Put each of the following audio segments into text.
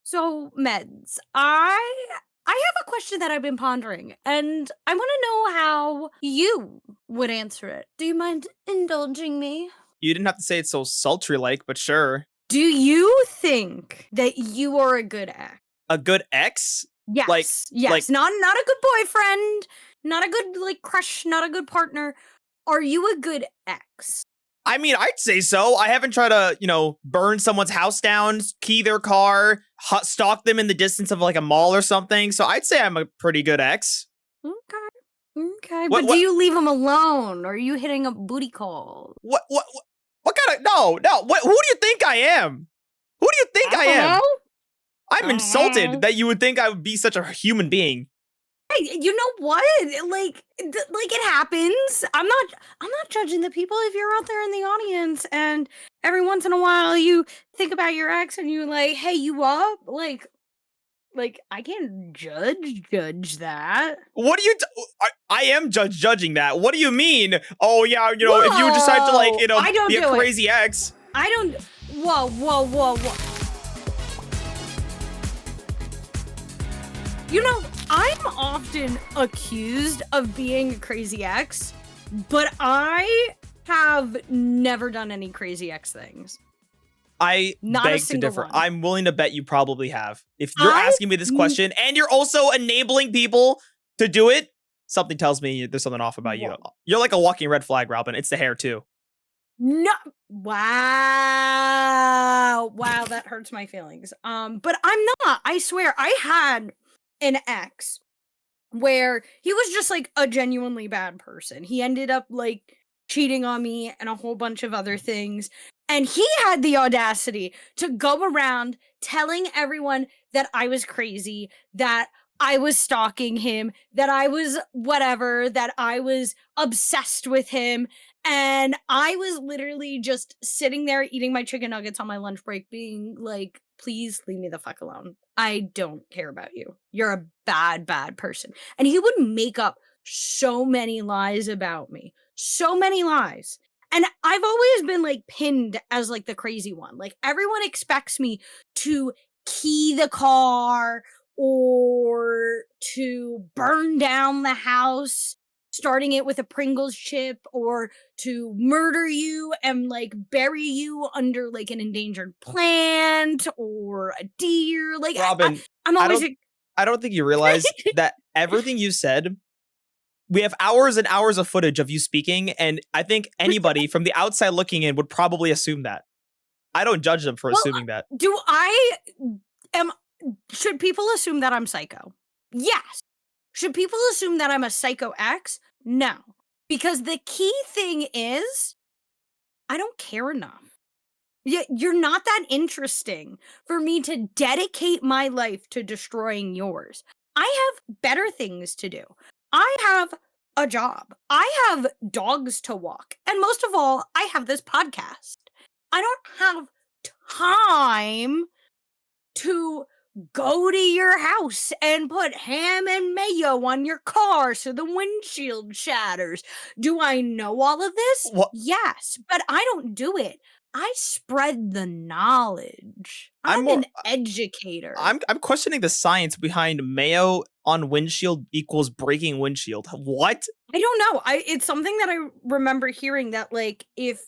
So, Meds, I have a question that I've been pondering, and I want to know how you would answer it. Do you mind indulging me? You didn't have to say it so sultry like, but sure. Do you think that you are a good ex? A good ex? Like Yes, like yes. Not a good boyfriend, not a good crush, not a good partner. Are you a good ex? I mean, I'd say so. I haven't tried to, burn someone's house down, key their car, stalk them in the distance of like a mall or something. So I'd say I'm a pretty good ex. Okay. Okay, What but do what you leave him alone? Or are you hitting up booty calls? what kind of no. Who do you think I am? Who do you think I I don't know. am? I'm I don't insulted know. that you would think I would be such a human being. Hey, you know what? Like it happens. I'm not judging the people if you're out there in the audience and every once in a while you think about your ex and you like, "Hey, you up?" Like I can't judge that. What do you? I am judging that. What do you mean? Oh yeah, if you decide to like, Whoa! I don't be a do it. crazy ex. I don't. Whoa. I'm often accused of being a crazy ex, but I have never done any crazy ex things. I Not a beg to single differ. one. I'm willing to bet you probably have. If you're I asking me this n- question and you're also enabling people to do it, something tells me there's something off about you. whoa. You're like a walking red flag, Robyn. It's the hair too. No. Wow, that hurts my feelings. But I'm not. I swear I had an ex where he was just like a genuinely bad person. He ended up like cheating on me and a whole bunch of other things. And he had the audacity to go around telling everyone that I was crazy, that I was stalking him, that I was whatever, that I was obsessed with him. And I was literally just sitting there eating my chicken nuggets on my lunch break, being like, please leave me the fuck alone. I don't care about you. You're a bad person. And he would make up so many lies about me. So many lies. And I've always been like pinned as like the crazy one. Like everyone expects me to key the car or to burn down the house, starting it with a Pringles chip, or to murder you and like bury you under like an endangered plant or a deer. Like Robyn, I'm I always don't I don't think you realize that everything you said, we have hours and hours of footage of you speaking, and I think anybody from the outside looking in would probably assume that. I don't judge them for well, assuming that. do I am should people assume that I'm psycho? Yes. Should people assume that I'm a psycho ex? No. Because the key thing is I don't care enough. You're not that interesting for me to dedicate my life to destroying yours. I have better things to do. I have a job. I have dogs to walk. And most of all, I have this podcast. I don't have time to go to your house and put ham and mayo on your car so the windshield shatters. Do I know all of this? What Yes, but I don't do it. I spread the knowledge. I'm I'm more an educator. I'm questioning the science behind mayo on windshield equals breaking windshield. What? I don't know. It's something that I remember hearing that like if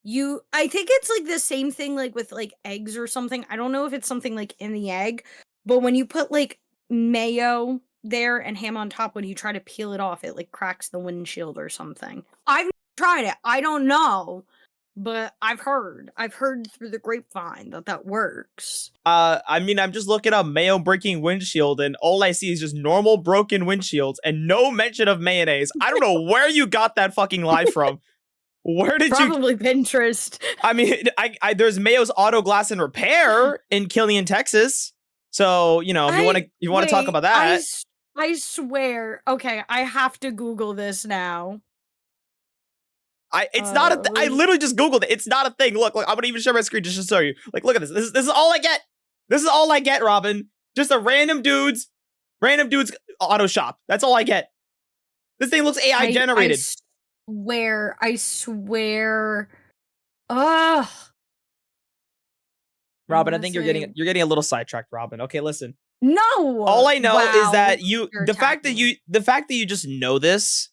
you I think it's like the same thing like with like eggs or something. I don't know if it's something like in the egg, but when you put like mayo there and ham on top when you try to peel it off, it like cracks the windshield or something. I've tried it. I don't know, but I've heard. I've heard through the grapevine that that works. I mean, I'm just looking up mayo breaking windshield, and all I see is just normal broken windshields and no mention of mayonnaise. I don't know where you got that fucking lie from. Where did you? Probably Pinterest. I mean, there's Mayo's Auto Glass and Repair in Killian, Texas. So if I you want to talk wait, about that, I swear. Okay, I have to Google this now. it's not a. I Wait. literally just googled it. It's not a thing. Look, I'm gonna even share my screen just to show you. Like, look at this. This is all I get. This is all I get, Robyn. Just a random dude's auto shop. That's all I get. This thing looks AI I generated. swear. Ugh. Robyn, I think you're Massive. getting a little sidetracked, Robyn. Okay, listen. No. All I know is that Wow. You're the fact that attacking you just know this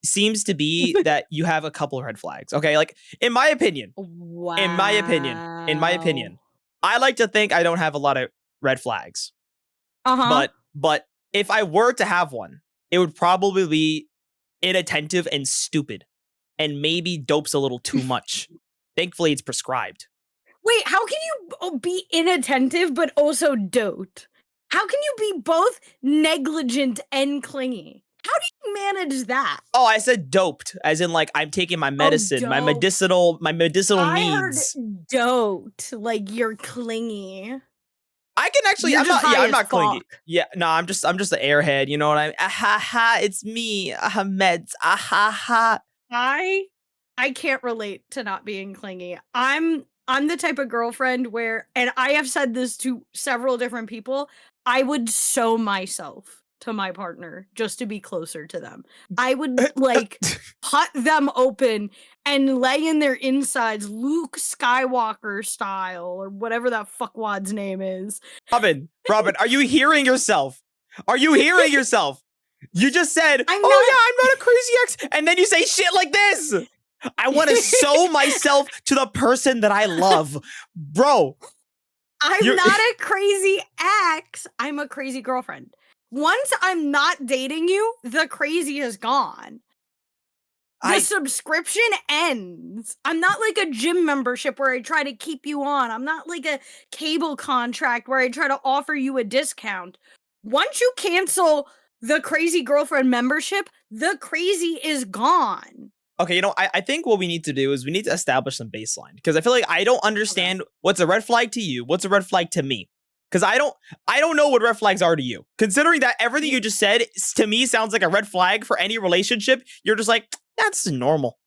seems to be me. that you have a couple of red flags. Okay, like in my opinion, in my Wow. opinion, I like to think I don't have a lot of red flags. Uh-huh. But if I were to have one, it would probably be inattentive and stupid, and maybe dopes a little too much. Thankfully, it's prescribed. Wait, how can you be inattentive but also dote? How can you be both negligent and clingy? How do you manage that? Oh, I said doped, as in like I'm taking my medicine, my dope. medicinal I heard needs. dote, like you're clingy. I can actually. You're I'm just not. Yeah, high I'm as not clingy. fuck. Yeah, no, I'm just an airhead. You know what I mean? Ah ha ha! It's me, Medz. Ah ha ha! I can't relate to not being clingy. I'm the type of girlfriend where, and I have said this to several different people, I would sew myself to my partner just to be closer to them. I would like cut them open and lay in their insides Luke Skywalker style or whatever that fuckwad's name is. Robyn, are you hearing yourself? Are you hearing yourself? You just said, I'm "Oh not yeah, I'm not a crazy ex," and then you say shit like this. I want to sew myself to the person that I love, bro. I'm not a crazy ex. I'm a crazy girlfriend. Once I'm not dating you, the crazy is gone. The subscription ends. I'm not like a gym membership where I try to keep you on. I'm not like a cable contract where I try to offer you a discount. Once you cancel the crazy girlfriend membership, the crazy is gone. Okay, you know, I think what we need to do is we need to establish some baseline, because I feel like I don't understand what's a red flag to you, what's a red flag to me. Because I don't know what red flags are to you. Considering that everything you just said to me sounds like a red flag for any relationship, you're just like, that's normal.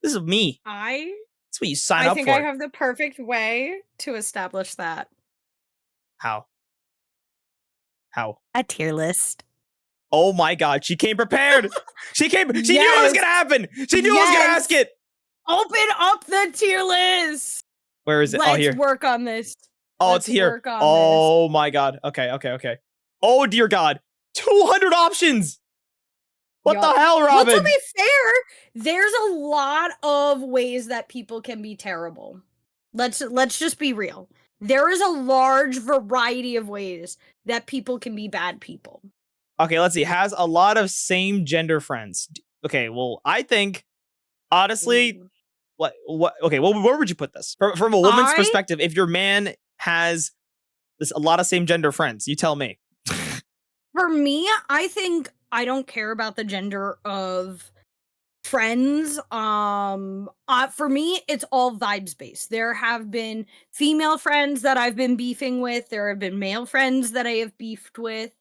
This is me. That's what you sign up for. I think I have the perfect way to establish that. How? A tier list. Oh my god, she came prepared. She knew it was gonna happen. She knew I was gonna ask it. Open up the tier list. Where is it? Oh, here. Let's work on this. Oh, it's here. Oh my god. Okay. Oh dear god. 200 options. What the hell, Robyn? Well, to be fair, there's a lot of ways that people can be terrible. Let's just be real. There is a large variety of ways that people can be bad people. Okay, let's see. Has a lot of same gender friends. Okay, well, I think honestly, what? Okay, well, where would you put this from a woman's perspective? If your man has a lot of same gender friends, you tell me. For me, I think I don't care about the gender of friends. For me, it's all vibes based. There have been female friends that I've been beefing with. There have been male friends that I have beefed with.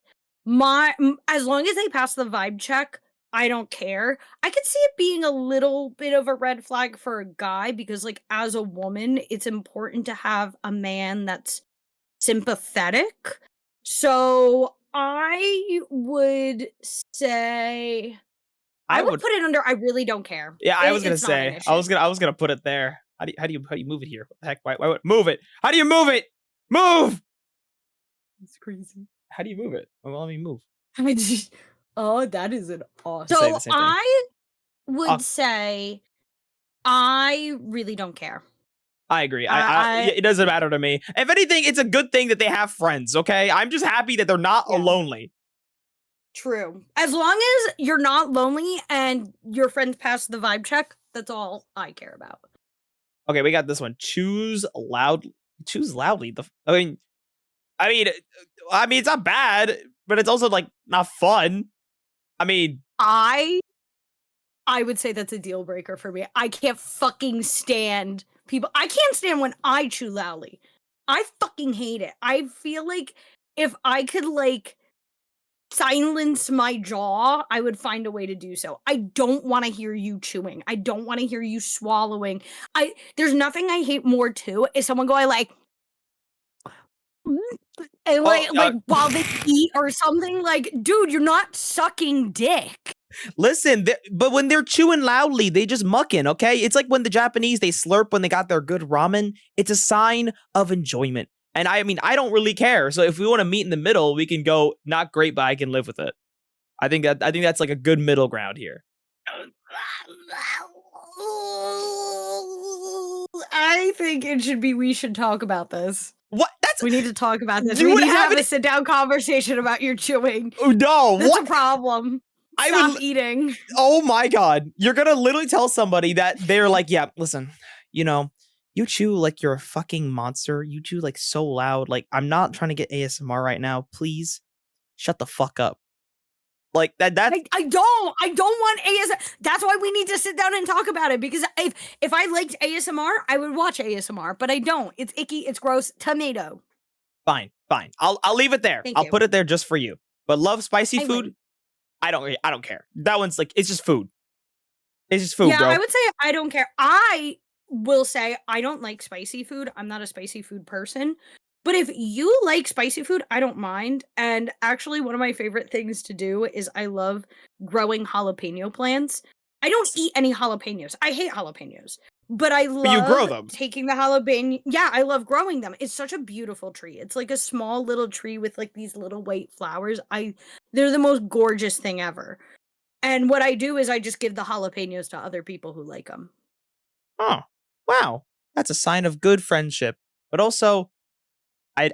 As long as they pass the vibe check, I don't care. I could see it being a little bit of a red flag for a guy because, like, as a woman, it's important to have a man that's sympathetic. So I would say I would put it under I really don't care. Yeah, I was gonna say I was gonna put it there. How do you move it here? What the heck? Why move it? How do you move it? Move! It's crazy. How do you move it? Well, let me move. Oh, that is an awesome. So I would say I really don't care. I agree. It doesn't matter to me. If anything, it's a good thing that they have friends, okay? I'm just happy that they're not lonely. True. As long as you're not lonely and your friends pass the vibe check, that's all I care about. Okay, we got this one. Choose loudly. I mean, it's not bad, but it's also like not fun. I mean, I would say that's a deal breaker for me. I can't fucking stand people. I can't stand when I chew loudly. I fucking hate it. I feel like if I could like silence my jaw, I would find a way to do so. I don't want to hear you chewing. I don't want to hear you swallowing. There's nothing I hate more too is someone going like and like while they eat or something. Like, dude, you're not sucking dick. Listen, but when they're chewing loudly, they just mucking, okay? It's like when the Japanese, they slurp when they got their good ramen. It's a sign of enjoyment. And I mean, I don't really care. So if we want to meet in the middle, we can go not great, but I can live with it. I think that's like a good middle ground here. I think it should be we should talk about this. What? We need to talk about this. You We would need to have have a it- sit-down conversation about your chewing. Oh, no, That's what? a problem. I Stop would- eating. Oh my God. You're going to literally tell somebody that they're like, yeah, listen, you know, you chew like you're a fucking monster. You chew like so loud. Like, I'm not trying to get ASMR right now. Please shut the fuck up. Like that. I don't want ASMR. That's why we need to sit down and talk about it. Because if I liked ASMR, I would watch ASMR. But I don't. It's icky. It's gross. Tomato. Fine. I'll leave it there. Thank I'll you. put it there just for you. But love spicy I food. win. I don't care. That one's like, it's just food. It's just food, Yeah, bro. I would say I don't care. I will say I don't like spicy food. I'm not a spicy food person. But if you like spicy food, I don't mind. And actually, one of my favorite things to do is I love growing jalapeno plants. I don't eat any jalapenos. I hate jalapenos. But I love you grow them. taking the jalapeno. Yeah, I love growing them. It's such a beautiful tree. It's like a small little tree with like these little white flowers. They're the most gorgeous thing ever. And what I do is I just give the jalapenos to other people who like them. Oh, wow. That's a sign of good friendship. But also, I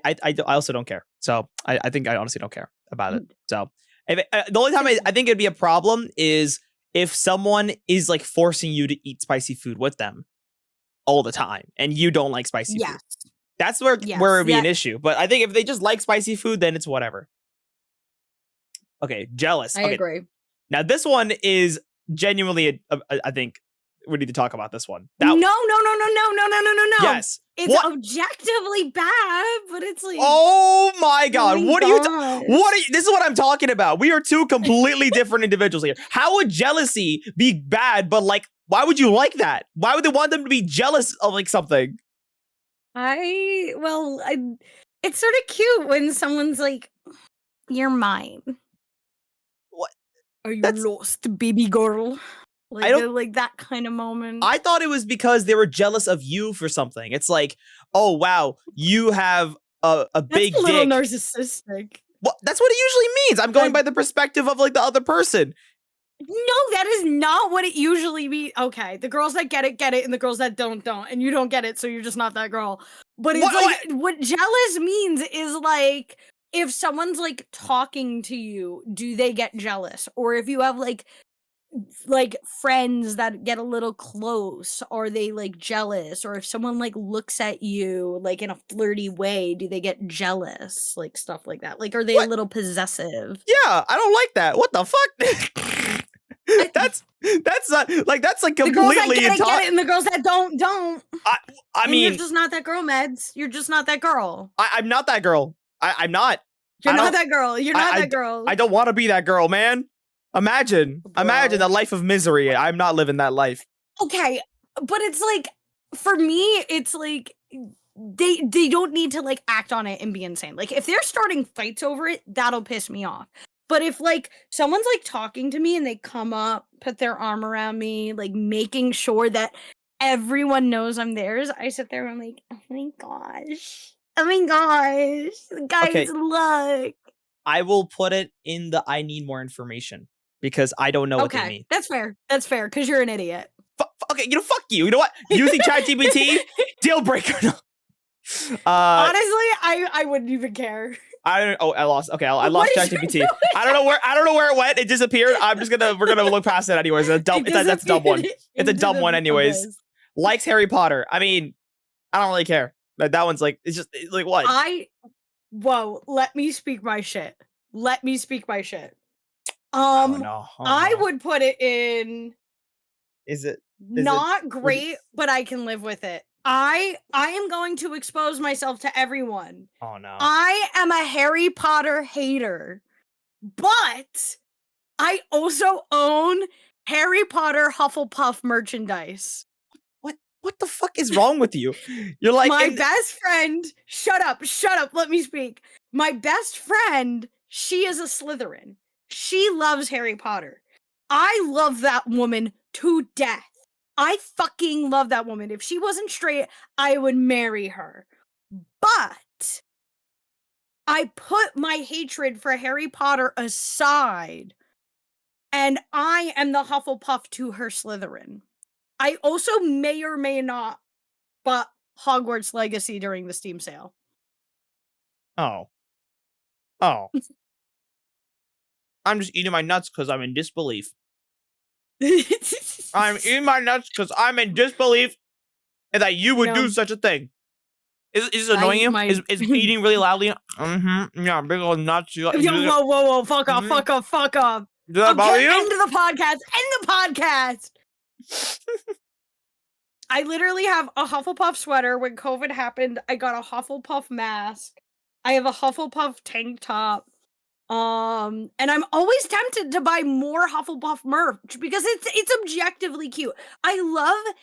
also don't care. So I think I honestly don't care about it. So if the only time I think it'd be a problem is if someone is like forcing you to eat spicy food with them all the time and you don't like spicy food. That's where it would be an issue. But I think if they just like spicy food, then it's whatever. Okay, jealous. I agree. Now this one is genuinely, I think we need to talk about this one. No. Yes. It's objectively bad, but it's like, oh my God. my What gosh. are you, this is what I'm talking about. We are two completely different individuals here. How would jealousy be bad, but like, why would you like that? Why would they want them to be jealous of like something? it's sort of cute when someone's like, you're mine. What? Are you lost, baby girl? Like, I don't like that kind of moment. I thought it was because they were jealous of you for something. It's like, oh wow, you have a big That's a little dick. narcissistic. Well, that's what it usually means. I'm going by the perspective of like the other person. No, that is not what it usually means. Okay, the girls that get it, and the girls that don't, and you don't get it, so you're just not that girl. But it's what jealous means is like if someone's like talking to you, do they get jealous? Or if you have like friends that get a little close, are they like jealous? Or if someone like looks at you like in a flirty way, do they get jealous? Like stuff like that. Like, are they a little possessive? Yeah, I don't like that. What the fuck? that's not like that's like completely the girls that get it, and the girls that don't. I mean, you're just not that girl, Medz. You're just not that girl. I'm not that girl. I'm not. You're not that girl. You're not that girl. I don't want to be that girl, man. Imagine the life of misery. I'm not living that life. Okay, but it's like, for me, it's like they don't need to like act on it and be insane. Like if they're starting fights over it, that'll piss me off. But if like someone's like talking to me and they come up, put their arm around me, like making sure that everyone knows I'm theirs, I sit there and I'm like, oh my gosh, guys, Okay. look. I will put it in the I need more information because I don't know what they mean. That's fair. That's fair because you're an idiot. Okay, fuck you. You know what? Using ChatGPT, deal breaker. Honestly, I wouldn't even care. I lost. Okay, I lost ChatGPT. I don't know where it went. It disappeared. We're gonna look past it anyways. That's a dumb one. It's a dumb one anyways. Likes Harry Potter. I mean, I don't really care. That one's like, it's just like what? Let me speak my shit. Oh, no. I would put it in. Is it not great, but I can live with it. I am going to expose myself to everyone. Oh no. I am a Harry Potter hater, but I also own Harry Potter Hufflepuff merchandise. What the fuck is wrong with you? You're like my best friend. Shut up. Let me speak. My best friend, she is a Slytherin. She loves Harry Potter. I love that woman to death. I fucking love that woman. If she wasn't straight, I would marry her. But I put my hatred for Harry Potter aside, and I am the Hufflepuff to her Slytherin. I also may or may not bought Hogwarts Legacy during the Steam sale. Oh. Oh. I'm just eating my nuts because I'm in disbelief. I'm eating my nuts because I'm in disbelief that you would do such a thing. Is this annoying you? Is eating really loudly? Mm-hmm. Yeah, big old nuts. Whoa. Fuck off. Does that bother you? End the podcast. I literally have a Hufflepuff sweater. When COVID happened, I got a Hufflepuff mask. I have a Hufflepuff tank top. And I'm always tempted to buy more Hufflepuff merch because it's objectively cute. I love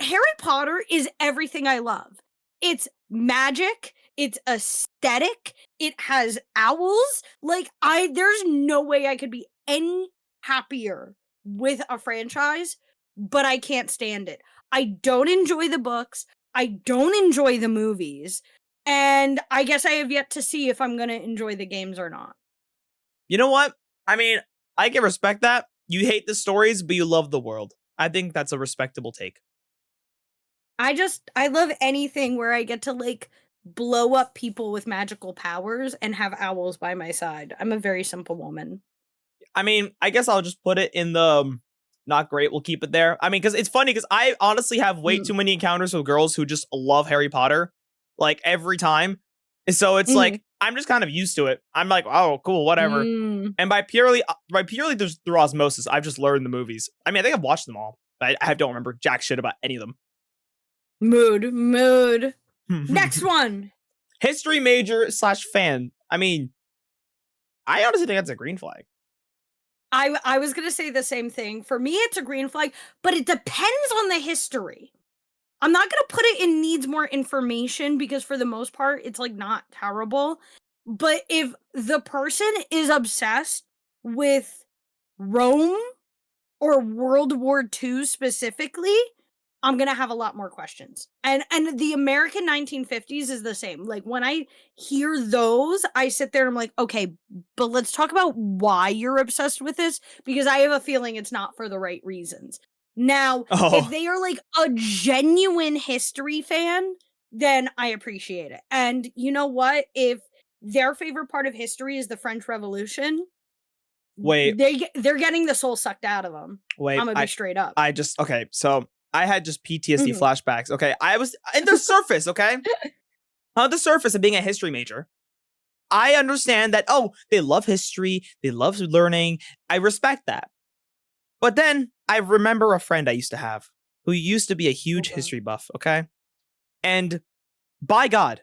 Harry Potter is everything I love. It's magic, it's aesthetic, it has owls. Like there's no way I could be any happier with a franchise, but I can't stand it. I don't enjoy the books, I don't enjoy the movies, and I guess I have yet to see if I'm going to enjoy the games or not. You know what? I mean, I can respect that. You hate the stories, but you love the world. I think that's a respectable take. I love anything where I get to like blow up people with magical powers and have owls by my side. I'm a very simple woman. I mean, I guess I'll just put it in the not great. We'll keep it there. I mean, because it's funny because I honestly have way too many encounters with girls who just love Harry Potter, like every time. So it's like I'm just kind of used to it. I'm like, oh, cool, whatever. And by purely just through osmosis, I've just learned the movies. I mean, I think I've watched them all, but I don't remember jack shit about any of them. Mood. Next one. History major / fan. I mean, I honestly think that's a green flag. I was gonna say the same thing. For me, it's a green flag, but it depends on the history. I'm not gonna put it in needs more information because for the most part, it's like not terrible. But if the person is obsessed with Rome or World War II specifically, I'm gonna have a lot more questions. And the American 1950s is the same. Like when I hear those, I sit there and I'm like, okay, but let's talk about why you're obsessed with this, because I have a feeling it's not for the right reasons. Now, if they are like a genuine history fan, then I appreciate it. And you know what? If their favorite part of history is the French Revolution, wait, they're getting the soul sucked out of them. Wait, I'm gonna be straight up. So I had just PTSD flashbacks. Okay, I was in the surface. Okay, on the surface of being a history major, I understand that. Oh, they love history. They love learning. I respect that. But then I remember a friend I used to have who used to be a huge history buff. Okay, and by God,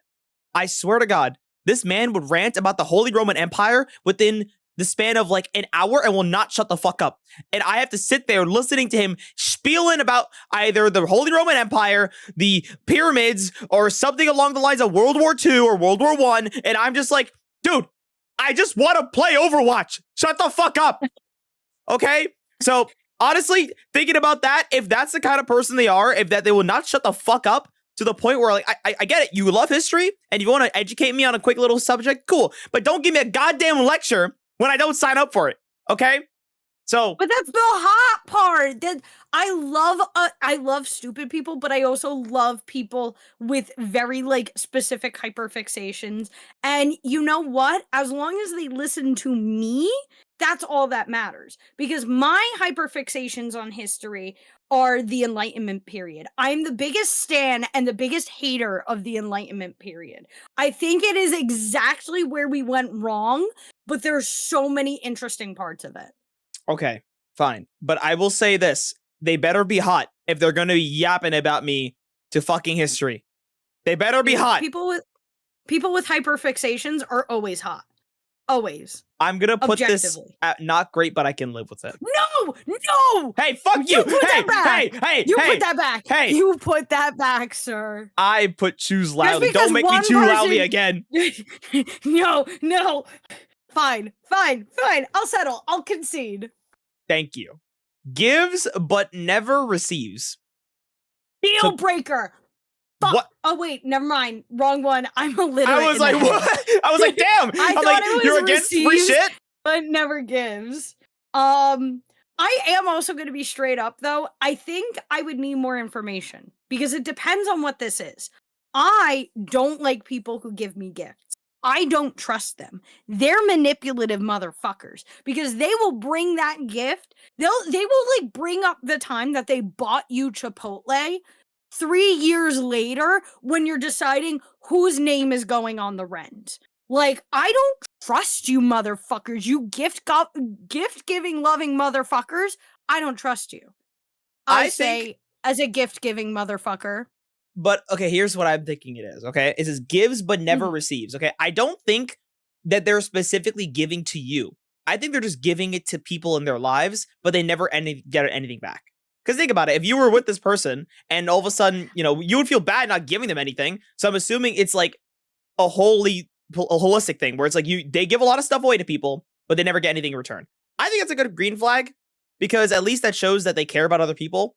I swear to God, this man would rant about the Holy Roman Empire within the span of like an hour and will not shut the fuck up. And I have to sit there listening to him spieling about either the Holy Roman Empire, the pyramids, or something along the lines of World War II or World War I. And I'm just like, dude, I just want to play Overwatch. Shut the fuck up. Okay? So honestly, thinking about that, if that's the kind of person they are, if that they will not shut the fuck up, to the point where, like, I get it. You love history, and you want to educate me on a quick little subject, cool. But don't give me a goddamn lecture when I don't sign up for it, okay? So, but that's the hot part. That I love stupid people, but I also love people with very like specific hyperfixations. And you know what? As long as they listen to me, that's all that matters. Because my hyperfixations on history are the Enlightenment period. I'm the biggest stan and the biggest hater of the Enlightenment period. I think it is exactly where we went wrong, but there's so many interesting parts of it. Okay, fine. But I will say this. They better be hot if they're going to be yapping about me to fucking history. They better be hot. People with hyperfixations are always hot. Always. I'm going to put this at not great, but I can live with it. No! Hey, fuck you! Put that back! You put that back! Hey! You put that back, sir. I put choose loudly. Don't make me chew loudly again. No. Fine. I'll settle. I'll concede. Thank you. Gives but never receives. Deal So breaker. Fuck. what? Oh wait, never mind. Wrong one. I'm illiterate. I was in like, the head. what? I was like, damn. I I'm thought like, it was you're against free receives, shit? but never gives. I am also going to be straight up though. I think I would need more information because it depends on what this is. I don't like people who give me gifts. I don't trust them. They're manipulative motherfuckers because they will bring that gift. They will like bring up the time that they bought you Chipotle 3 years later when you're deciding whose name is going on the rent. Like, I don't trust you motherfuckers. You gift giving loving motherfuckers. I don't trust you. I say think, as a gift giving motherfucker. but okay, here's what I'm thinking it is, okay? It says gives but never Mhm. receives, okay? I don't think that they're specifically giving to you. I think they're just giving it to people in their lives, but they never get anything back. Because think about it, if you were with this person and all of a sudden, you know, you would feel bad not giving them anything. So I'm assuming it's like a holistic thing where it's like they give a lot of stuff away to people, but they never get anything in return. I think that's a good green flag because at least that shows that they care about other people.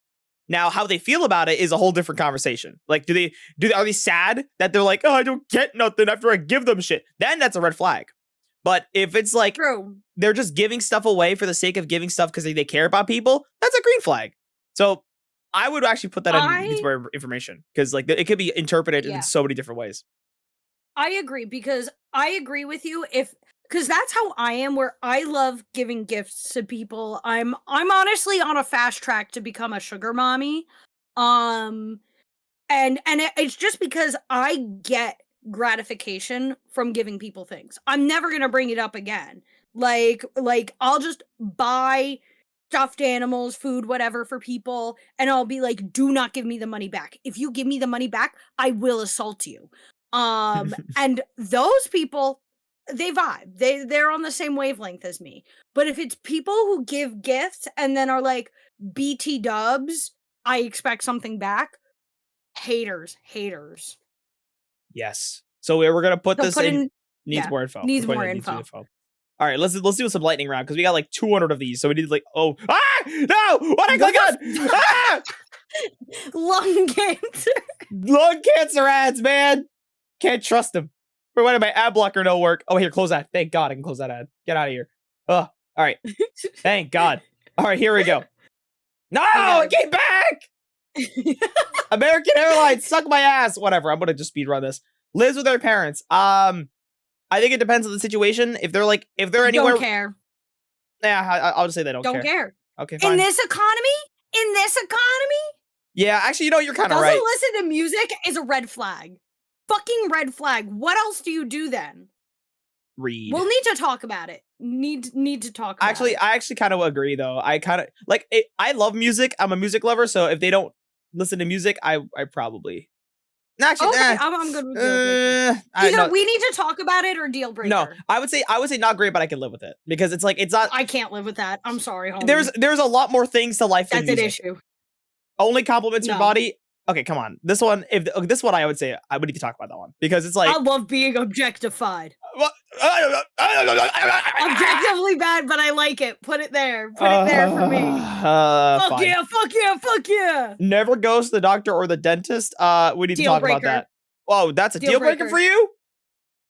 Now, how they feel about it is a whole different conversation. Like, are they sad that they're like, oh, I don't get nothing after I give them shit? Then that's a red flag. But if it's like True. they're just giving stuff away for the sake of giving stuff because they care about people, that's a green flag. So I would actually put that in needs more information because like it could be interpreted in so many different ways. I agree because I agree with you because that's how I am where I love giving gifts to people. I'm honestly on a fast track to become a sugar mommy. And it's just because I get gratification from giving people things. I'm never going to bring it up again. Like I'll just buy stuffed animals, food, whatever for people and I'll be like, "Do not give me the money back. If you give me the money back, I will assault you." And those people they vibe. They're on the same wavelength as me. But if it's people who give gifts and then are like BT dubs, I expect something back. Haters. Yes. So we're gonna put So this put in in needs more info. needs We're putting more it in needs info. All right, let's do some lightning round because we got like 200 of these. So we need like no, what I click on? Lung cancer. Lung cancer ads, man. Can't trust them. For why did my ad blocker no work? Oh, here, close that. Thank God I can close that ad. Get out of here. All right. Thank God. All right, here we go. No, Okay. it came back. American Airlines, suck my ass. Whatever. I'm gonna just speed run this. Lives with their parents. I think it depends on the situation. If they're anywhere, Don't care. Yeah, I'll just say they don't care. Okay, fine. In this economy? Yeah, actually, you know, you're kind of Doesn't right. listen to music is a red flag. Fucking red flag. What else do you do then? Read. We'll need to talk about it. Need to talk about Actually, it. I actually kind of agree though. I kind of like it, I love music. I'm a music lover, so if they don't listen to music, I probably. Actually, Okay, I'm good with deal breaker. Either we need to talk about it or deal breaker. No, I would say not great, but I can live with it because it's like it's not. I can't live with that. I'm sorry, homie. There's a lot more things to life than That's an music. issue. Only compliments your No. body. Okay, come on. This one, this one, I would say I would need to talk about that one because it's like I love being objectified. what? Objectively bad, but I like it. Put it there. Put it there for me. Fuck fine. yeah, fuck yeah, fuck yeah. Never goes to the doctor or the dentist. We need to talk about that. Whoa, that's a deal breaker for you?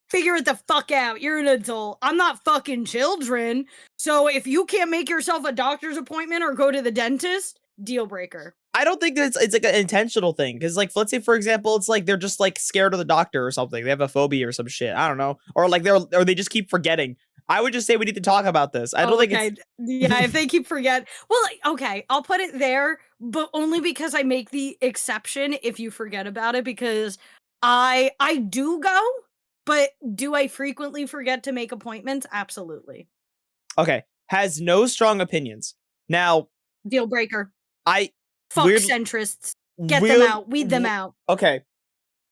Figure it the fuck out. You're an adult. I'm not fucking children. So if you can't make yourself a doctor's appointment or go to the dentist, deal breaker. I don't think that it's like an intentional thing. Because like, let's say for example, it's like they're just like scared of the doctor or something. They have a phobia or some shit. I don't know. Or like they just keep forgetting. I would just say we need to talk about this. I don't think it's yeah, if they keep forget. Well, okay, I'll put it there, but only because I make the exception if you forget about it because I do go, but do I frequently forget to make appointments? Absolutely. Okay. Has no strong opinions. Now, deal breaker. Fuck centrists. Get them out. Weed them out. Okay.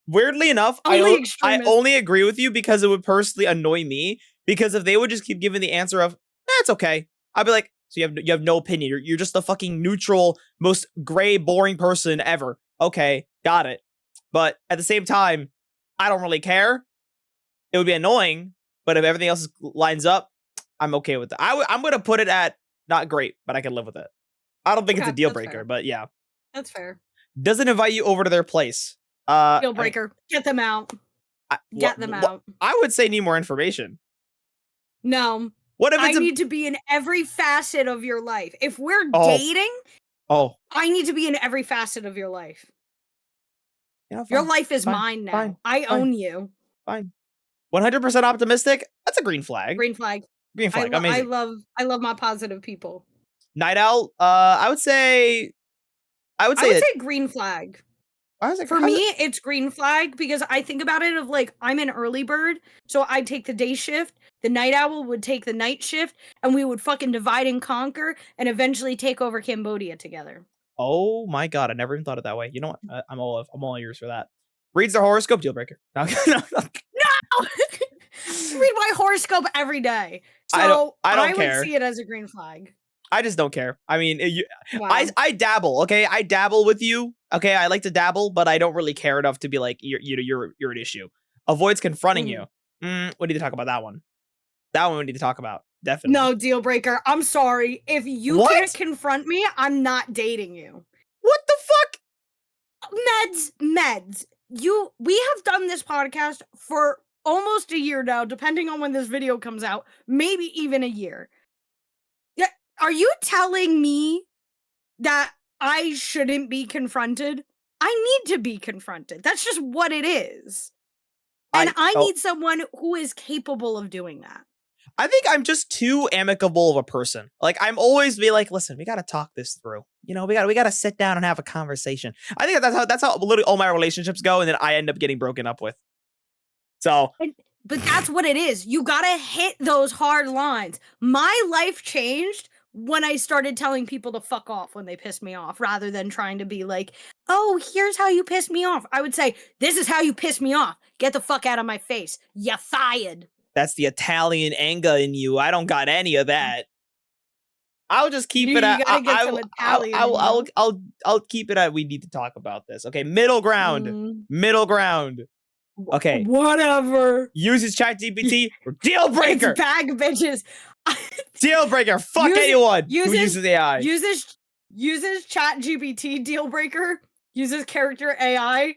Weirdly enough, I only agree with you because it would personally annoy me. Because if they would just keep giving the answer of, it's okay, I'd be like, so you have no opinion. You're just a fucking neutral, most gray, boring person ever. Okay, got it. But at the same time, I don't really care. It would be annoying, but if everything else lines up, I'm okay with that. I'm gonna put it at not great, but I can live with it. I don't think it's a Okay, deal that's breaker, fair. but yeah. That's fair. Doesn't invite you over to their place. Deal I mean, breaker. Get them out. what, Get them what? out. I would say need more information. No. What if I it's a? need to be in every facet of your life. If we're Oh, dating, oh. I need to be in every facet of your life. You know, Your fine, life is fine, mine now. fine, I fine, own you. fine. 100% optimistic. That's a green flag. Green flag. Green flag. I Amazing. love my positive people. Night owl. I would say. I would that. say green flag. I was like, For me, it's green flag because I think about it of like I'm an early bird, so I'd take the day shift, the night owl would take the night shift, and we would fucking divide and conquer and eventually take over Cambodia together. Oh my god, I never even thought it that way. You know what? I'm all ears for that. Reads their horoscope, deal breaker. No. No! Read my horoscope every day. So I don't would care. see it as a green flag. I just don't care. I mean, Wow. I dabble. Okay, I dabble with you. Okay, I like to dabble, but I don't really care enough to be like you're an issue. Avoids confronting you. We need to talk about that one. That one we need to talk about. Definitely. No, deal breaker. I'm sorry. If you can't confront me, I'm not dating you. What the fuck? Medz. We have done this podcast for almost a year now, depending on when this video comes out, maybe even a year. Yeah, are you telling me that I shouldn't be confronted? I need to be confronted. That's just what it is. And I need someone who is capable of doing that. I think I'm just too amicable of a person. Like I'm always be like, listen, we gotta talk this through. You know, we gotta sit down and have a conversation. I think that's how literally all my relationships go, and then I end up getting broken up with. So but that's what it is. You gotta hit those hard lines. My life changed when I started telling people to fuck off when they pissed me off, rather than trying to be like, oh, here's how you piss me off. I would say, this is how you piss me off. Get the fuck out of my face. You fired. That's the Italian anger in you. I don't got any of that. I'll just keep it at. I'll keep it at. We need to talk about this. Okay, middle ground. Middle ground. Okay. Whatever. Uses ChatGPT. Deal breaker. It's bag bitches. Deal breaker. Fuck anyone who uses AI. Uses ChatGPT. Deal breaker. Uses character AI.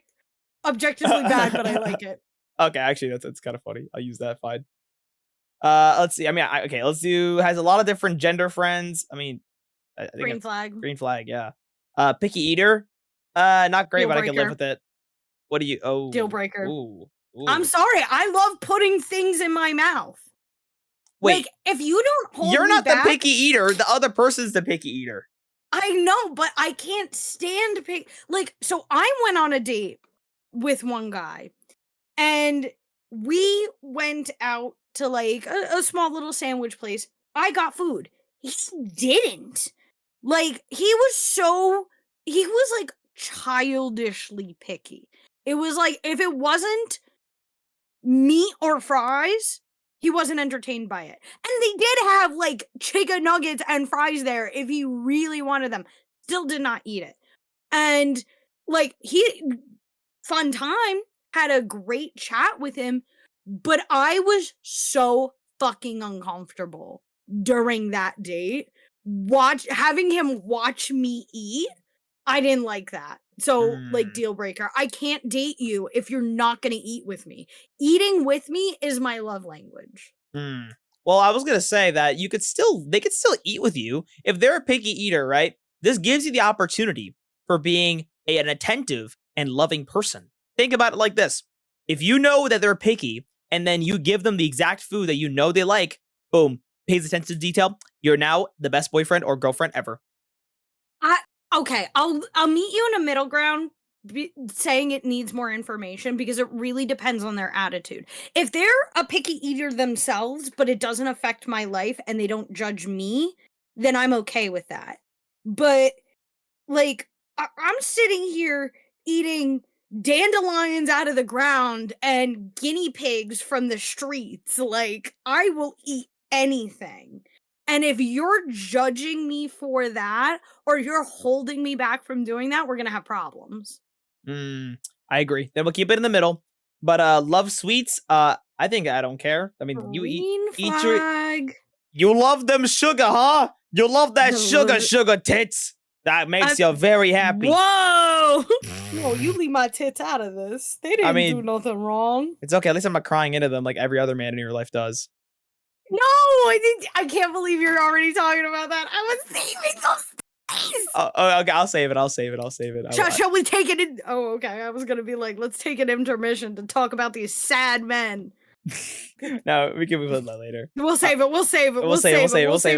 Objectively bad, but I like it. Okay, actually, that's kind of funny. I'll use that. Fine. Let's see. I mean, okay. Let's do. Has a lot of different gender friends. I mean, I think green flag. Green flag. Yeah. Picky eater. Not great, but I can live with it. What do you? Oh, deal breaker. Ooh. I'm sorry. I love putting things in my mouth. Wait, like, if you don't hold you're me not back, the picky eater. The other person's the picky eater. I know, but I can't stand pick. Like, so I went on a date with one guy, and we went out to like a small little sandwich place. I got food. He didn't. Like, he was like childishly picky. It was like, if it wasn't meat or fries, he wasn't entertained by it. And they did have like chicken nuggets and fries there if he really wanted them. Still did not eat it. And like, fun time, had a great chat with him, but I was so fucking uncomfortable during that date. Having him watch me eat, I didn't like that. So, like, deal breaker. I can't date you if you're not gonna eat with me. Eating with me is my love language. Well, I was gonna say that they could still eat with you if they're a picky eater, right? This gives you the opportunity for being an attentive and loving person. Think about it like this. If you know that they're picky and then you give them the exact food that you know they like, boom, pays attention to detail, you're now the best boyfriend or girlfriend ever. Okay, I'll meet you in a middle ground, saying it needs more information because it really depends on their attitude. If they're a picky eater themselves, but it doesn't affect my life and they don't judge me, then I'm okay with that. But like, I'm sitting here eating dandelions out of the ground and guinea pigs from the streets. Like, I will eat anything. And if you're judging me for that, or you're holding me back from doing that, we're gonna have problems. I agree. Then we'll keep it in the middle. But love sweets, I think I don't care. I mean, you love them sugar, huh? You love that sugar tits. That makes you very happy. Whoa! No, you leave my tits out of this. They didn't do nothing wrong. It's okay. At least I'm not crying into them like every other man in your life does. No, I can't believe you're already talking about that. I was saving those things. Oh, okay. I'll save it. Shall we take it in? Oh, okay. I was gonna be like, let's take an intermission to talk about these sad men. No, we can move on that later. We'll save it. We'll save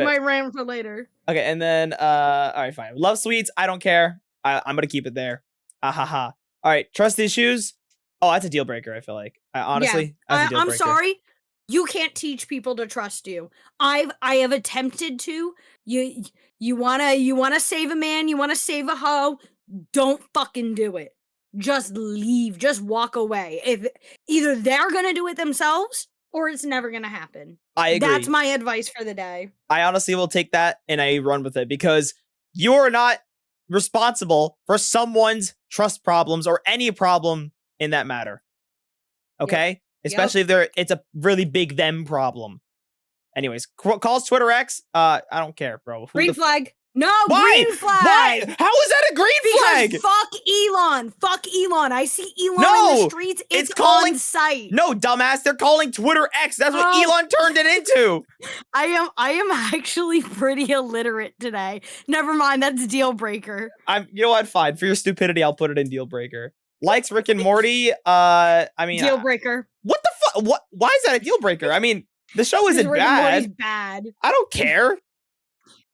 my rant for later. Okay, and then all right, fine. Love sweets, I don't care. I'm gonna keep it there. Ahaha. All right, trust issues. Oh, that's a deal breaker. I feel like honestly, that's a deal breaker. I'm sorry. You can't teach people to trust you. I have attempted to. You wanna save a man. You wanna save a hoe. Don't fucking do it. Just leave. Just walk away. If either they're gonna do it themselves or it's never gonna happen. I agree. That's my advice for the day. I honestly will take that and I run with it because you're not responsible for someone's trust problems or any problem in that matter. Okay? Yep. Especially if it's a really big them problem. Anyways, calls Twitter X. I don't care, bro. Green flag. No, Why? Green flag. Why? How is that a green flag? Because fuck Elon. Fuck Elon. I see Elon in the streets. It's calling on site. No, dumbass. They're calling Twitter X. That's what Elon turned it into. I am actually pretty illiterate today. Never mind. That's deal breaker. You know what? Fine. For your stupidity, I'll put it in deal breaker. Likes Rick and Morty. I mean, deal breaker. What the fuck? What? Why is that a deal breaker? I mean, the show isn't Rick bad. And Morty's bad. I don't care.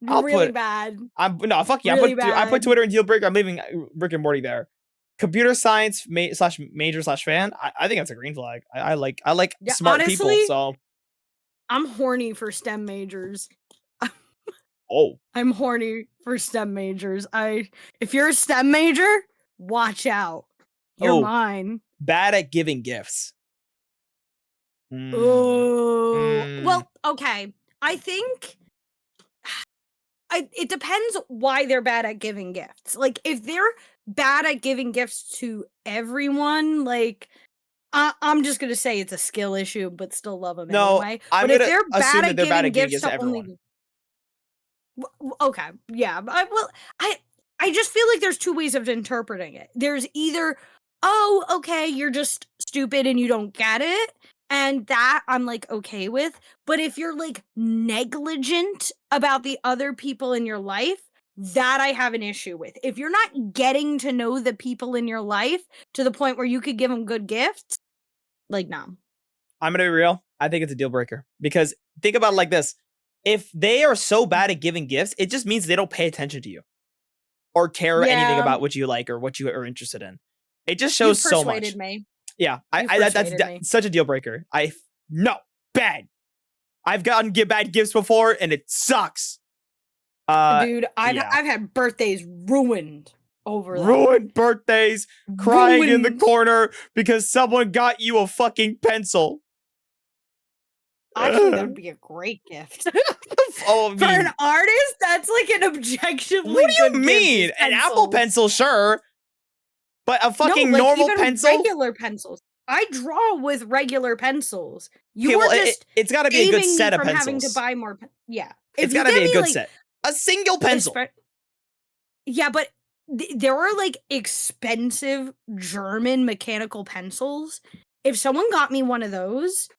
Really bad. No, fuck you. Really I put Twitter in deal breaker. I'm leaving Rick and Morty there. Computer science /major/fan. I think that's a green flag. I like smart honestly, people. So I'm horny for STEM majors. Oh, I'm horny for STEM majors. If you're a STEM major, watch out. You're mine. Bad at giving gifts. Well, okay. I think it depends why they're bad at giving gifts. Like, if they're bad at giving gifts to everyone, like, I'm just gonna say it's a skill issue, but still love them anyway. But if they're bad at giving gifts to everyone, okay, yeah. I just feel like there's two ways of interpreting it. There's either, oh, okay, you're just stupid and you don't get it. And that I'm like okay with. But if you're like negligent about the other people in your life, that I have an issue with. If you're not getting to know the people in your life to the point where you could give them good gifts, like, no. I'm going to be real. I think it's a deal breaker. Because think about it like this. If they are so bad at giving gifts, it just means they don't pay attention to you. Or care anything about what you like or what you are interested in. It just shows so much. Persuaded me. Yeah, that's such a deal breaker. No, bad. I've gotten bad gifts before, and it sucks. Dude, I've had birthdays ruined over that. Ruined birthdays, crying in the corner because someone got you a fucking pencil. Actually, that would be a great gift. For an artist, that's like an objectively What do you good mean? gift. An Apple Pencil, sure. But a fucking normal pencil? Regular pencils. I draw with regular pencils. It's got to be a good set of pencils. Having to buy more. Yeah, it's got to be a good set. A single pencil. Yeah, but there are like expensive German mechanical pencils. If someone got me one of those,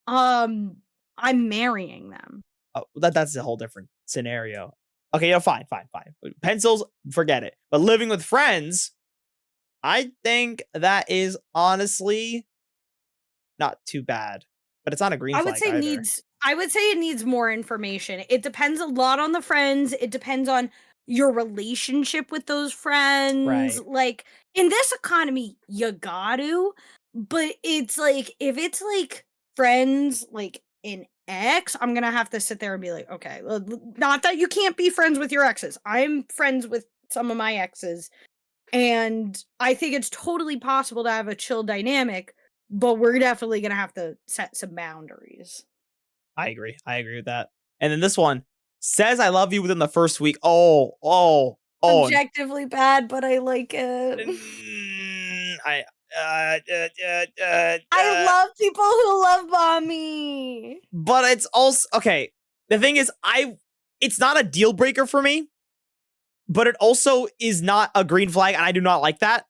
I'm marrying them. Oh, that's a whole different scenario. Okay, fine. Pencils, forget it. But living with friends, I think that is honestly not too bad, but it's not a green flag either. I would say it needs more information. It depends a lot on the friends. It depends on your relationship with those friends. Right. Like, in this economy, you got to, but it's like, if it's like friends, like in ex, I'm going to have to sit there and be like, okay, not that you can't be friends with your exes. I'm friends with some of my exes. And I think it's totally possible to have a chill dynamic, but we're definitely going to have to set some boundaries. I agree with that. And then this one says I love you within the first week. Oh. Objectively bad, but I like it. I love people who love mommy. But it's also okay. The thing is, it's not a deal breaker for me, but it also is not a green flag, and I do not like that.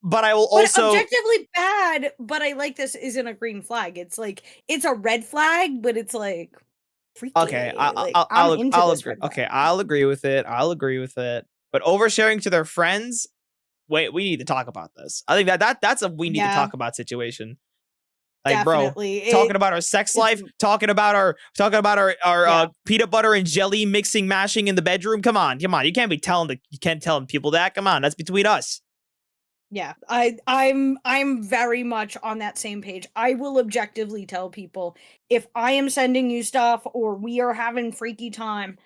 But I will But also objectively bad, but I like this isn't a green flag. It's like it's a red flag, but it's like okay. freaky. Like I'm into I'll this agree. red Okay, flag. I'll agree with it. I'll agree with it. But oversharing to their friends, wait, we need to talk about this. I think that's a we need to Yeah, talk about situation. Like, bro, definitely. talking about our sex It's life, talking about our yeah. peanut butter and jelly mixing, mashing in the bedroom. Come on. You can't be you can't tell people that. Come on, that's between us. Yeah, I'm very much on that same page. I will objectively tell people if I am sending you stuff or we are having freaky time,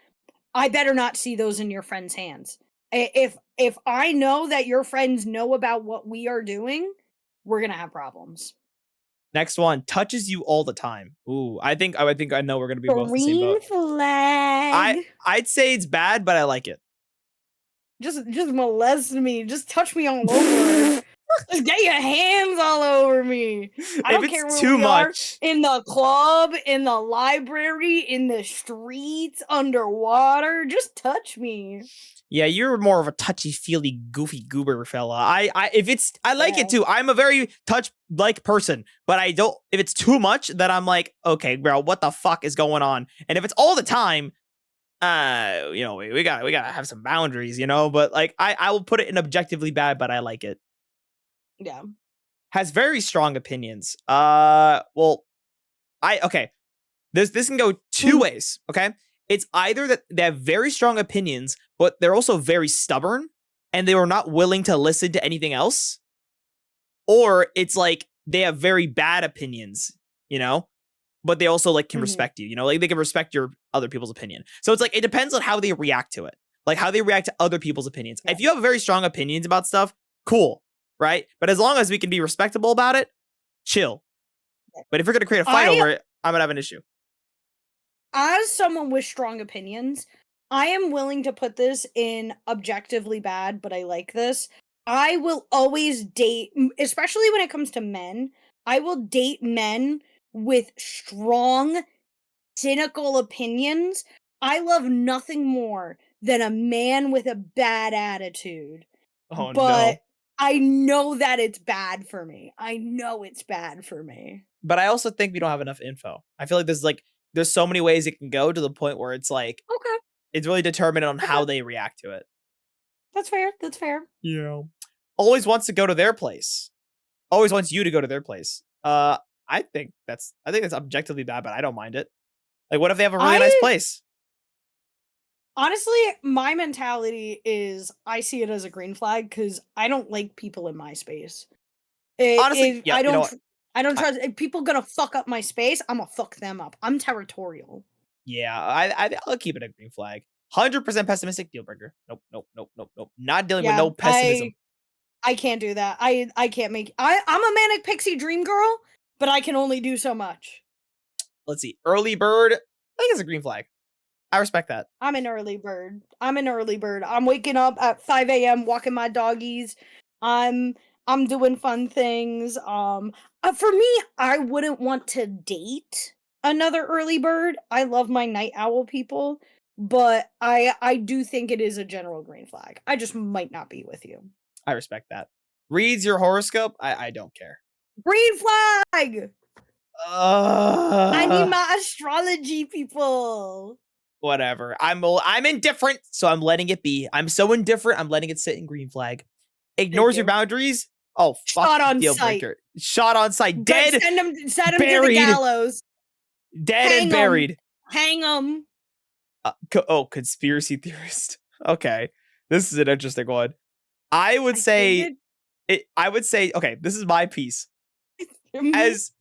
I better not see those in your friends' hands. If I know that your friends know about what we are doing, we're gonna have problems. Next one touches you all the time. Ooh, I think I know we're gonna be both in the same Green boat. flag. I'd say it's bad, but I like it. Just molest me. Just touch me all over. Just get your hands all over me. I If don't care it's where too we are, much, in the club, in the library, in the streets, underwater. Just touch me. yeah, you're more of a touchy feely, goofy goober fella. I like it Yeah. too. I'm a very touch like person, but I don't. If it's too much, then I'm like, okay, bro, what the fuck is going on? And if it's all the time, we gotta have some boundaries, But like, I will put it in objectively bad, but I like it. Yeah. Has very strong opinions. Well, okay. This can go two Mhm. ways. Okay, it's either that they have very strong opinions, but they're also very stubborn, and they are not willing to listen to anything else, or it's like they have very bad opinions, but they also like can Mhm. respect you, like they can respect your other people's opinion. So it's like it depends on how they react to it, like how they react to other people's opinions. Yeah. If you have very strong opinions about stuff, cool, right? But as long as we can be respectable about it, chill. But if you're gonna create a fight I over it, I'm gonna have an issue. as someone with strong opinions, I am willing to put this in objectively bad, but I like this. I will always date, especially when it comes to men, I will date men with strong, cynical opinions. I love nothing more than a man with a bad attitude, Oh but no. I know that it's bad for me. I know it's bad for me. But I also think we don't have enough info. I feel like there's so many ways it can go to the point where it's like Okay, it's really determined on okay. how they react to it. That's fair. That's fair. Yeah. Always wants to go to their place. Always wants you to go to their place. I think that's objectively bad, but I don't mind it. Like, what if they have a really nice I place? honestly, my mentality is I see it as a green flag because I don't like people in my space. Honestly, yeah, you know what? I don't I, trust if people gonna fuck up my space. I'm gonna fuck them up. I'm territorial. yeah, I'll keep it a green flag. 100% pessimistic deal breaker. Nope, nope, nope, nope, nope. Not dealing with Yeah, no pessimism. I can't do that. I can't make. I'm a manic pixie dream girl, but I can only do so much. Let's see. Early bird. I think it's a green flag. I respect that. I'm an early bird. I'm an early bird. I'm waking up at 5 a.m. walking my doggies. I'm I'm doing fun things. For me, I wouldn't want to date another early bird. I love my night owl people, but I do think it is a general green flag. I just might not be with you. I respect that. Reads your horoscope. I don't care. Green flag. I need Uh, my astrology people. whatever. I'm indifferent, so I'm letting it be. I'm so indifferent. I'm letting it sit in green flag. Thank Ignores your you. boundaries. Oh fuck, Shot on deal sight. breaker. Shot on sight. Good. Dead, Send him to the buried, gallows. dead and Hang him. buried. Hang him. Conspiracy theorist. Okay, this is an interesting one. I would I say figured. it. I would say okay. This is my piece. Mhm. As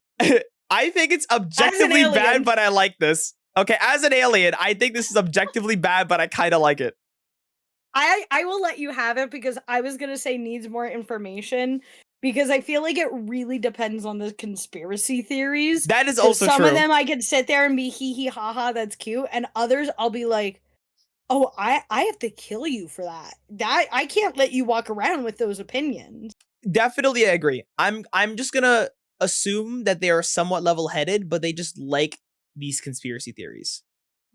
I think it's As an objectively bad, alien. but I like this. Okay, as an alien, I think this is objectively bad, but I kind of like it. I will let you have it because I was gonna say needs more information because I feel like it really depends on the conspiracy theories. That is Because also some of true. them I could sit there and be hee hee ha ha, that's cute, and others I'll be like, oh, I have to kill you for that. That I can't let you walk around with those opinions. Definitely agree. I'm just gonna assume that they are somewhat level-headed, but they just like these conspiracy theories.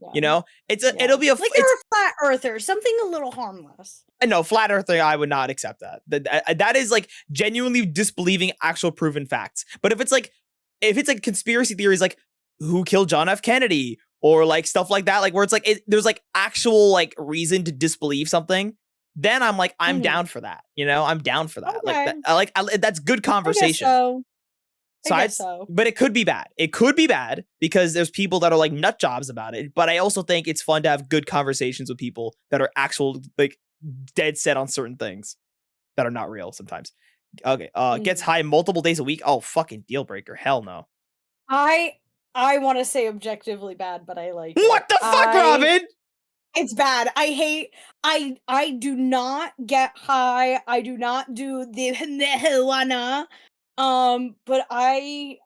You Yeah. know, Yeah. it'll be a like you're a flat earther, something a little harmless. no flat earther. I would not accept that. That is like genuinely disbelieving actual proven facts. But if it's like conspiracy theories, like who killed John F. Kennedy or like stuff like that, like where it's like there's like actual like reason to disbelieve something, then I'm like I'm down for that. You know, I'm down for that. Okay. Like that's good I guess conversation. so. So I guess so. But it could be bad. It could be bad because there's people that are like nut jobs about it. But I also think it's fun to have good conversations with people that are actual like dead set on certain things that are not real sometimes. Okay. Gets high multiple days a week. Oh, fucking deal breaker. Hell no. I want to say objectively bad, but I like What it. the fuck, Robyn? It's bad. I do not get high. I do not do the marijuana. But I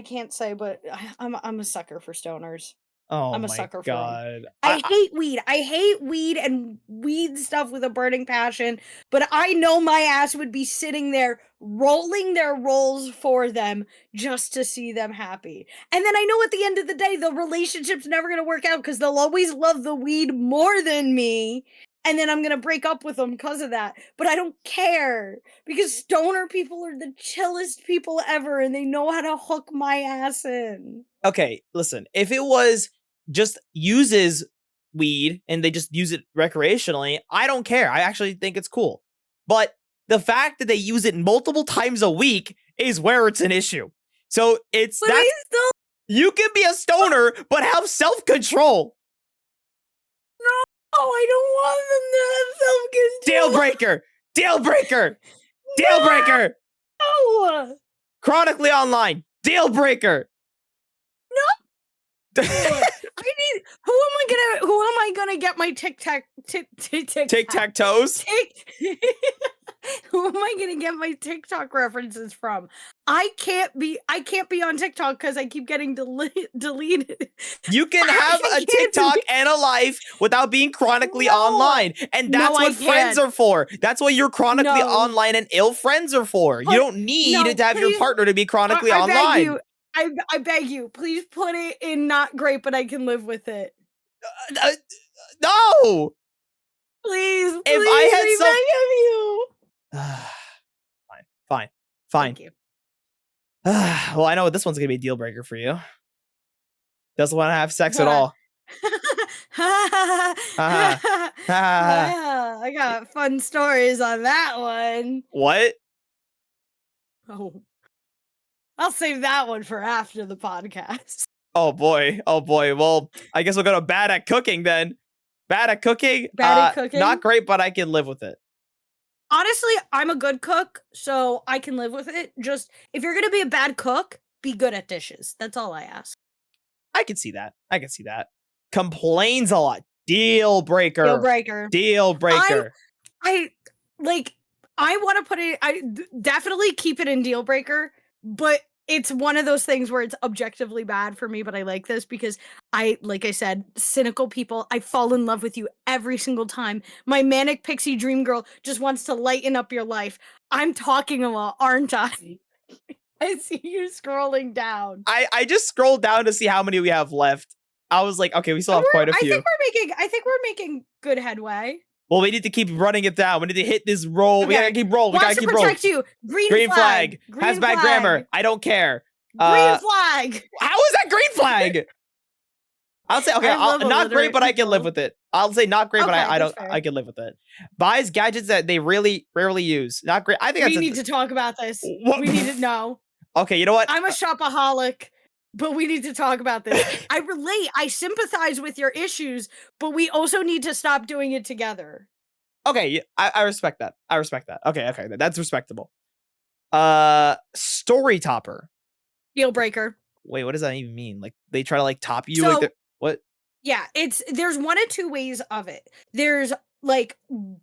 can't say, but I'm a sucker for stoners. Oh I'm a my sucker for them. god. I hate weed. I hate weed and weed stuff with a burning passion, but I know my ass would be sitting there rolling their rolls for them just to see them happy. And then I know at the end of the day, the relationship's never going to work out because they'll always love the weed more than me. And then I'm going to break up with them because of that. But I don't care because stoner people are the chillest people ever and they know how to hook my ass in. Okay, listen. If it was just uses weed and they just use it recreationally, I don't care. I actually think it's cool. But the fact that they use it multiple times a week is where it's an issue. So it's that you can be a stoner, but have self-control. No, I don't want them to have self-control. Deal breaker. Deal breaker. Deal breaker. No. Chronically online. Deal breaker. No. I need. Who am I gonna get my tic tac toes? Who am I gonna get my TikTok references from? I can't be on TikTok because I keep getting deleted. You can have a TikTok and a life without being chronically online. And that's what friends are for. That's what your chronically online and ill friends are for. You don't need to have your partner to be chronically online. I beg you, please put it in not great, but I can live with it. No! Please, if I had some... Fine. Thank you. Well, I know this one's gonna be a deal breaker for you. Doesn't want to have sex at all. I got fun stories on that one. What? Oh. I'll save that one for after the podcast. Oh boy. Well, I guess we'll go to bad at cooking then. Bad at cooking? Not great, but I can live with it. Honestly, I'm a good cook, so I can live with it. Just, if you're gonna be a bad cook, be good at dishes. That's all I ask. I can see that. Complains a lot. Deal breaker. I want to put it, definitely keep it in deal breaker, but it's one of those things where it's objectively bad for me, but I like this because like I said, cynical people, I fall in love with you every single time. My manic pixie dream girl just wants to lighten up your life. I'm talking a lot, aren't I? I see you scrolling down. I just scrolled down to see how many we have left. I was like, okay, we still have quite a few. I think we're making good headway. Well, we need to keep running it down. We need to hit this roll. Okay. We gotta keep rolling. Protect you. Green flag. Has bad grammar. I don't care. Green flag. How is that green flag? I'll say okay. Not great, but I can live with it. I'll say not great, but I don't. I can live with it. Buys gadgets that they rarely use. Not great. I think we need to talk about this. We need to know. Okay, you know what? I'm a shopaholic. But we need to talk about this. I relate. I sympathize with your issues, but we also need to stop doing it together. Okay, I respect that. Okay, that's respectable. Story topper. Deal breaker. Wait, what does that even mean? Like they try to like top you? What? Yeah, there's one of two ways of it. There's like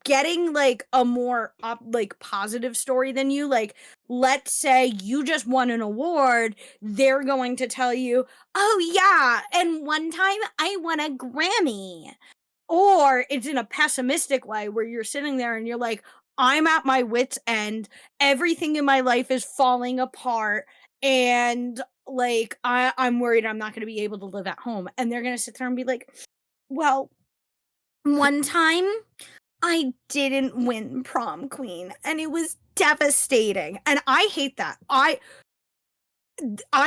getting like a more like positive story than you. Like, let's say you just won an award, they're going to tell you, oh yeah, and one time I won a Grammy. Or it's in a pessimistic way where you're sitting there and you're like, I'm at my wit's end, everything in my life is falling apart, and like, I'm worried I'm not gonna be able to live at home. And they're gonna sit there and be like, well, one time I didn't win prom queen and it was devastating. And I hate that. I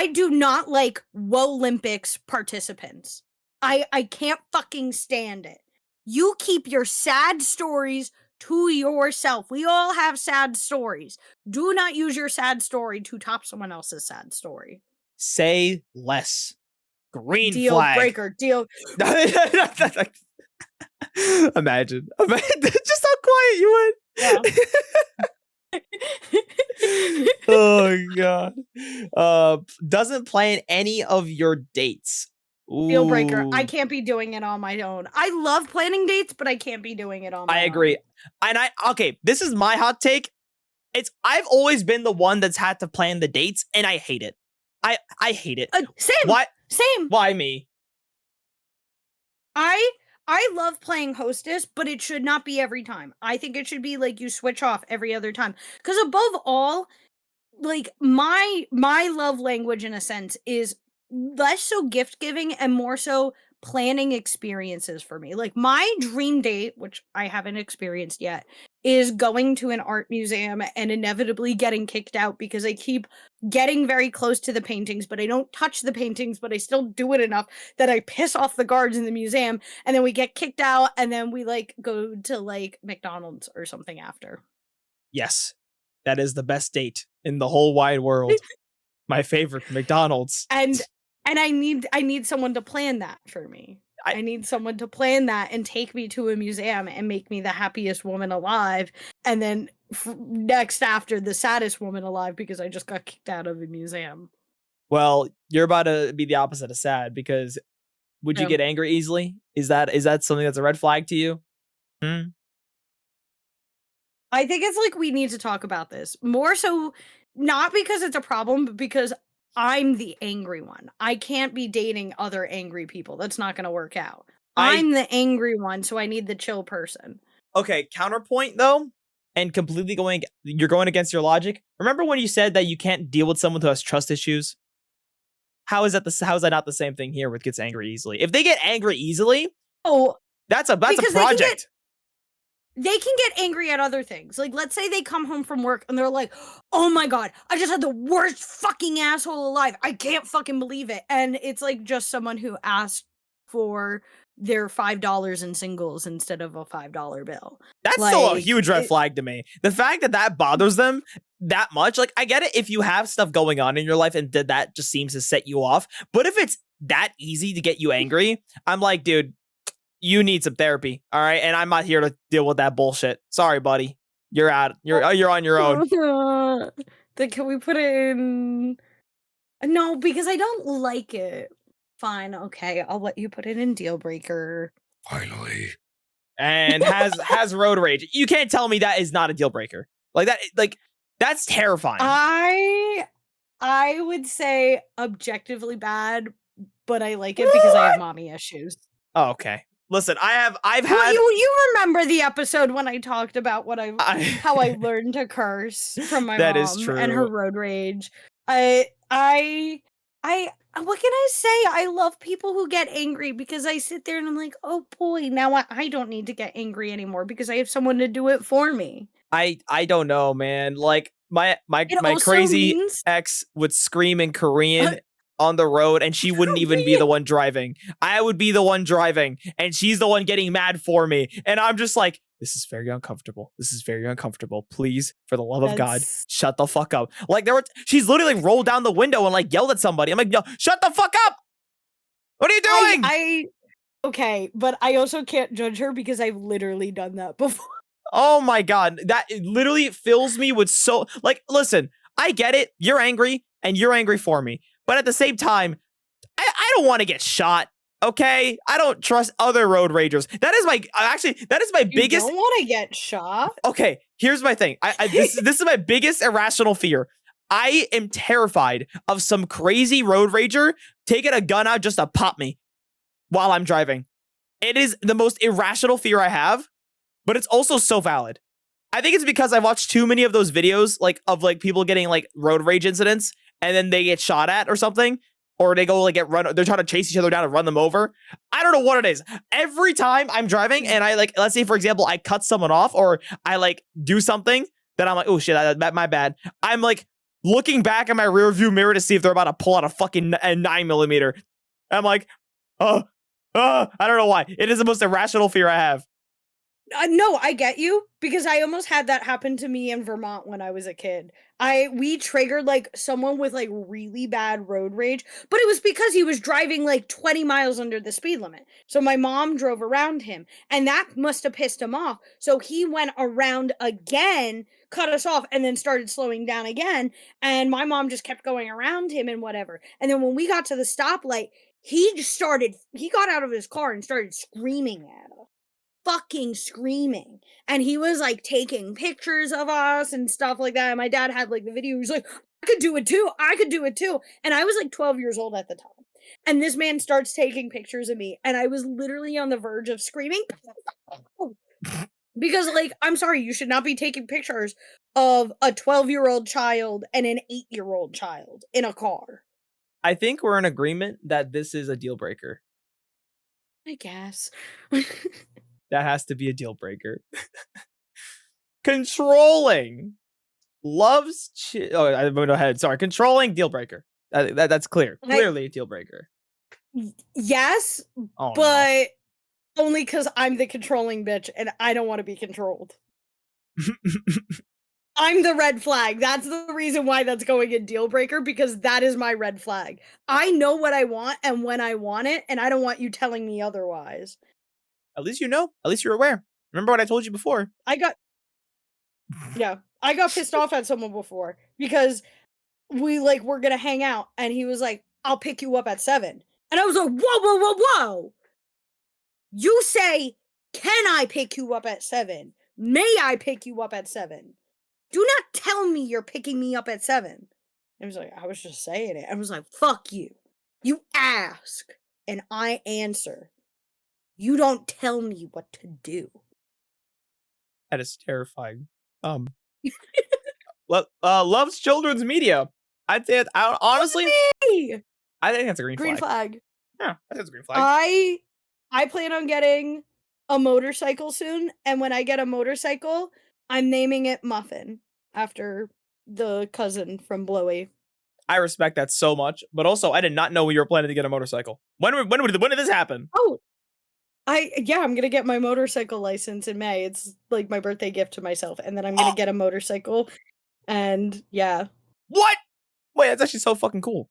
do not like Olympics participants. I can't fucking stand it. You keep your sad stories to yourself. We all have sad stories. Do not use your sad story to top someone else's sad story. Say less. Green Deal flag. breaker. Deal. Imagine just how quiet you went. Yeah. Oh god. Doesn't plan any of your dates. Deal breaker. I Ooh. can't be doing it on my own. I love planning dates, but I can't be doing it on my own. I agree. And okay, this is my hot take. I've always been the one that's had to plan the dates, and I hate it. I hate it. Same. Why? Same. Why me? I love playing hostess, but it should not be every time. I think it should be like you switch off every other time. Because above all, like my love language in a sense is less so gift giving and more so planning experiences for me. Like my dream date, which I haven't experienced yet, is going to an art museum and inevitably getting kicked out because I keep getting very close to the paintings, but I don't touch the paintings, but I still do it enough that I piss off the guards in the museum, and then we get kicked out, and then we like go to like McDonald's or something after. Yes. That is the best date in the whole wide world. My favorite, McDonald's. And I need someone to plan that for me. I need someone to plan that and take me to a museum and make me the happiest woman alive, and then next after the saddest woman alive because I just got kicked out of a museum. Well, you're about to be the opposite of sad because would you get angry easily? Is that something that's a red flag to you? I think it's like we need to talk about this more so, not because it's a problem, but because I'm the angry one. I can't be dating other angry people. That's not going to work out. I'm the angry one, so I need the chill person. Okay, counterpoint though, and you're going against your logic. Remember when you said that you can't deal with someone who has trust issues? How is that not the same thing here with gets angry easily? If they get angry easily, that's a project. They can get angry at other things. Like, let's say they come home from work and they're like, oh my god, I just had the worst fucking asshole alive. I can't fucking believe it. And it's like just someone who asked for their $5 in singles instead of a $5 bill. That's like, still a huge red flag to me. The fact that bothers them that much, like, I get it if you have stuff going on in your life and that just seems to set you off. But if it's that easy to get you angry, I'm like, dude, you need some therapy, all right? And I'm not here to deal with that bullshit. Sorry, buddy. You're out. You're on your own. Then can we put it in? No, because I don't like it. Fine, okay, I'll let you put it in deal breaker. Finally. And has road rage. You can't tell me that is not a deal breaker. Like that, like that's terrifying. I would say objectively bad, but I like it because I have mommy issues. Oh, okay. Listen, I've had you remember the episode when I talked about how I learned to curse from my that mom is true. And her road rage. I what can I say? I love people who get angry because I sit there and I'm like, oh boy, now I don't need to get angry anymore because I have someone to do it for me. I don't know, man. Like my crazy ex would scream in Korean on the road and she wouldn't even be the one driving. I would be the one driving and she's the one getting mad for me. And I'm just like, this is very uncomfortable. This is very uncomfortable. Please, for the love of God, shut the fuck up. Like she's literally rolled down the window and like yelled at somebody. I'm like, no, shut the fuck up. What are you doing? Okay, but I also can't judge her because I've literally done that before. Oh my God. That literally fills me with like, listen, I get it. You're angry and you're angry for me. But at the same time, I don't want to get shot. Okay, I don't trust other road ragers. That is my biggest. You don't want to get shot. Okay, here's my thing. This is my biggest irrational fear. I am terrified of some crazy road rager taking a gun out just to pop me while I'm driving. It is the most irrational fear I have, but it's also so valid. I think it's because I watched too many of those videos, like of like people getting like road rage incidents, and then they get shot at or something, or they go like get run. They're trying to chase each other down and run them over. I don't know what it is. Every time I'm driving and I like, let's say for example, I cut someone off or I like do something that I'm like, oh shit, my bad. I'm like looking back at my rear view mirror to see if they're about to pull out a fucking 9mm. I'm like, I don't know why. It is the most irrational fear I have. No, I get you, because I almost had that happen to me in Vermont when I was a kid. We triggered like someone with like really bad road rage, but it was because he was driving like 20 miles under the speed limit. So my mom drove around him, and that must have pissed him off. So he went around again, cut us off, and then started slowing down again. And my mom just kept going around him and whatever. And then when we got to the stoplight, he got out of his car and started screaming at us. Fucking screaming, and he was like taking pictures of us and stuff like that. And my dad had like the video. He was like, I could do it too. And I was like 12 years old at the time, and this man starts taking pictures of me, and I was literally on the verge of screaming because like, I'm sorry, you should not be taking pictures of a 12-year-old child and an 8-year-old child in a car. I think we're in agreement that this is a deal breaker. I guess. That has to be a deal breaker. Controlling. Loves. Oh, I went ahead. Sorry. Controlling, deal breaker. That's clear. Clearly a deal breaker. Yes, oh, but no. Only because I'm the controlling bitch and I don't want to be controlled. I'm the red flag. That's the reason why that's going in deal breaker, because that is my red flag. I know what I want and when I want it, and I don't want you telling me otherwise. At least you know. At least you're aware. Remember what I told you before. I got pissed off at someone before because we're gonna hang out, and he was like, I'll pick you up at 7. And I was like, whoa. You say, can I pick you up at 7? May I pick you up at 7? Do not tell me you're picking me up at 7. I was like, I was just saying it. I was like, fuck you. You ask, and I answer. You don't tell me what to do. That is terrifying. Loves children's media. I'd say honestly, I think that's a green flag. Yeah, I think it's a green flag. I plan on getting a motorcycle soon, and when I get a motorcycle, I'm naming it Muffin after the cousin from Blowy. I respect that so much, but also I did not know you were planning to get a motorcycle. When did this happen? Oh, I'm gonna get my motorcycle license in May. It's like my birthday gift to myself, and then I'm gonna get a motorcycle, and yeah. What? Wait, that's actually so fucking cool.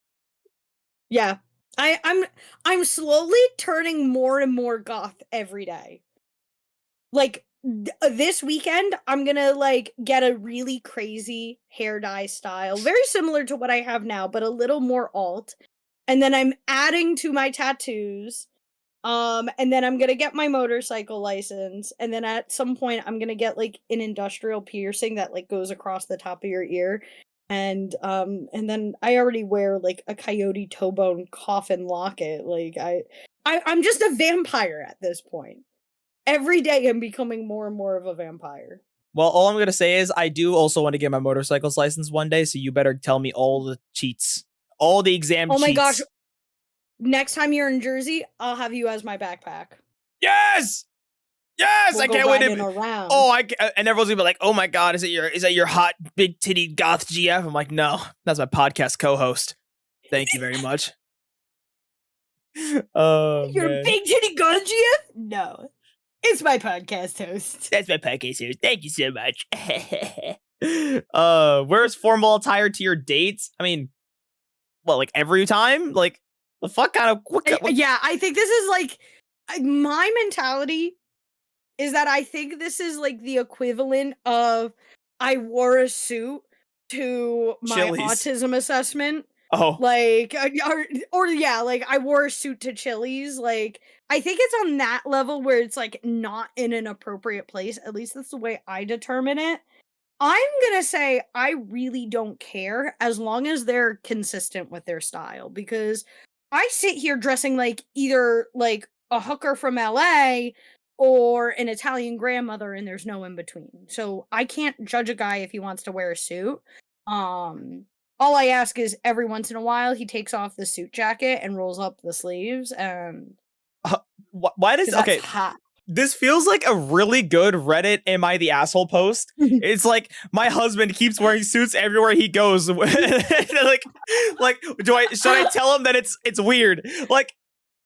Yeah, I'm slowly turning more and more goth every day. Like this weekend, I'm gonna like get a really crazy hair dye style, very similar to what I have now, but a little more alt. And then I'm adding to my tattoos. And then I'm gonna get my motorcycle license, and then at some point I'm gonna get like an industrial piercing that like goes across the top of your ear. And then I already wear like a coyote toe bone coffin locket. Like I'm just a vampire at this point. Every day I'm becoming more and more of a vampire. Well, all I'm gonna say is I do also want to get my motorcycle's license one day, so you better tell me all the cheats. All the exam cheats. Oh my gosh. Next time you're in Jersey, I'll have you as my backpack. Yes! Yes! I can't wait to around. And everyone's gonna be like, oh my god, is that your hot big titty goth GF? I'm like, no, that's my podcast co-host. Thank you very much. Oh, your man. Big titty goth GF? No. It's my podcast host. That's my podcast host. Thank you so much. Wears formal attire to your dates? I mean, well, like every time? Like, the fuck kind of... What? Yeah, I think this is like... My mentality is that I think this is like the equivalent of I wore a suit to my autism assessment. Oh. Like, or yeah, like I wore a suit to Chili's. Like, I think it's on that level where it's like not in an appropriate place. At least that's the way I determine it. I'm gonna say I really don't care as long as they're consistent with their style, because I sit here dressing like either like a hooker from LA or an Italian grandmother, and there's no in between. So I can't judge a guy if he wants to wear a suit. All I ask is every once in a while he takes off the suit jacket and rolls up the sleeves, and Why does that's okay? hot. This feels like a really good Reddit "Am I the asshole?" post. It's like my husband keeps wearing suits everywhere he goes. like, should I tell him that it's weird? Like,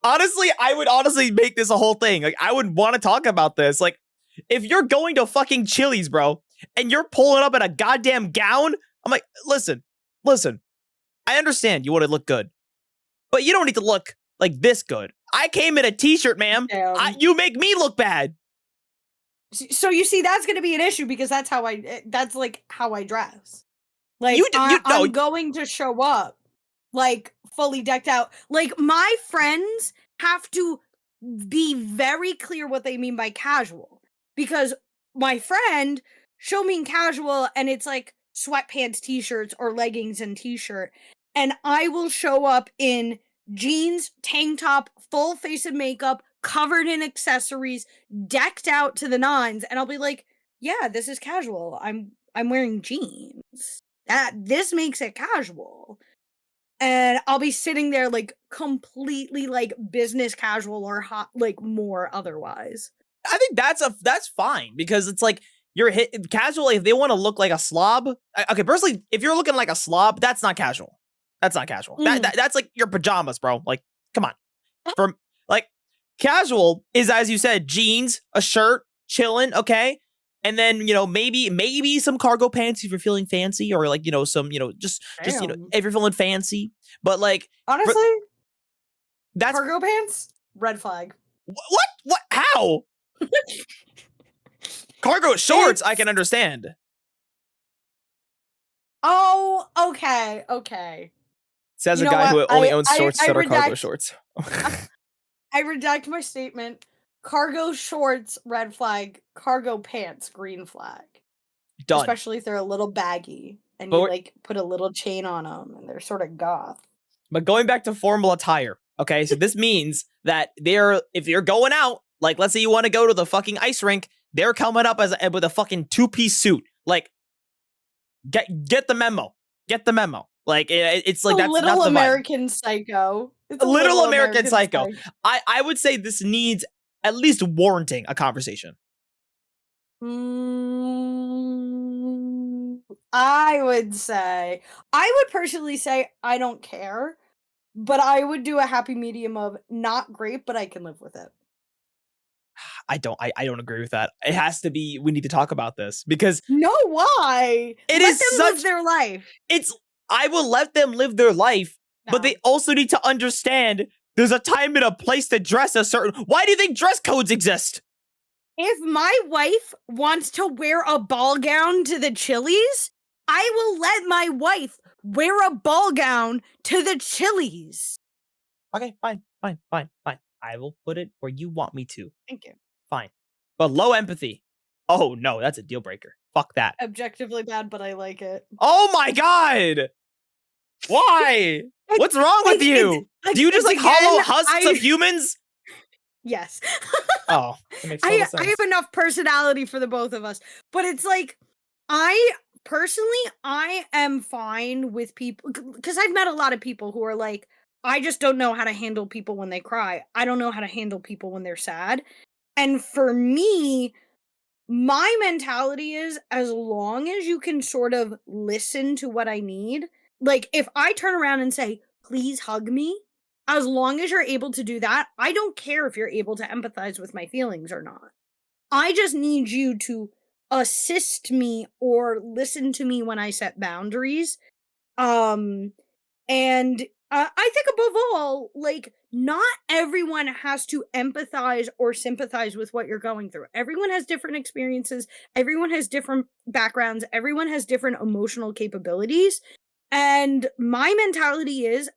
honestly, I would honestly make this a whole thing. Like, I would want to talk about this. Like, if you're going to fucking Chili's, bro, and you're pulling up in a goddamn gown, I'm like, listen. I understand you want to look good, but you don't need to look like this good. I came in a t-shirt, ma'am. You make me look bad. So you see, that's going to be an issue because that's like how I dress. Like, I'm going to show up like fully decked out. Like, my friends have to be very clear what they mean by casual, because my friend show me casual and it's like sweatpants, t-shirts, or leggings and t-shirt, and I will show up in jeans, tank top, full face of makeup, covered in accessories, decked out to the nines, and I'll be like, yeah, this is casual. I'm wearing jeans. This makes it casual. And I'll be sitting there like completely like business casual or hot, like more otherwise. I think that's fine, because it's like you're casual if they want to look like a slob. Okay, personally, if you're looking like a slob, that's not casual. That's not casual. That's like your pajamas, bro. Like, come on. For like, casual is, as you said, jeans, a shirt, chilling, okay? And then, maybe some cargo pants if you're feeling fancy, or like, some, just if you're feeling fancy. But like, honestly, that's cargo pants, red flag. What? How? Cargo shorts, I can understand. Oh, okay. Says a guy who only owns shorts that are cargo shorts. I redact my statement. Cargo shorts, red flag. Cargo pants, green flag. Done. Especially if they're a little baggy and you like put a little chain on them and they're sort of goth. But going back to formal attire, okay? So this means that if you're going out, like let's say you want to go to the fucking ice rink, they're coming up with a fucking 2-piece suit. Like, get the memo. Get the memo. Like, it's like that's Little not the American Psycho. It's a little American Psycho. I would say this needs at least warranting a conversation. I would personally say I don't care, but I would do a happy medium of not great, but I can live with it. I don't agree with that. It has to be, we need to talk about this, because no, why? Let them live their life. I will let them live their life, but they also need to understand there's a time and a place to dress a certain. Why do you think dress codes exist? If my wife wants to wear a ball gown to the Chili's, I will let my wife wear a ball gown to the Chili's. Okay, fine. I will put it where you want me to. Thank you. Fine. But low empathy. Oh, no, that's a deal breaker. Fuck that. Objectively bad, but I like it. Oh my god! Why? What's wrong with you? Do you just like hollow husks of humans? Yes. Oh, that makes total sense. I have enough personality for the both of us. But it's like, I am fine with people, because I've met a lot of people who are like, I just don't know how to handle people when they cry. I don't know how to handle people when they're sad. And for me, my mentality is, as long as you can sort of listen to what I need, like if I turn around and say, please hug me, as long as you're able to do that, I don't care if you're able to empathize with my feelings or not. I just need you to assist me or listen to me when I set boundaries. And I think above all, like, not everyone has to empathize or sympathize with what you're going through. Everyone has different experiences. Everyone has different backgrounds. Everyone has different emotional capabilities. And my mentality is,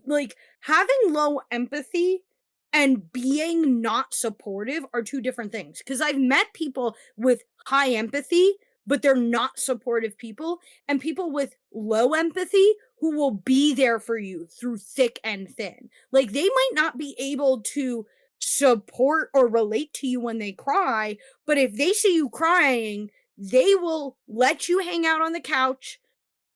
like, having low empathy and being not supportive are two different things. Because I've met people with high empathy, but they're not supportive people, and people with low empathy who will be there for you through thick and thin. Like, they might not be able to support or relate to you when they cry, but if they see you crying, they will let you hang out on the couch,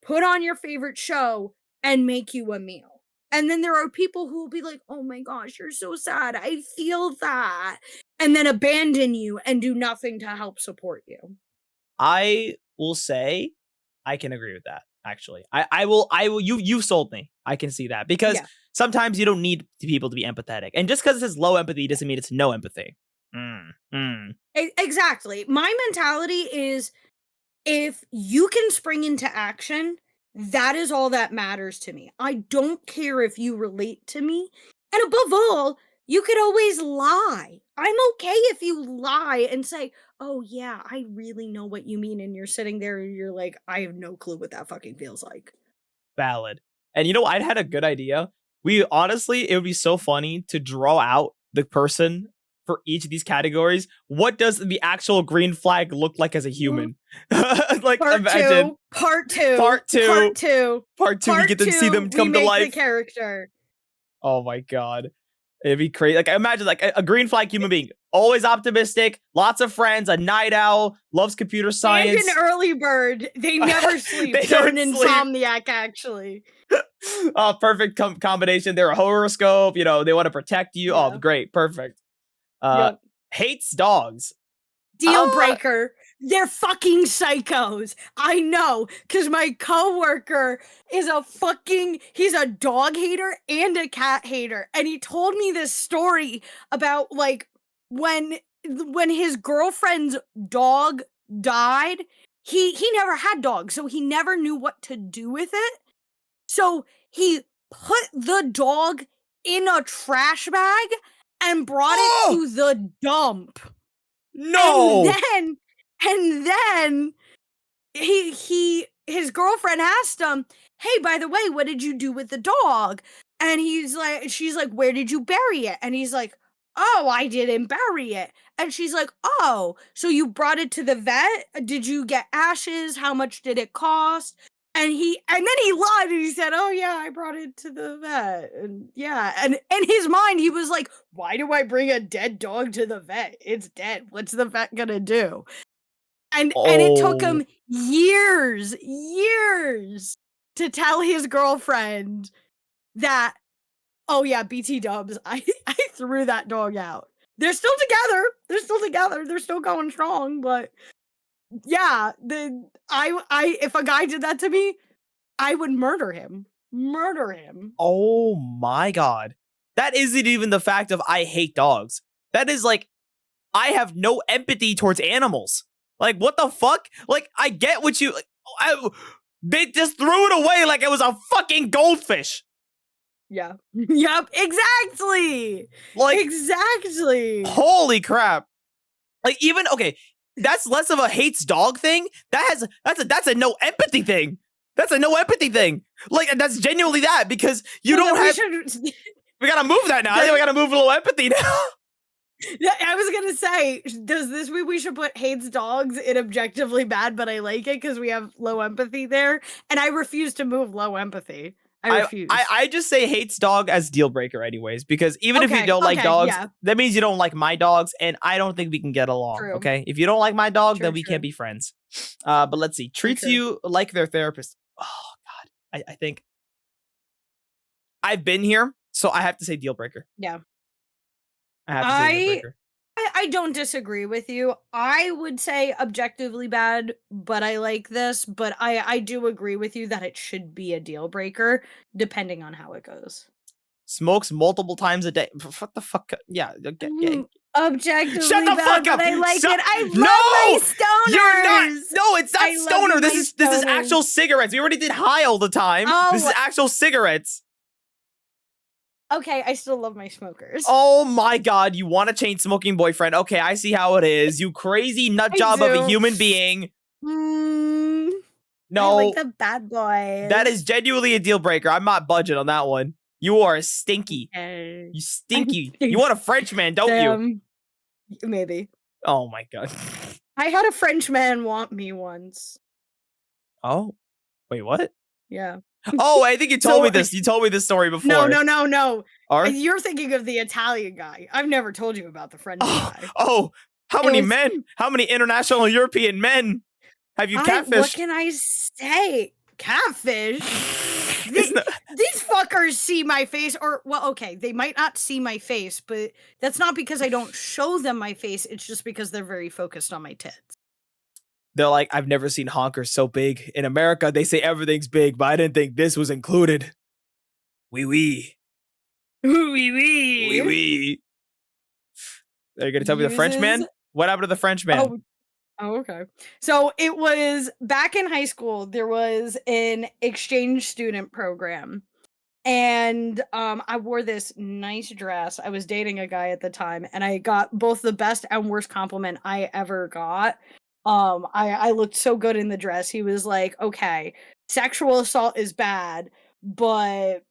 put on your favorite show, and make you a meal. And then there are people who will be like, oh my gosh, you're so sad. I feel that. And then abandon you and do nothing to help support you. I will say I can agree with that. Actually, I will. You've sold me. I can see that because sometimes you don't need people to be empathetic, and just because it says low empathy doesn't mean it's no empathy. Exactly. My mentality is, if you can spring into action, that is all that matters to me. I don't care if you relate to me. And above all, you could always lie. I'm okay if you lie and say, oh yeah, I really know what you mean. And you're sitting there and you're like, I have no clue what that fucking feels like. Valid. And you know, I'd had a good idea. It would be so funny to draw out the person for each of these categories. What does the actual green flag look like as a human? Like, imagine part two. We get to see them come to life. The character. Oh my god, it'd be crazy. Like, imagine like a green flag human being, always optimistic, lots of friends, a night owl, loves computer science, and an early bird. They never sleep. They're an insomniac, actually. Perfect combination. They're a horoscope. You know, they want to protect you. Oh, great, perfect. Hates dogs. Deal breaker. They're fucking psychos. I know, because my coworker is he's a dog hater and a cat hater. And he told me this story about, like, when his girlfriend's dog died, he never had dogs, so he never knew what to do with it. So he put the dog in a trash bag and brought it to the dump. No. And then his girlfriend asked him, hey, by the way, what did you do with the dog? And she's like, where did you bury it? And he's like, oh, I didn't bury it. And she's like, oh, so you brought it to the vet? Did you get ashes? How much did it cost? And then he lied and he said, oh yeah, I brought it to the vet. And yeah, and in his mind, he was like, why do I bring a dead dog to the vet? It's dead. What's the vet gonna do? And it took him years to tell his girlfriend that, oh yeah, BT dubs, I threw that dog out. They're still together. They're still going strong, but yeah, if a guy did that to me, I would murder him. Oh my god. That isn't even the fact of I hate dogs. That is like, I have no empathy towards animals. Like, what the fuck? Like, I get what you... they just threw it away like it was a fucking goldfish. Yeah. Yep, exactly. Like, exactly. Holy crap. Like, even, okay, that's less of a hates dog thing. That's a no empathy thing. That's a no empathy thing. Like, that's genuinely that, because you don't have... We gotta move that now. I think we gotta move a little empathy now. I was gonna say, does this mean we should put hates dogs in objectively bad, but I like it because we have low empathy there? And I refuse to move low empathy. I refuse. I just say hates dog as deal breaker anyways, because even if you don't like dogs, that means you don't like my dogs, and I don't think we can get along. True. Okay? If you don't like my dog, then we can't be friends. But let's see. Treats you like their therapist. Oh, God. I think I've been here, so I have to say deal breaker. Yeah. I have to say deal breaker. I don't disagree with you. I would say objectively bad, but I like this. But I do agree with you that it should be a deal breaker, depending on how it goes. Smokes multiple times a day. What the fuck? Yeah. Objectively Shut the bad, fuck up. But I like it. I love my stoners. You're not. No, it's not stoner. This is actual cigarettes. We already did high all the time. This is actual cigarettes. Okay, I still love my smokers. Oh my god, you want a chain smoking boyfriend? Okay, I see how it is. You crazy nut job of a human being. No, I like the bad boys. That is genuinely a deal breaker. I'm not budging on that one. You are stinky. Okay. You stinky. You want a Frenchman, don't you? Maybe. Oh my god. I had a Frenchman want me once. Oh, wait, what? Yeah. Oh, I think you told me this. You told me this story before. No. You're thinking of the Italian guy. I've never told you about the French guy. Oh, how many men? How many international European men have you catfished? What can I say? Catfish? It's not, These fuckers see my face, or, well, okay, they might not see my face, but that's not because I don't show them my face. It's just because they're very focused on my tits. they're like, I've never seen honkers so big. In America, they say everything's big, but I didn't think this was included. Wee wee. Wee Wee wee. wee. Are you going to tell me the Frenchman? What happened to the Frenchman? Oh, okay. So it was back in high school, there was an exchange student program. And I wore this nice dress. I was dating a guy at the time, and I got both the best and worst compliment I ever got. I looked so good in the dress. He was like, "Okay, sexual assault is bad, but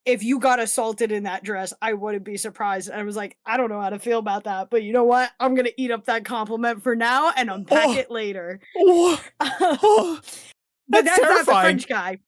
if you got assaulted in that dress, I wouldn't be surprised." And I was like, "I don't know how to feel about that, but you know what? I'm gonna eat up that compliment for now and unpack it later." Oh, oh, But that's that's not the terrifying. French guy.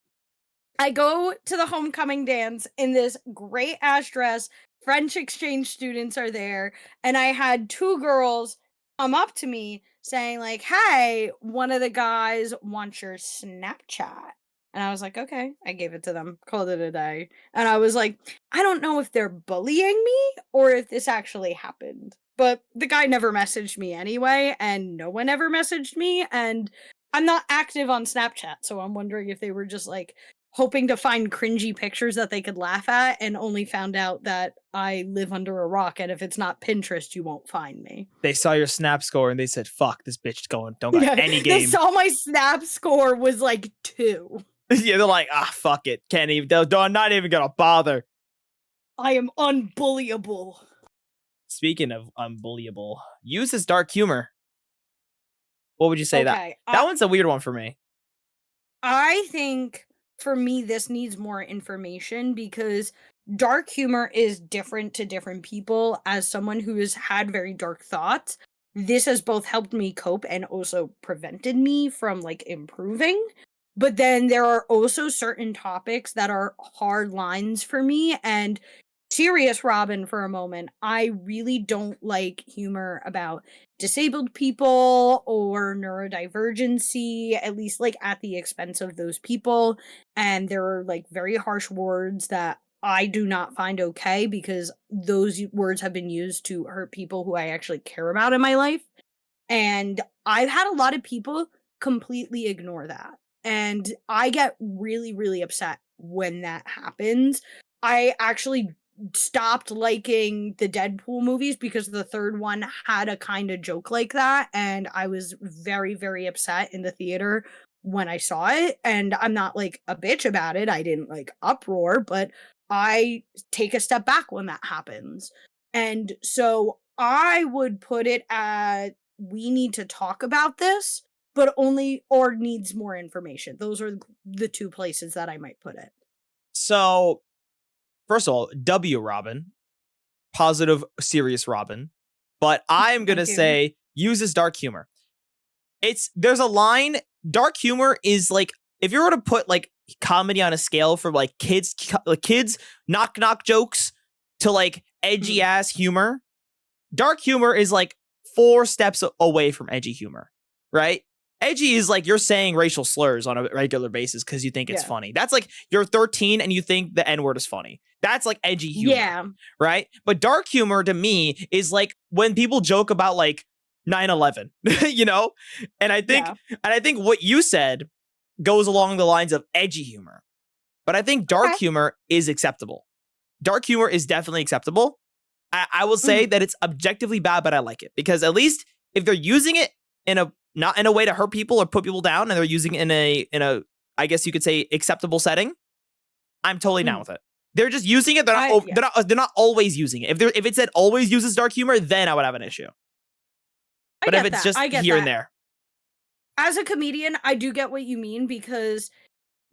I go to the homecoming dance in this great ass dress. French exchange students are there, and I had two girls come up to me saying like, "Hey, one of the guys wants your Snapchat." And I was like, "Okay." I gave it to them, called it a day. And I was like, "I don't know if they're bullying me or if this actually happened." But the guy never messaged me anyway, and no one ever messaged me, and I'm not active on Snapchat, so I'm wondering if they were just like hoping to find cringy pictures that they could laugh at, and only found out that I live under a rock, and if it's not Pinterest, you won't find me. They saw your snap score and they said, fuck, this bitch don't got any They game. saw my Snap score was like 2. Yeah, they're like, fuck it. Can't even, they're not even gonna bother. I am unbullyable. Speaking of unbullyable, use his dark humor. What would you say that? Okay, That one's a weird one for me. I think for me, this needs more information because dark humor is different to different people. As someone who has had very dark thoughts, this has both helped me cope and also prevented me from like improving. But then there are also certain topics that are hard lines for me. And serious Robin for a moment, I really don't like humor about disabled people or neurodivergency, at least like at the expense of those people. And there are like very harsh words that I do not find okay because those words have been used to hurt people who I actually care about in my life. And I've had a lot of people completely ignore that. And I get really, really upset when that happens. I actually stopped liking the Deadpool movies because the third one had a kind of joke like that. And I was very, very upset in the theater when I saw it. And I'm not like a bitch about it. I didn't like uproar, but I take a step back when that happens. And so I would put it at we need to talk about this, but only or needs more information. Those are the two places that I might put it. So, first of all, W Robin, positive, serious Robin. But I'm going to say uses dark humor. There's a line. Dark humor is like, if you were to put like comedy on a scale from like kids knock jokes to like edgy ass humor, dark humor is like 4 steps away from edgy humor, right? Edgy is like you're saying racial slurs on a regular basis because you think it's funny. That's like you're 13 and you think the N-word is funny. That's like edgy humor, right? But dark humor to me is like when people joke about like 9/11, you know? And I think what you said goes along the lines of edgy humor. But I think dark humor is acceptable. Dark humor is definitely acceptable. I will say that it's objectively bad, but I like it because at least if they're using it not in a way to hurt people or put people down, and they're using it in a I guess you could say acceptable setting, I'm totally down with it. They're just using it. They're not always using it. If it said always uses dark humor, then I would have an issue. But if it's just here and there, as a comedian, I do get what you mean because.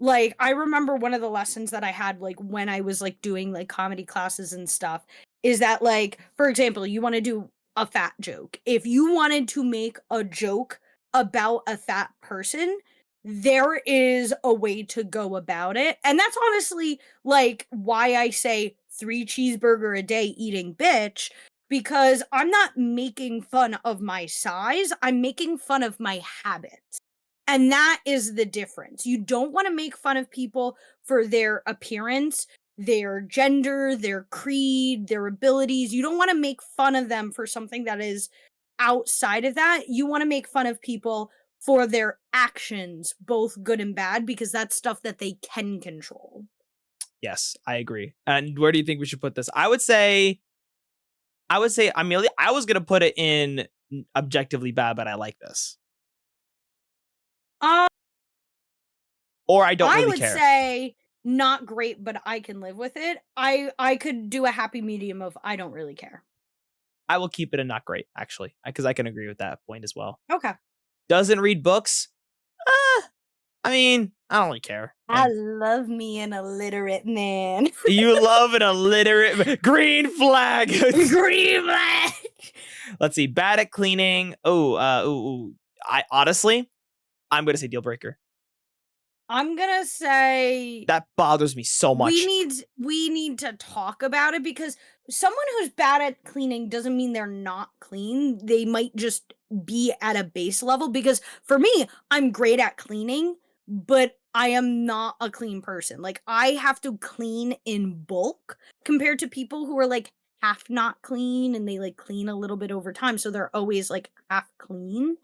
Like, I remember one of the lessons that I had, like, when I was, like, doing, like, comedy classes and stuff, is that, like, for example, you want to do a fat joke. If you wanted to make a joke about a fat person, there is a way to go about it. And that's honestly, like, why I say 3 cheeseburger a day eating bitch, because I'm not making fun of my size. I'm making fun of my habits. And that is the difference. You don't want to make fun of people for their appearance, their gender, their creed, their abilities. You don't want to make fun of them for something that is outside of that. You want to make fun of people for their actions, both good and bad, because that's stuff that they can control. Yes, I agree. And where do you think we should put this? I would say, Amelia, I was going to put it in objectively bad, but I like this. Um, Or I don't I really would care. say not great, but I can live with it. I could do a happy medium of I don't really care. I will keep it a not great, actually, because I can agree with that point as well. Okay. Doesn't read books? I mean, I don't really care. I love me an illiterate man. You love an illiterate green flag. Green flag. Let's see. Bad at cleaning. I honestly, I'm gonna say deal breaker. I'm gonna say That bothers me so much. we need to talk about it, because someone who's bad at cleaning doesn't mean they're not clean. They might just be at a base level, because for me, I'm great at cleaning, but I am not a clean person. Like, I have to clean in bulk compared to people who are like half not clean and they like clean a little bit over time, so they're always like half clean.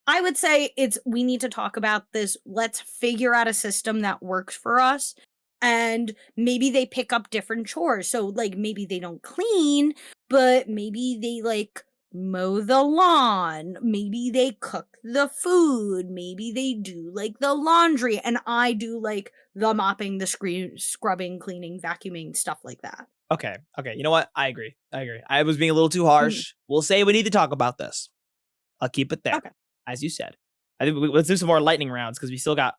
I would say we need to talk about this. Let's figure out a system that works for us. And maybe they pick up different chores. So, like, maybe they don't clean, but maybe they like mow the lawn. Maybe they cook the food. Maybe they do like the laundry. And I do like the mopping, the scrubbing, cleaning, vacuuming, stuff like that. Okay. You know what? I agree. I was being a little too harsh. We'll say we need to talk about this. I'll keep it there. Okay. As you said. I think let's do some more lightning rounds, because we still got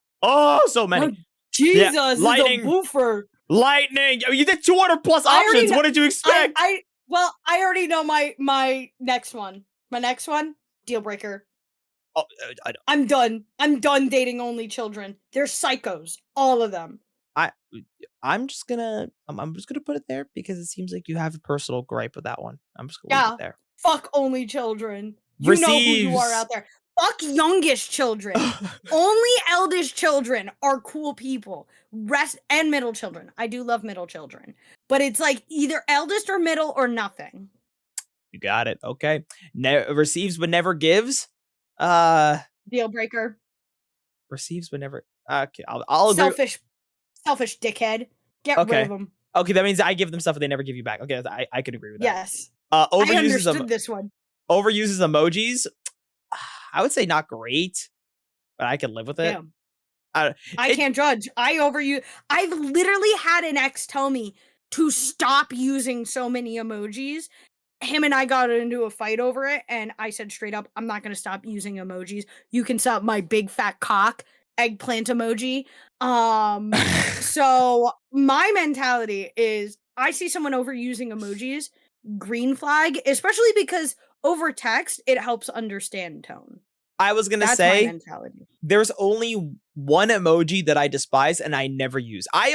so many. Oh, Jesus, Yeah, lightning, the woofer. Lightning. You did 200 plus options. What did you expect? I already know my next one. My next one, deal breaker. Oh, I'm done. I'm done dating only children. They're psychos, all of them. I'm just gonna put it there because it seems like you have a personal gripe with that one. I'm just gonna leave it there. Fuck only children. You know who you are out there. Fuck youngest children. Only eldest children are cool people. Rest and middle children. I do love middle children. But it's like either eldest or middle or nothing. You got it. Okay. Receives but never gives. Deal breaker. Receives but never. Okay. I'll agree. Selfish dickhead. Get rid of them. Okay, that means I give them stuff and they never give you back. Okay, I could agree with that. Yes. I understood this one. Overuses emojis. I would say not great, but I can live with it. Yeah. I can't judge. I've literally had an ex tell me to stop using so many emojis. Him and I got into a fight over it, and I said straight up, I'm not going to stop using emojis. You can stop my big fat cock eggplant emoji. So my mentality is I see someone overusing emojis, green flag, especially because over text, it helps understand tone. I was going to say, there's only one emoji that I despise and I never use. I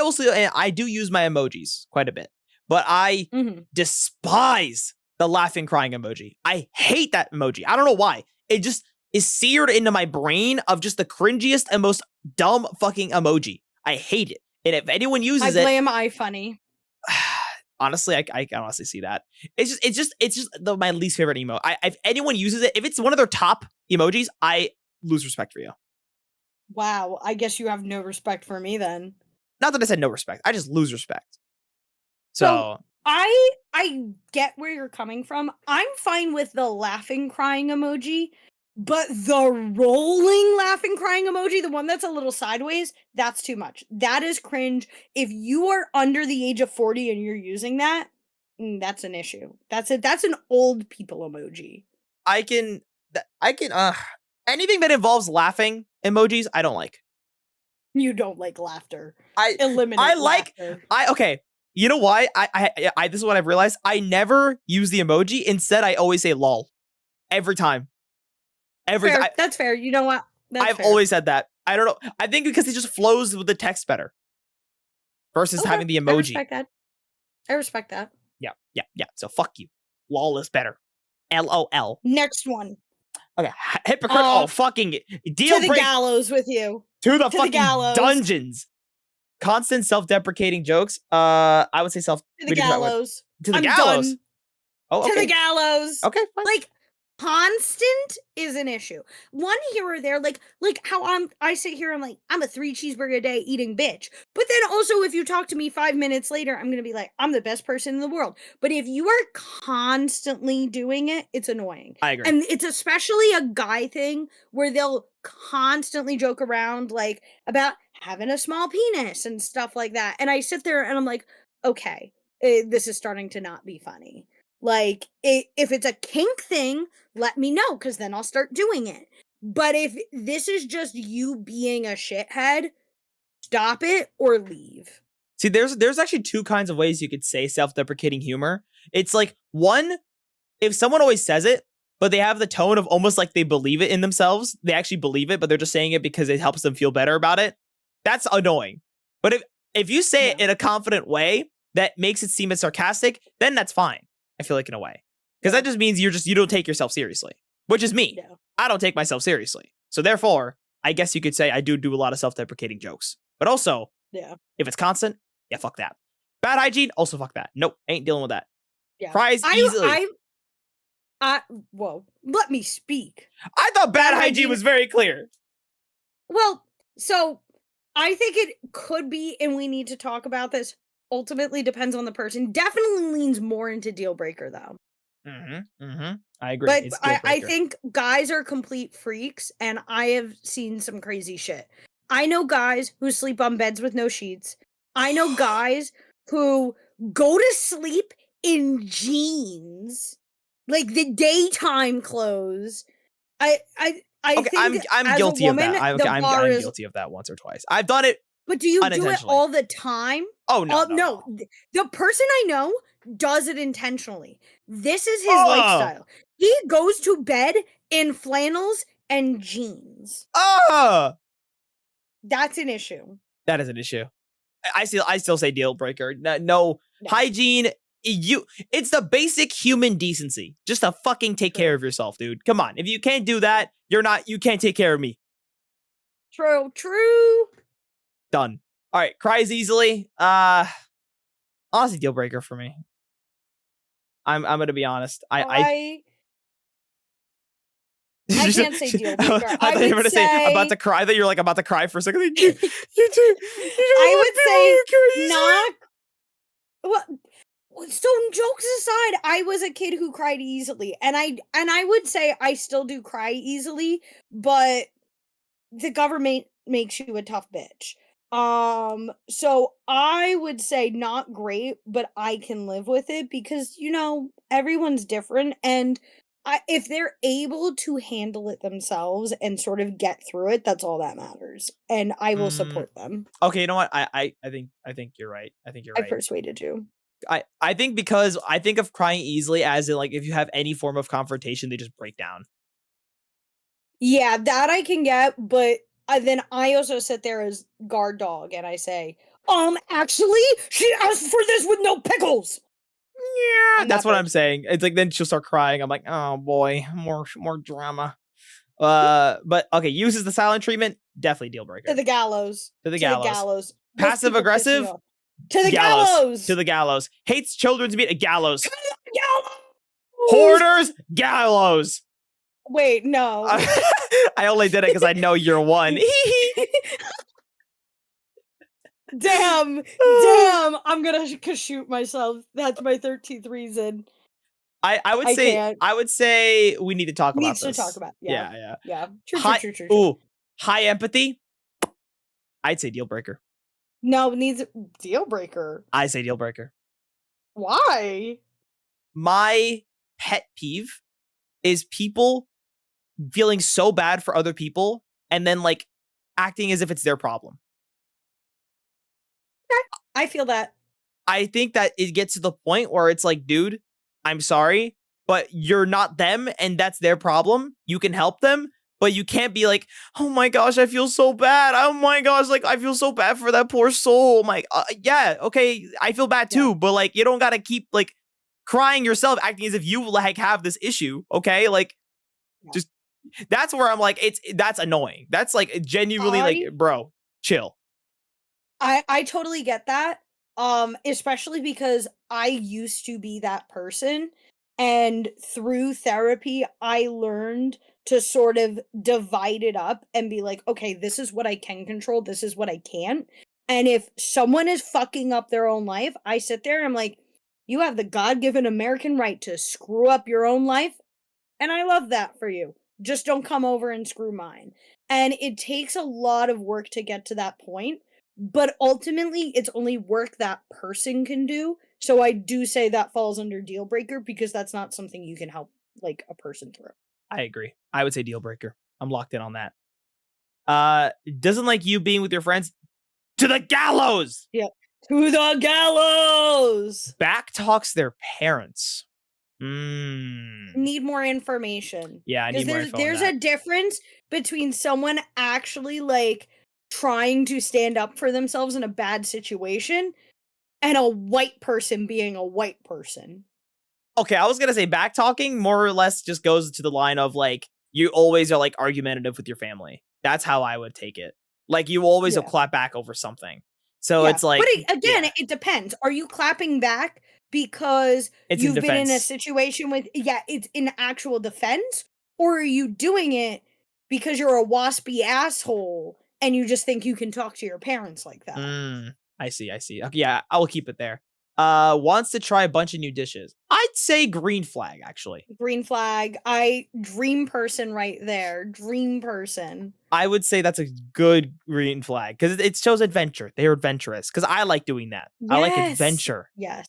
do use my emojis quite a bit, but I despise the laughing crying emoji. I hate that emoji. I don't know why. It just is seared into my brain of just the cringiest and most dumb fucking emoji. I hate it. And if anyone uses I blame iFunny. Honestly, I can honestly see that. It's just my least favorite emo. If anyone uses it, if it's one of their top emojis, I lose respect for you. Wow, I guess you have no respect for me then. Not that I said no respect. I just lose respect. So I get where you're coming from. I'm fine with the laughing crying emoji, but the rolling laughing crying emoji, the one that's a little sideways, that's too much. That is cringe. If you are under the age of 40 and you're using that, that's an issue. That's an old people emoji. Anything that involves laughing emojis, I don't like. You don't like laughter. Eliminate laughter. Okay. You know why? I this is what I've realized. I never use the emoji. Instead, I always say lol. Every time. That's fair. You know what? I've always said that. I don't know. I think because it just flows with the text better. Versus having the emoji. I respect that. Yeah. So fuck you. Lol is better. LOL. Next one. Okay, hypocrite. Fucking deal to the break gallows with you. to the the fucking gallows. dungeons. Constant self-deprecating jokes. I would say To the gallows. To the I'm gallows. done. Oh, okay. To the gallows. Okay, fine. Like, constant is an issue. One here or there, like how I sit here, I'm like, I'm a 3 cheeseburger a day eating bitch. But then also, if you talk to me 5 minutes later, I'm gonna be like, I'm the best person in the world. But if you are constantly doing it, it's annoying. I agree. And it's especially a guy thing where they'll constantly joke around like about having a small penis and stuff like that. And I sit there and I'm like, okay, this is starting to not be funny. Like, if it's a kink thing, let me know, because then I'll start doing it. But if this is just you being a shithead, stop it or leave. See, there's actually 2 kinds of ways you could say self-deprecating humor. It's like, one, if someone always says it, but they have the tone of almost like they believe it in themselves, they actually believe it, but they're just saying it because it helps them feel better about it, that's annoying. But if you say it in a confident way that makes it seem as sarcastic, then that's fine. I feel like, in a way, because that just means you don't take yourself seriously, which is me. Yeah. I don't take myself seriously. So therefore, I guess you could say I do a lot of self-deprecating jokes. But also, if it's constant, yeah, fuck that. Bad hygiene, also fuck that. Nope, ain't dealing with that. Yeah. Cries easily. Whoa, let me speak. I thought bad hygiene was very clear. Well, so I think it could be, and we need to talk about this. Ultimately depends on the person. Definitely leans more into deal breaker though. I agree. But I think guys are complete freaks, and I have seen some crazy shit. I know guys who sleep on beds with no sheets. I know guys who go to sleep in jeans, like the daytime clothes. I okay, think I'm guilty of that. I'm is, guilty of that once or twice. I've done it. But do you do it all the time? Oh no, no. The person I know does it intentionally. This is his lifestyle. He goes to bed in flannels and jeans. That's an issue. That is an issue. I still say deal breaker. No. Hygiene. It's the basic human decency. Just to fucking take care of yourself, dude. Come on. If you can't do that, you can't take care of me. True. Done. All right, cries easily. Honestly, deal breaker for me. I'm gonna be honest. I can't say deal breaker. I thought you were gonna say about to cry. That you're like about to cry for a second. You too. I would say not. Well, so jokes aside, I was a kid who cried easily, and I would say I still do cry easily, but the government makes you a tough bitch. So I would say not great, but I can live with it because, everyone's different. And if they're able to handle it themselves and sort of get through it, that's all that matters. And I will support them. Okay, you know what? I think you're right. I think you're right. I persuaded you. I think because I think of crying easily as in, like, if you have any form of confrontation, they just break down. Yeah, that I can get, but then I also sit there as guard dog and I say, actually, she asked for this with no pickles. Yeah, that's what I'm saying. It's like then she'll start crying. I'm like, oh boy, more drama. But okay, uses the silent treatment, definitely deal breaker. To the gallows. To the gallows. Passive aggressive. To the gallows. To the gallows. Hates children's meat. Gallows. Gallows. Hoarders. Gallows. Wait, no. I only did it because I know you're one. Damn, I'm gonna shoot myself. That's my 13th reason. I would say we need to talk about this. Needs to talk about. Yeah. True. Ooh, high empathy. I'd say deal breaker. No, needs deal breaker. I say deal breaker. Why? My pet peeve is people feeling so bad for other people and then like acting as if it's their problem. I feel that. I think that it gets to the point where it's like, dude, I'm sorry, but you're not them and that's their problem. You can help them, but you can't be like, oh my gosh, I feel so bad. Oh my gosh, like I feel so bad for that poor soul. Yeah, okay, I feel bad too, but like you don't gotta keep like crying yourself, acting as if you like have this issue. Okay, like just That's where I'm like, that's annoying. That's like genuinely like, bro, chill. I totally get that. Especially because I used to be that person, and through therapy I learned to sort of divide it up and be like, okay, this is what I can control, this is what I can't. And if someone is fucking up their own life, I sit there and I'm like, you have the God-given American right to screw up your own life, and I love that for you. Just don't come over and screw mine. And it takes a lot of work to get to that point, but ultimately it's only work that person can do. So I do say that falls under deal breaker, because that's not something you can help like a person through. I agree. I would say deal breaker. I'm locked in on that. Doesn't like you being with your friends to the gallows. Yeah. To the gallows. Back talks their parents. Need more information. Yeah, I need more info on There's that. a difference between someone actually like trying to stand up for themselves in a bad situation and a white person being a white person. Okay, I was gonna say back talking more or less just goes to the line of like, you always are like argumentative with your family. That's how I would take it. Like you always will clap back over something. So it's like, but it depends. Are you clapping back because you've been in a situation with, it's in actual defense, or are you doing it because you're a waspy asshole and you just think you can talk to your parents like that? I see. Okay, yeah, I will keep it there. Wants to try a bunch of new dishes. I'd say green flag, actually. Green flag. Dream person right there. Dream person. I would say that's a good green flag because it shows adventure. They're adventurous because I like doing that. Yes. I like adventure. Yes.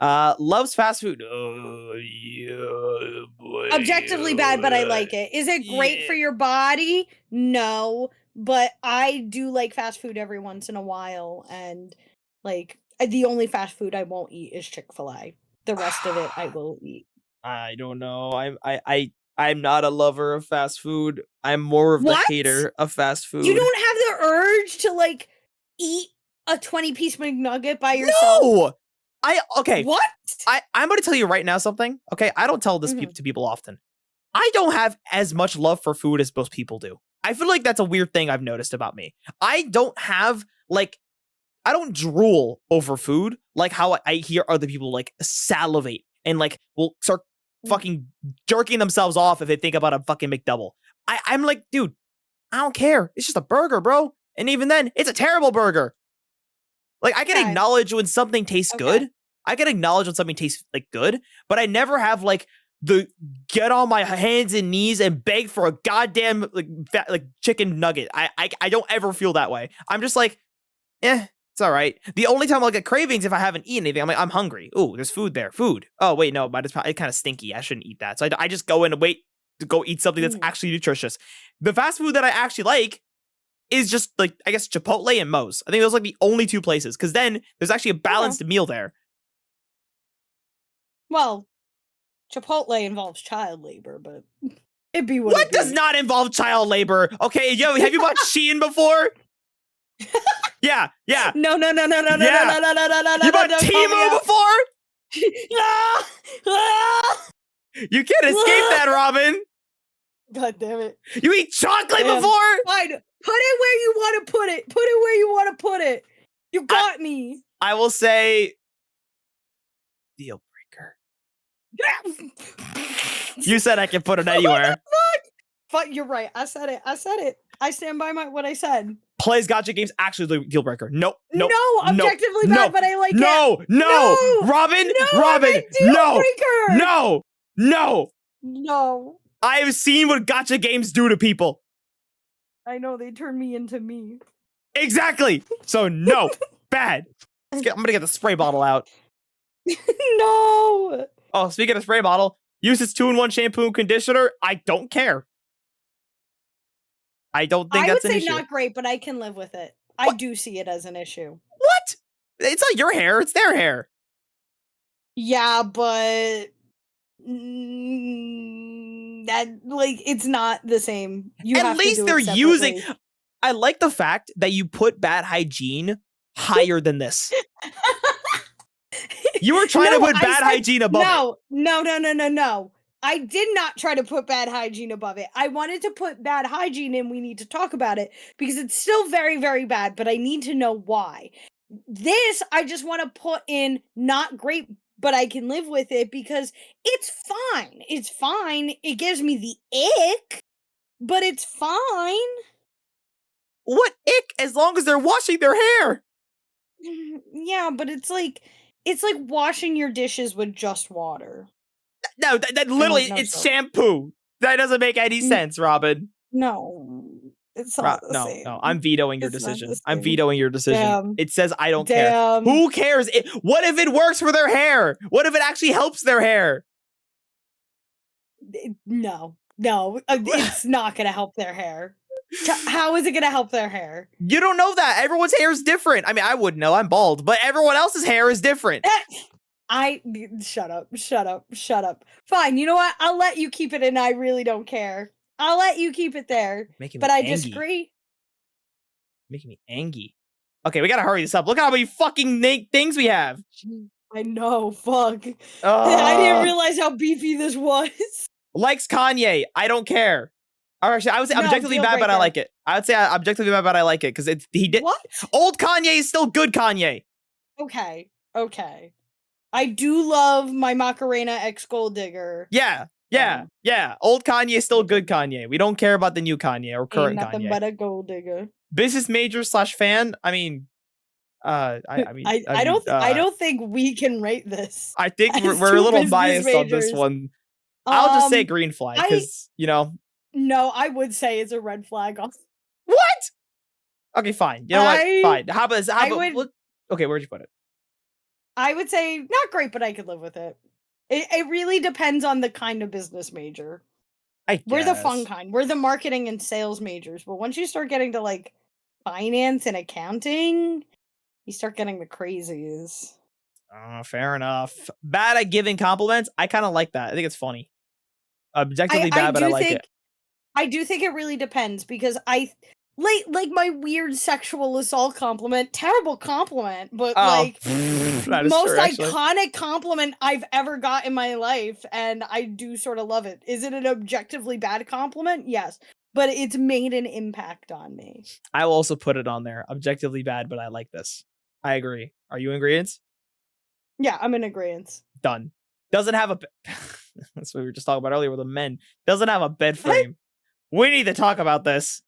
Loves fast food. Oh, yeah, boy. Objectively bad, but I like it. Is it great for your body? No, but I do like fast food every once in a while, and like the only fast food I won't eat is Chick-fil-A. The rest of it I will eat. I don't know. I'm not a lover of fast food. I'm more of the hater of fast food. You don't have the urge to like eat a 20-piece McNugget by yourself? No! Okay. What? I'm going to tell you right now something. Okay, I don't tell this to people often. I don't have as much love for food as most people do. I feel like that's a weird thing I've noticed about me. I don't drool over food like how I hear other people like salivate and like will start fucking jerking themselves off if they think about a fucking McDouble. I'm like, dude, I don't care. It's just a burger, bro. And even then, it's a terrible burger. Like, I can acknowledge when something tastes good. I can acknowledge when something tastes like good, but I never have like the get on my hands and knees and beg for a goddamn like chicken nugget. I don't ever feel that way. I'm just like, it's all right. The only time I'll get cravings if I haven't eaten anything. I'm like, I'm hungry. Ooh, there's food there. Food. Oh wait, no, but it's kind of stinky. I shouldn't eat that. So I just go in and wait to go eat something that's actually nutritious. The fast food that I actually like is just like, I guess, Chipotle and Moe's. I think those are like the only two places, because then there's actually a balanced meal there. Well, Chipotle involves child labor, but it'd be what does not involve child labor? Okay, have you bought Shein before? Yeah. No. You bought Temu before? You can't escape that, Robyn. God damn it. You eat chocolate before? Fine. Put it where you want to put it. Put it where you want to put it. You got me. I will say deal breaker. You said I can put it anywhere. But you're right. I said it. I stand by what I said. Plays gotcha games actually the deal breaker. Nope. No, objectively bad, but I like it. No, Robyn, No. I have seen what gotcha games do to people. I know, they turn me into me. Exactly. So no, bad. I'm gonna get the spray bottle out. No. Oh, speaking of spray bottle, use this 2-in-1 shampoo and conditioner. I don't care. I don't think that's an issue. I would say not great, but I can live with it. I do see it as an issue. What? It's not your hair. It's their hair. Yeah, but that it's not the same. At least they're using. I like the fact that you put bad hygiene higher than this. You were trying to put bad hygiene above. No. I did not try to put bad hygiene above it. I wanted to put bad hygiene in, we need to talk about it because it's still very, very bad, but I need to know why. This, I just want to put in not great, but I can live with it because it's fine. It's fine. It gives me the ick, but it's fine. What ick? As long as they're washing their hair. Yeah, but it's like washing your dishes with just water. No, that And like literally, no it's soap. shampoo. That doesn't make any sense, Robyn. No, it's not the No, same. I'm vetoing your It's not the decision. I'm same. vetoing your decision. Damn. It says I don't care. Damn. Who cares? What if it works for their hair? What if it actually helps their hair? No, it's not gonna help their hair. How is it gonna help their hair? You don't know that. Everyone's hair is different. I mean, I wouldn't know. I'm bald, but everyone else's hair is different. Shut up. Fine, you know what? I'll let you keep it, and I really don't care. I'll let you keep it there. Making me But I angry. disagree. Making me angry. Okay, we gotta hurry this up. Look how many fucking things we have. I know, fuck. I didn't realize how beefy this was. Likes Kanye. I don't care. Or actually, I would say No, objectively deal bad, but I breaker. like it. I would say objectively bad, but I like it because he did. What? Old Kanye is still good Kanye. Okay. I do love my Macarena ex Gold Digger. Yeah. Old Kanye is still good Kanye. We don't care about the new Kanye or Ain't current nothing Kanye. but a gold digger. Business major / fan. I mean, I don't think we can rate this. I think as we're a two little business biased on this majors. one. I'll just say green flag because No, I would say it's a red flag. What? Okay, fine. You know what? Fine. How about this? Okay, where'd you put it? I would say not great, but I could live with it. It really depends on the kind of business major. We're the fun kind. We're the marketing and sales majors. But once you start getting to like finance and accounting, you start getting the crazies. Fair enough. Bad at giving compliments. I kind of like that. I think it's funny. Objectively bad, but I like it. I do think it really depends because I like my weird sexual assault compliment. Terrible compliment, but like most iconic compliment I've ever got in my life, and I do sort of love it. Is it an objectively bad compliment? Yes, but it's made an impact on me. I will also put it on there. Objectively bad, but I like this. I agree. Are you in agreement? Yeah, I'm in agreement. Done. Doesn't have a. That's what we were just talking about earlier with the men. Doesn't have a bed frame. We need to talk about this.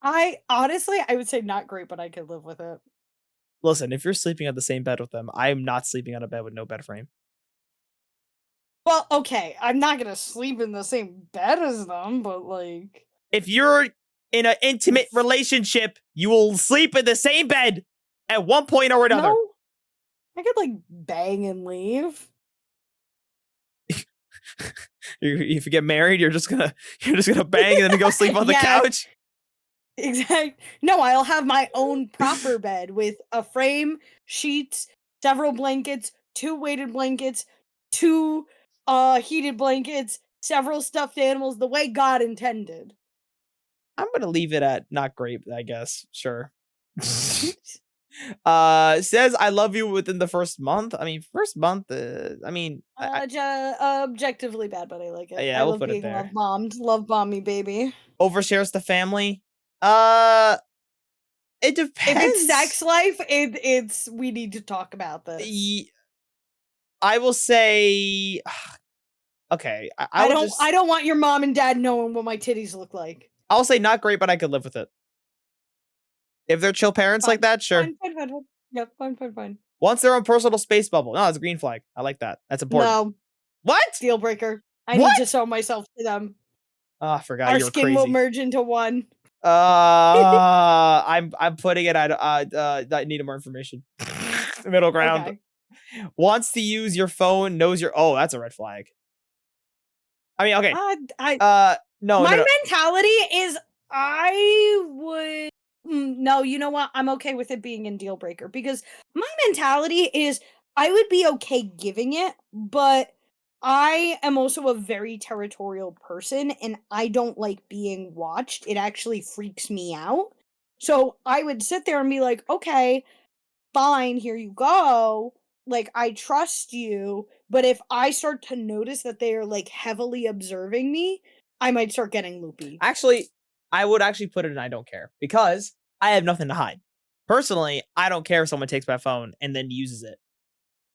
I would say not great, but I could live with it. Listen, if you're sleeping on the same bed with them, I am not sleeping on a bed with no bed frame. Well, okay, I'm not gonna sleep in the same bed as them, but like, if you're in an intimate relationship, you will sleep in the same bed at one point or another. No, I could like bang and leave. If you get married, you're just gonna bang and then go sleep on the couch. Exactly. No, I'll have my own proper bed with a frame, sheets, several blankets, 2 weighted blankets, 2 heated blankets, several stuffed animals, the way God intended. I'm gonna leave it at not great, I guess. Sure. Says I love you within the first month. I mean, first month. Objectively bad, but I like it. Yeah, I we'll love put it being there. Love bomb me, baby. Overshares the family. It depends. If it's sex life, it's we need to talk about this. I will say, okay. I don't want your mom and dad knowing what my titties look like. I'll say not great, but I could live with it. If they're chill parents like that, sure. Fine. Yep, fine. Wants their own personal space bubble. No, it's a green flag. I like that. That's important. No. What? Deal breaker. I need to show myself to them. Oh, I forgot. Our you're skin crazy. will merge into one. I'm putting it at I need more information. Middle ground. Okay. Wants to use your phone, knows your that's a red flag. I mean, okay. No. My mentality is I would no, you know what? I'm okay with it being in deal breaker because my mentality is I would be okay giving it, but I am also a very territorial person and I don't like being watched. It actually freaks me out. So I would sit there and be like, okay, fine, here you go. Like, I trust you, But if I start to notice that they are like heavily observing me, I might start getting loopy. Actually, I would actually put it in I don't care because I have nothing to hide. Personally, I don't care if someone takes my phone and then uses it.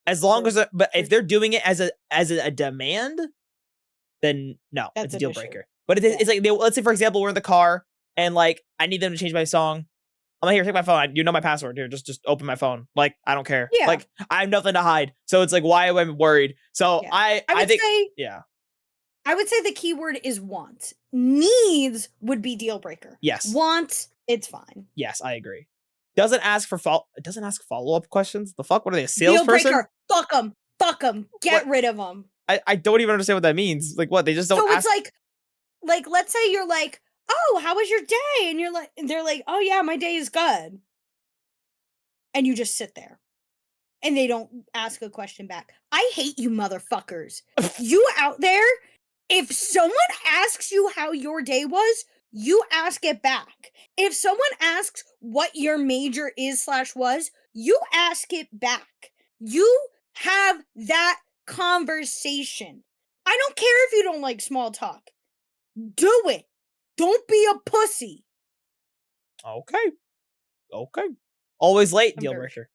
As long as, but if they're doing it as a demand, then no, That's it's a an deal issue. breaker. But it's like, let's say for example, we're in the car and like I need them to change my song. I'm like, here, take my phone. You know my password. Here, just open my phone. Like, I don't care. Yeah. Like, I have nothing to hide. So it's like, why am I worried? So Yeah. I think, yeah. I would say the keyword is want. Needs would be deal breaker. Yes. Want, it's fine. Yes, I agree. Doesn't ask follow up questions. The fuck? What are they? A salesperson? Deal breaker. Fuck them. Fuck them. Get rid of them. I don't even understand what that means. Like what? They just don't. So ask- it's like let's say you're like, oh, how was your day? And they're like, oh yeah, my day is good. And you just sit there. And they don't ask a question back. I hate you motherfuckers. You out there, if someone asks you how your day was, you ask it back. If someone asks what your major is/was, you ask it back. You have that conversation. I don't care if you don't like small talk. Do it. Don't be a pussy. Okay. Always late, deal breaker.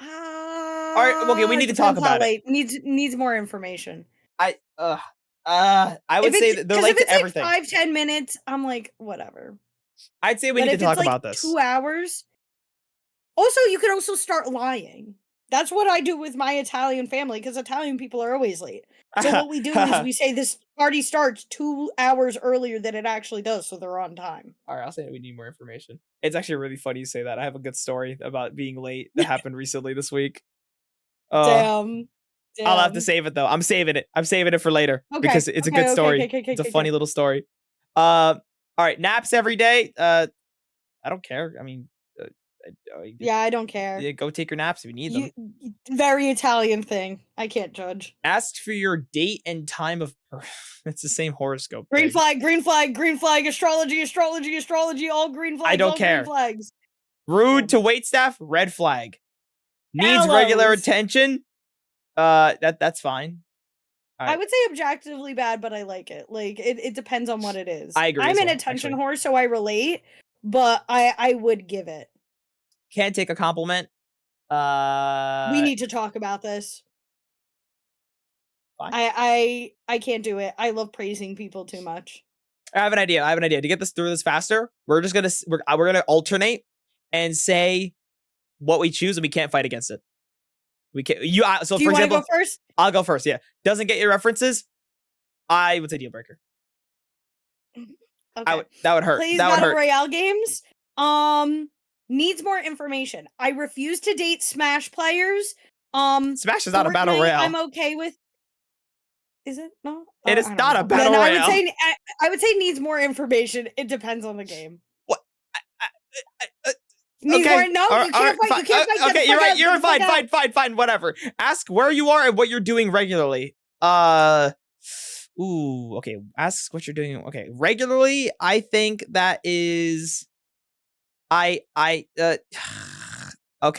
All right, okay, we need to talk about it. Needs more information. I would say that they're late to everything. Like 5-10 minutes, I'm like, whatever. I'd say we need to talk about this. 2 hours. Also, you could also start lying. That's what I do with my Italian family, because Italian people are always late. So what we do is we say this party starts 2 hours earlier than it actually does, so they're on time. All right, I'll say we need more information. It's actually really funny you say that. I have a good story about being late that happened recently this week. Damn. I'll have to save it though. I'm saving it. I'm saving it for later because it's a good story. It's a funny little story. All right, naps every day. I don't care. I mean, yeah, I don't care. Yeah, go take your naps if you need them. Very Italian thing. I can't judge. Ask for your date and time of birth. It's the same horoscope. Green flag, green flag, green flag. Astrology, astrology, astrology. All green flags. I don't all care. Green flags. Rude to waitstaff. Red flag. Needs regular attention. That's fine. I would say objectively bad, but I like it. Like it depends on what it is. I agree. I'm an attention whore, so I relate, but I would give it. Can't take a compliment. We need to talk about this. Fine. I can't do it. I love praising people too much. I have an idea. To get this through this faster. We're gonna alternate and say what we choose, and we can't fight against it. We can't. So do for you example, go first? I'll go first. Yeah, doesn't get your references. I would say deal breaker. Okay. That would hurt. Plays that would Battle hurt. Royale games. Needs more information. I refuse to date Smash players. Smash is not a battle royale. I'm okay with. Is it? No. It is not a battle royale. I would say needs more information. It depends on the game. What? Needs more. No, you can't fight. You can't fight. Okay, you're right. You're fine. Whatever. Ask where you are and what you're doing regularly. Ooh. Okay. Ask what you're doing. Okay. Regularly, I think that is. Okay.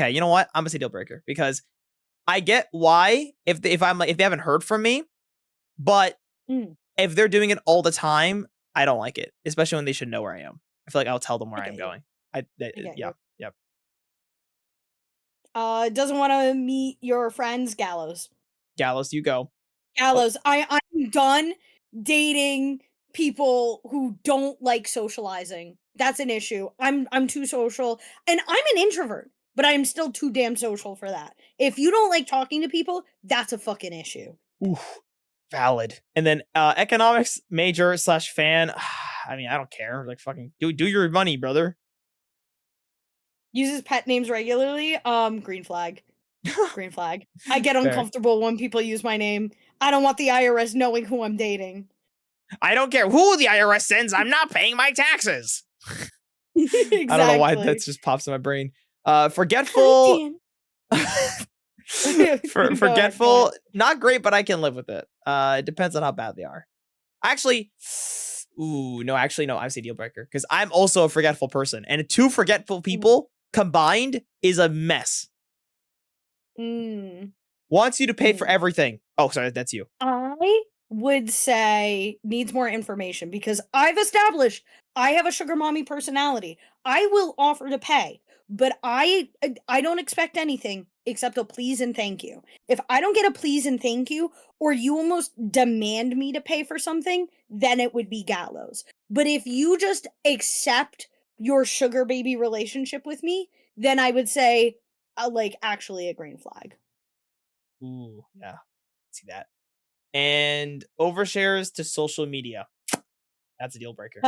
You know what? I'm gonna say deal breaker because I get why if they haven't heard from me, but if they're doing it all the time, I don't like it, especially when they should know where I am. I feel like I'll tell them where I'm going. Yep. Doesn't want to meet your friends. Gallows, you go. Gallows. I'm done dating people who don't like socializing. That's an issue. I'm too social, and I'm an introvert, but I'm still too damn social for that. If you don't like talking to people, that's a fucking issue. Oof. Valid. And then economics major / fan. I mean, I don't care. Like fucking do your money, brother. Uses pet names regularly. Green flag. Green flag. I get uncomfortable when people use my name. I don't want the IRS knowing who I'm dating. I don't care who the IRS sends. I'm not paying my taxes. Exactly. I don't know why that just pops in my brain. Forgetful. Forgetful. Not great, but I can live with it. It depends on how bad they are. Actually, no. I say deal breaker because I'm also a forgetful person, and 2 forgetful people combined is a mess. Wants you to pay for Mhm. everything. Oh, sorry, that's you. I would say needs more information because I've established I have a sugar mommy personality. I will offer to pay, but I don't expect anything except a please and thank you. If I don't get a please and thank you, or you almost demand me to pay for something, then it would be gallows. But if you just accept your sugar baby relationship with me, then I would say like actually a green flag. Ooh, yeah, see that. And overshares to social media. That's a deal breaker.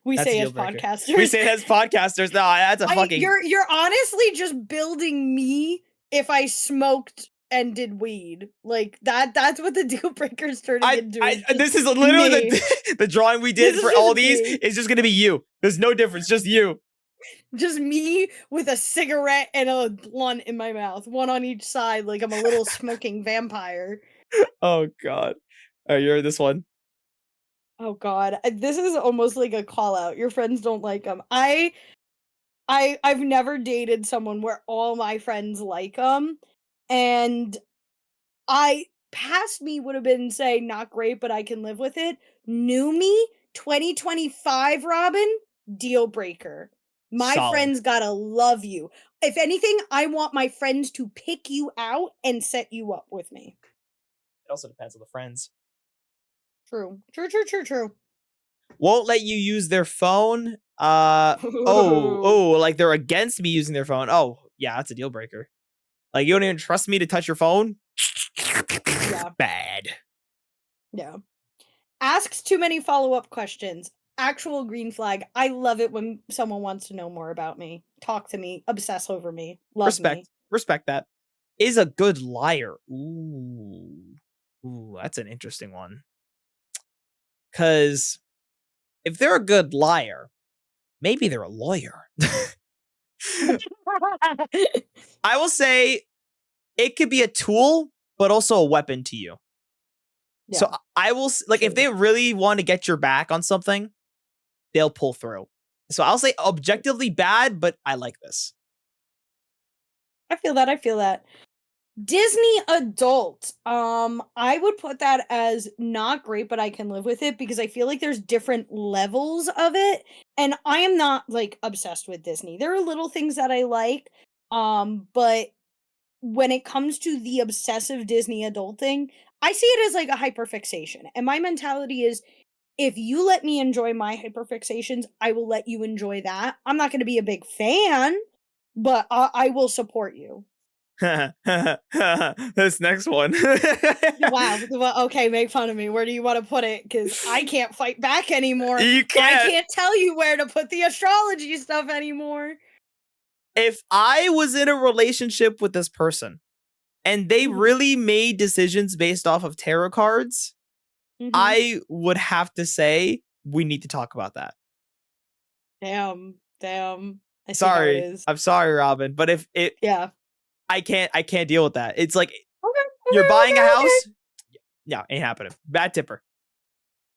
We That's a say deal as breaker. We podcasters. say it as podcasters. No, that's a I fucking. you're honestly just building me if I smoked and did weed. Like that's what the deal breaker is turning into is just This is literally me. the drawing we This did is for all just these me. is just gonna be you. There's no difference, just you. Just me with a cigarette and a blunt in my mouth, one on each side, like I'm a little smoking vampire. Oh god. All right, you're this one. Oh god, this is almost like a call out. Your friends don't like them. I've never dated someone where all my friends like them, and I past me would have been saying not great, but I can live with it. New me, 2025 Robin, deal breaker. My Solid. friends gotta love you. If anything, I want my friends to pick you out and set you up with me. It also depends on the friends. True. True, true, true, true. Won't let you use their phone. Ooh. Like they're against me using their phone. Oh, yeah, that's a deal breaker. Like you don't even trust me to touch your phone? Yeah, Bad. yeah. Asks too many follow-up questions. Actual green flag. I love it when someone wants to know more about me. Talk to me, obsess over me, love me. Respect that. Is a good liar. Ooh. Ooh, that's an interesting one. Cause if they're a good liar, maybe they're a lawyer. I will say it could be a tool, but also a weapon to you. So Yeah, I will like if true. they really want to get your back on something, they'll pull through. So I'll say objectively bad, but I like this. I feel that, I feel that. Disney adult. I would put that as not great, but I can live with it because I feel like there's different levels of it. And I am not like obsessed with Disney. There are little things that I like. But when it comes to the obsessive Disney adult thing, I see it as like a hyperfixation. And my mentality is if you let me enjoy my hyperfixations, I will let you enjoy that. I'm not going to be a big fan, but I will support you. This next one. Wow. Well, okay, make fun of me. Where do you want to put it? Because I can't fight back anymore. You I can't. can't tell you where to put the astrology stuff anymore. If I was in a relationship with this person and they Mhm, really made decisions based off of tarot cards, mhm. I would have to say we need to talk about that. Damn, damn. I see how it Sorry. is. I'm sorry, Robin, but if it Yeah. I can't deal with that. It's like Okay, you're okay, buying a okay, okay. house? Yeah, ain't happening. Bad tipper.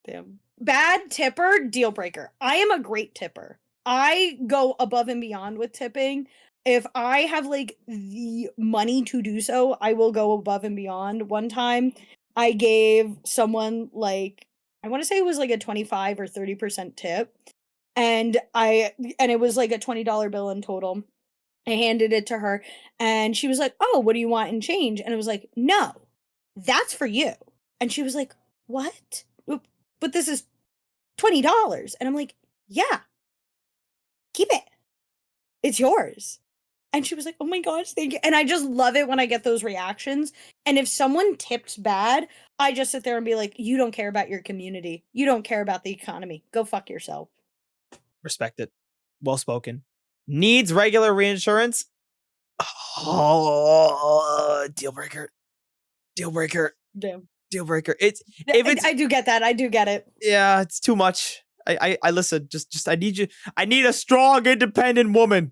Damn. Bad tipper, deal breaker. I am a great tipper. I go above and beyond with tipping. If I have like the money to do so, I will go above and beyond. One time I gave someone like I want to say it was like a 25 or 30% tip and it was like a $20 bill in total. I handed it to her and she was like, "Oh, what do you want in change?" And I was like, "No. That's for you." And she was like, "What? But this is $20." And I'm like, "Yeah, keep it. It's yours." And she was like, "Oh my gosh, thank you." And I just love it when I get those reactions. And if someone tips bad, I just sit there and be like, "You don't care about your community. You don't care about the economy. Go fuck yourself." Respect it. Well spoken. Needs regular reinsurance? Oh, deal breaker. Deal breaker. Damn. Deal breaker. It's if it's I do get that. I do get it. yeah, it's too much. I listen. Just I need you. I need a strong, independent woman.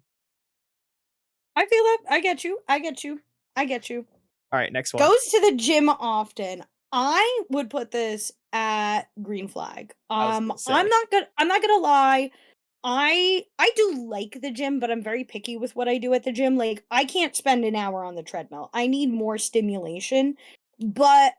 I feel that. I get you. I get you. I get you. All right, next one. Goes to the gym often. I would put this at green flag. I was gonna I'm say not good. I'm not gonna lie. I do like the gym, but I'm very picky with what I do at the gym. Like, I can't spend an hour on the treadmill. I need more stimulation. But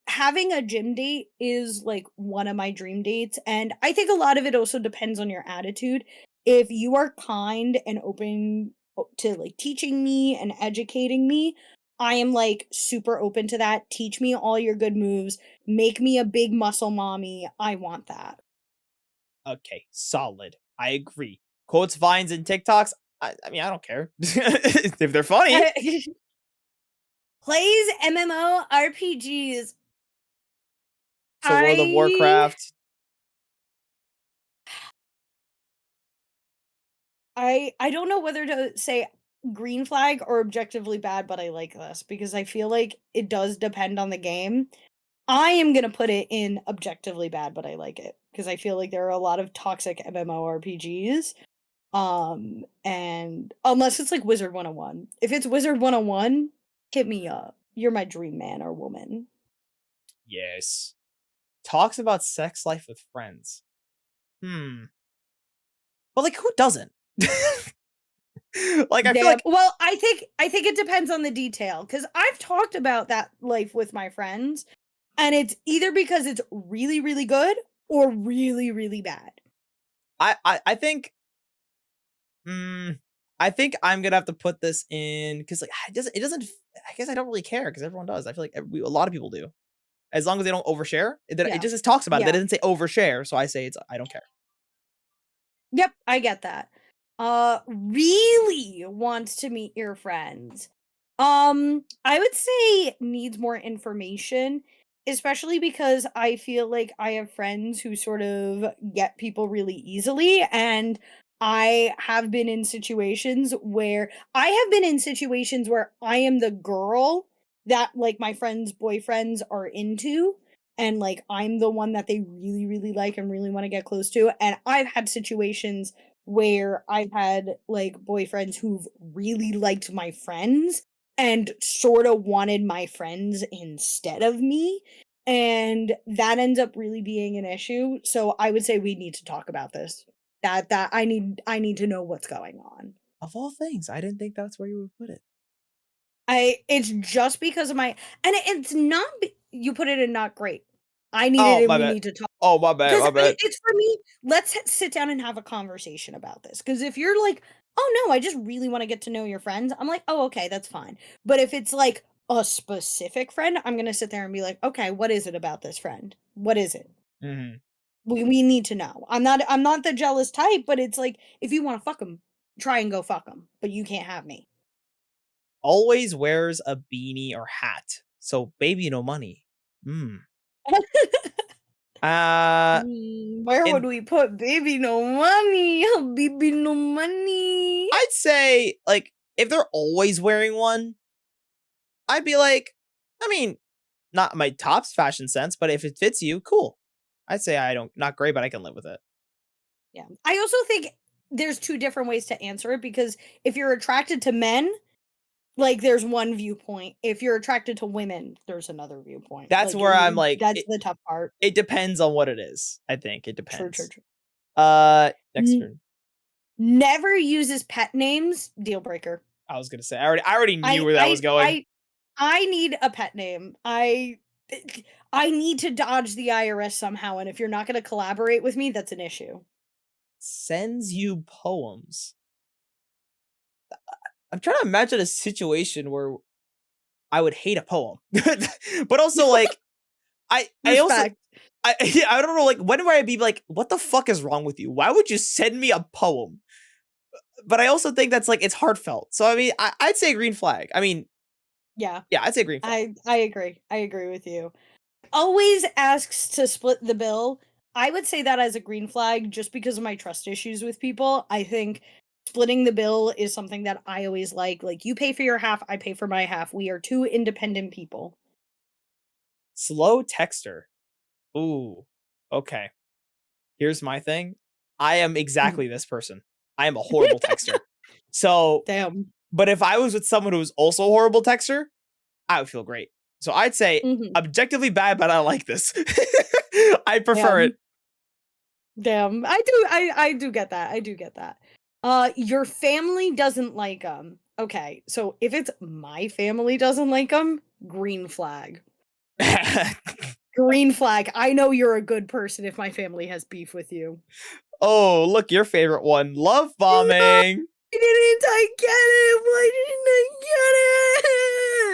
having a gym date is like one of my dream dates, and I think a lot of it also depends on your attitude. If you are kind and open to like teaching me and educating me, I am like super open to that. Teach me all your good moves, make me a big muscle mommy. I want that. Okay, solid. I agree. Quotes, vines, and TikToks. I mean, I don't care if they're funny. Plays MMORPGs. So World of I Warcraft. I don't know whether to say green flag or objectively bad, but I like this because I feel like it does depend on the game. I am gonna put it in objectively bad, but I like it because I feel like there are a lot of toxic MMORPGs. And unless it's like Wizard 101. If it's Wizard 101, hit me up. You're my dream man or woman. Yes. Talks about sex life with friends. But like, who doesn't? Like, I feel Damn. like Well, I think it depends on the detail because I've talked about that life with my friends, and it's either because it's really, really good or really, really bad. I think I think I'm gonna have to put this in because like it doesn't. I guess I don't really care because everyone does. I feel like a lot of people do. As long as they don't overshare, it Yeah. just talks about it. It Yeah. doesn't say overshare, so I say I don't care. Yep, I get that. Really wants to meet your friends. I would say needs more information, especially because I feel like I have friends who sort of get people really easily, and I have been in situations where I am the girl that like my friends' boyfriends are into, and like I'm the one that they really, really like and really want to get close to. And I've had situations where I've had like boyfriends who've really liked my friends and sort of wanted my friends instead of me. And that ends up really being an issue. So I would say we need to talk about this. That I need to know what's going on. Of all things, I didn't think that's where you would put it. I It's just because of my, and it's not you put it in not great. I needed Oh, it. my We bad. need to talk. Oh, my bad. 'Cause My bad. it's for me, let's sit down and have a conversation about this. Because if you're like, "Oh, no, I just really wanna get to know your friends," I'm like, "Oh, okay, that's fine." But if it's, like, a specific friend, I'm gonna sit there and be like, "Okay, what is it about this friend? What is it? Mhm. We need to know." I'm not the jealous type, but it's like, if you wanna fuck them, try and go fuck them, but you can't have me. Always wears a beanie or hat. So baby, no money. Hmm. Uh, Where would and we put baby no money? Baby no money. I'd say like if they're always wearing one, I'd be like, I mean, not my top's fashion sense, but if it fits you, cool. I'd say I don't not great, but I can live with it. Yeah. I also think there's 2 different ways to answer it because if you're attracted to men, like, there's one viewpoint. If you're attracted to women, there's another viewpoint. That's Like, where I'm like, that's the tough part. it depends on what it is. I think it True, true, depends. true. Next N turn. Never uses pet names, deal breaker. I was gonna say I already knew I where that was I going. I I need a pet name. I need to dodge the IRS somehow, and if you're not gonna collaborate with me, that's an issue. Sends you poems. I'm trying to imagine a situation where I would hate a poem, but also like I also Respect. yeah, I don't know like when would I be like what the fuck is wrong with you? Why would you send me a poem? But I also think that's like it's heartfelt. So I mean I'd say green flag. I mean Yeah. yeah, I'd say green flag. I agree. I agree with you. Always asks to split the bill. I would say that as a green flag just because of my trust issues with people. I think splitting the bill is something that I always like. Like, you pay for your half, I pay for my half. We are two independent people. Slow texter. Ooh. Okay. Here's my thing. I am Mhm. exactly this person. I am a horrible texter. So, Damn. but if I was with someone who was also a horrible texter, I would feel great. So I'd say Mhm. objectively bad, but I like this. I prefer it. Damn. Damn, I do get that. I do get that. Your family doesn't like them. Okay, so if it's my family doesn't like them, green flag. Green flag. I know you're a good person if my family has beef with you. Oh, look, your favorite one. Love No, bombing. why didn't I get it? Why didn't I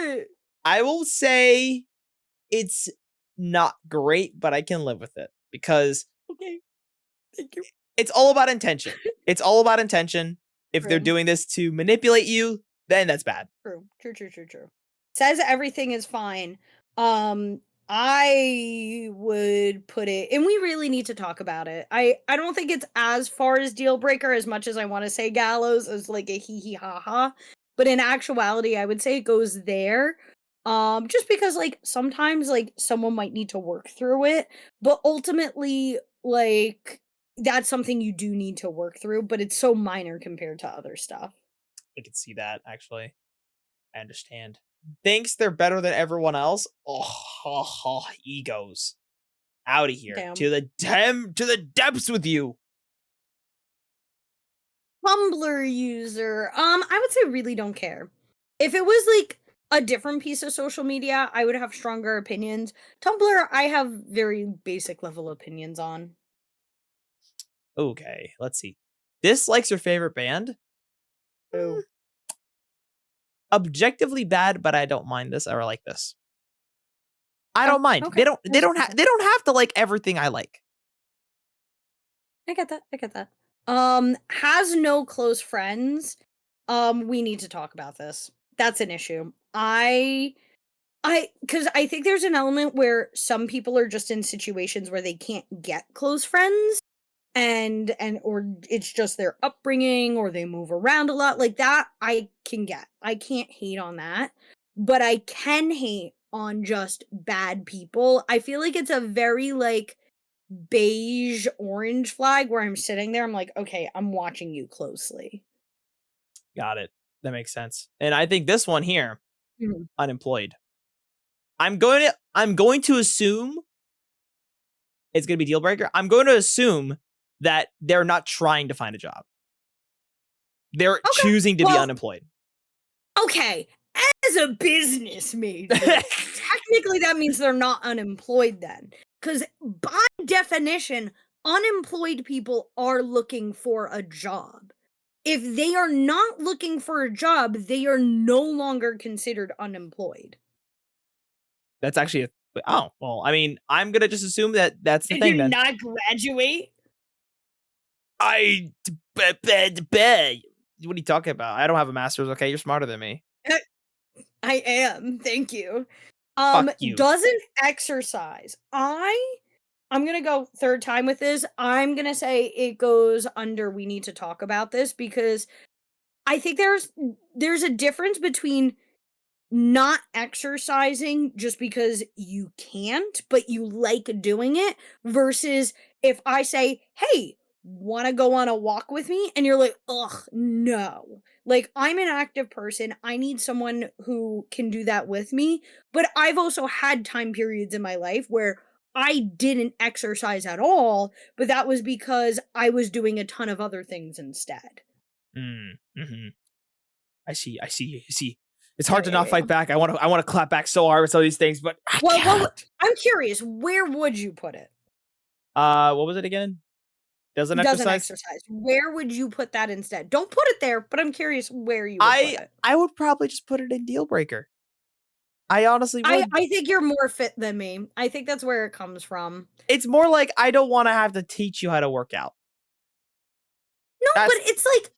get it? I will say it's not great, but I can live with it because Okay, thank you. it's all about intention. It's all about intention. If they're True. doing this to manipulate you, then that's bad. True. True, true, true, true. Says everything is fine. Um, I would put it, and we really need to talk about it. I don't think it's as far as deal breaker as much as I want to say gallows as like a hee hee ha ha. But in actuality, I would say it goes there. Just because like sometimes like someone might need to work through it, but ultimately like that's something you do need to work through, but it's so minor compared to other stuff. I can see that actually. I understand. Thinks they're better than everyone else. Oh, egos. Out of here. Damn. To the depths with you. Tumblr user. I would say really don't care. If it was like a different piece of social media, I would have stronger opinions. Tumblr, I have very basic level opinions on. Okay, let's see. Dislikes your favorite band? Ooh. Objectively bad, but I don't mind this. I like this. I Oh, don't mind. okay. They don't have to like everything I like. I get that. I get that. Has no close friends. We need to talk about this. That's an issue. Because I think there's an element where some people are just in situations where they can't get close friends and or it's just their upbringing or they move around a lot like that. I can get. I can't hate on that, but I can hate on just bad people. I feel like it's a very like beige orange flag where I'm sitting there, I'm like, okay, I'm watching you closely. Got it. That makes sense. And I think this one here, Mhm. unemployed. I'm going to assume it's going to be deal breaker. I'm going to assume that they're not trying to find a job. They're Okay. choosing to be Well, unemployed. okay. As a business major, technically that means they're not unemployed then. Because by definition, unemployed people are looking for a job. If they are not looking for a job, they are no longer considered unemployed. That's actually oh, well, I mean, I'm going to just assume that that's the Did thing you then. not graduate? I what are you talking about? I don't have a master's, okay? You're smarter than me. I am. Thank you. Fuck you. Doesn't exercise. I'm gonna go third time with this. I'm gonna say it goes under we need to talk about this because I think there's a difference between not exercising just because you can't, but you like doing it versus if I say, "Hey, want to go on a walk with me?" and you're like, "Ugh, no." Like I'm an active person. I need someone who can do that with me, but I've also had time periods in my life where I didn't exercise at all, but that was because I was doing a ton of other things instead. Mhm. I see. It's Yeah, hard to yeah, not yeah. fight back. I want to clap back so hard with some of these things, but I Well, can't. I'm curious, where would you put it? What was it again? Doesn't Doesn't exercise? exercise. Where would you put that instead? Don't put it there, but I'm curious where you would put it. I would probably just put it in deal breaker. I honestly I would. I think you're more fit than me. I think that's where it comes from. It's more like I don't want to have to teach you how to work out. No, but That's it's like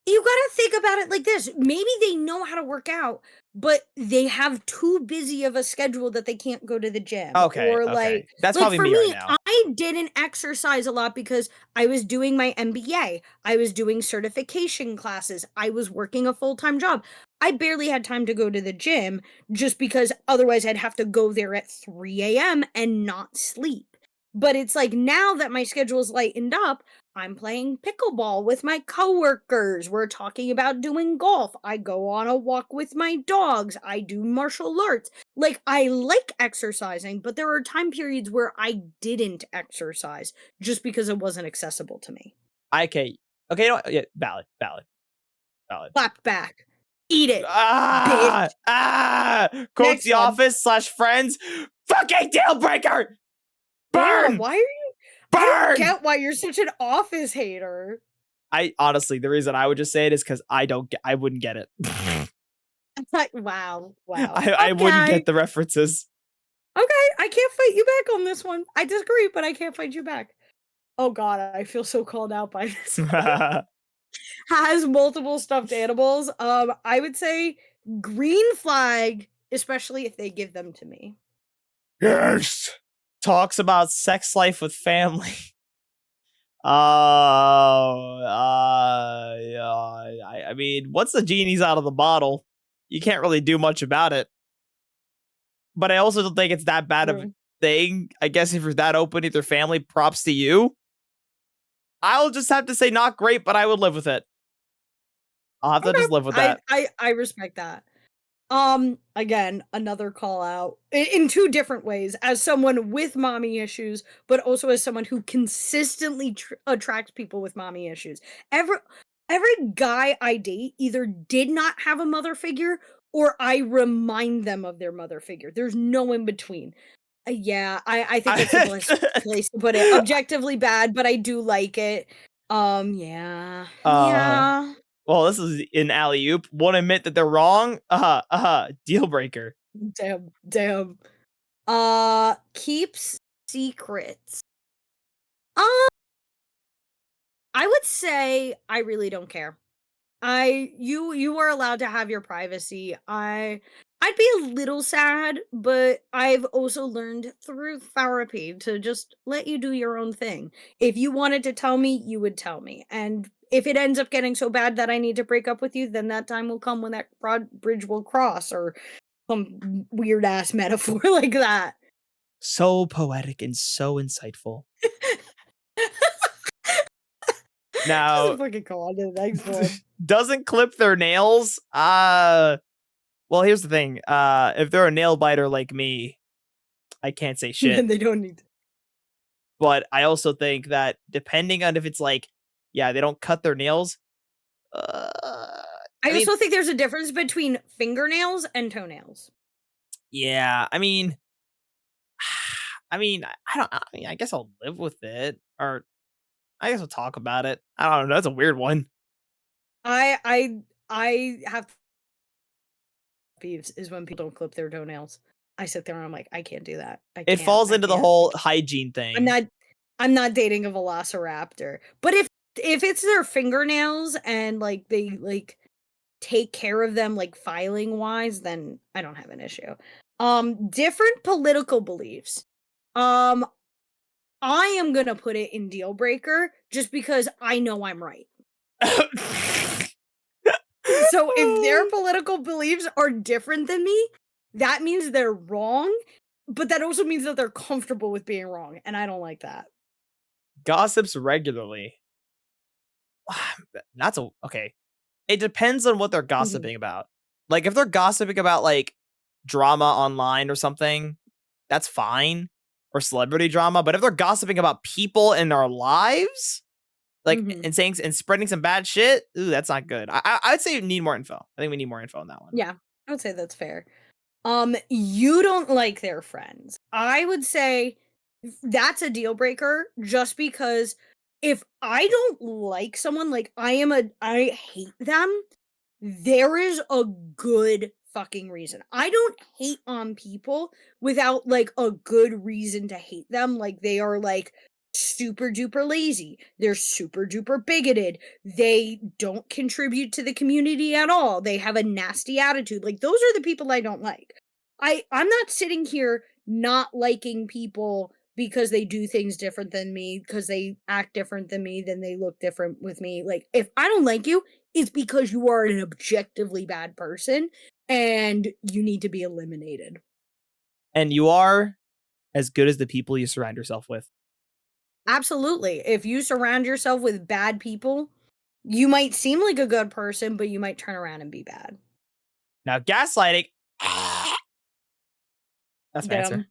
you gotta think about it like this. Maybe they know how to work out, but they have too busy of a schedule that they can't go to the gym. okay. Or Okay. like That's like probably for me right me, now. I didn't exercise a lot because I was doing my MBA. I was doing certification classes. I was working a full-time job. I barely had time to go to the gym just because otherwise I'd have to go there at 3 a.m. and not sleep. But it's like now that my schedule's lightened up, I'm playing pickleball with my coworkers. We're talking about doing golf. I go on a walk with my dogs. I do martial arts. Like, I like exercising, but there are time periods where I didn't exercise just because it wasn't accessible to me. Okay. Okay, you know what? Yeah, valid, valid, valid. Clap back. Eat it, bitch. Ah! Ah! Quotes Next The one. Office slash Friends. Fucking deal breaker! Damn, Burn! why are you I don't Burn! get why you're such an Office hater. I honestly, the reason I would just say it is because I wouldn't get it. It's like, wow, wow. I wouldn't Okay. get the references. Okay, I can't fight you back on this one. I disagree, but I can't fight you back. Oh god, I feel so called out by this. Has multiple stuffed animals. I would say green flag, especially if they give them to me. Yes. Talks about sex life with family. Oh, yeah. I mean, once the genie's out of the bottle, you can't really do much about it. But I also don't think it's that bad of a True. thing. I guess if you're that open with your family, props to you. I'll just have to say not great, but I would live with it. I'll have to Okay. just live with I that. I I respect that. Again, another call out in two different ways as someone with mommy issues, but also as someone who consistently attracts people with mommy issues. Every guy I date either did not have a mother figure or I remind them of their mother figure. There's no in between. Yeah, I think that's the best place to put it. Objectively bad, but I do like it. Yeah. uh, Yeah. well, this is an alley oop. Won't admit that they're wrong. Deal breaker. Damn, damn. Keeps secrets. Um, I would say I really don't care. You are allowed to have your privacy. I'd be a little sad, but I've also learned through therapy to just let you do your own thing. If you wanted to tell me, you would tell me. And if it ends up getting so bad that I need to break up with you, then that time will come when that broad bridge will cross or some weird ass metaphor like that. So poetic and so insightful. Just Now, fucking go on to the next one. doesn't clip their nails. Well, here's the thing. If they're a nail biter like me, I can't say shit. Then they don't need to. But I also think that depending on if it's like, yeah, they don't cut their nails. Uh, I I mean, also think there's a difference between fingernails and toenails. yeah. I mean, I don't. I mean, I guess I'll live with it, or I guess we'll talk about it. I don't know. That's a weird one. I I I have peeves is when people don't clip their toenails. I sit there and I'm like, I can't do that. I It can't. falls I into the can't. whole hygiene I'm thing. not I'm not dating a velociraptor. But if it's their fingernails and like they like take care of them like filing wise, then I don't have an issue. Different political beliefs. Um I am going to put it in deal breaker just because I know I'm right. So if their political beliefs are different than me, that means they're wrong, but that also means that they're comfortable with being wrong, and I don't like that. Gossips regularly. Not so okay. It depends on what they're Mhm. gossiping about. Like if they're gossiping about like drama online or something, that's fine. Or celebrity drama. But if they're gossiping about people in their lives, like Mhm. and saying and spreading some bad shit, ooh, that's not good. I'd say we need more info. I think we need more info on that one. Yeah, I would say that's fair. You don't like their friends. I would say that's a deal breaker just because if I don't like someone, like I hate them, there is a good fucking reason. I don't hate on people without like a good reason to hate them. Like they are like super duper lazy. They're super duper bigoted. They don't contribute to the community at all. They have a nasty attitude. Like those are the people I don't like. I'm not sitting here not liking people because they do things different than me, because they act different than me, then they look different with me. Like if I don't like you, it's because you are an objectively bad person and you need to be eliminated. And you are as good as the people you surround yourself with. Absolutely. If you surround yourself with bad people, you might seem like a good person, but you might turn around and be bad. Now, gaslighting, that's my answer. Them.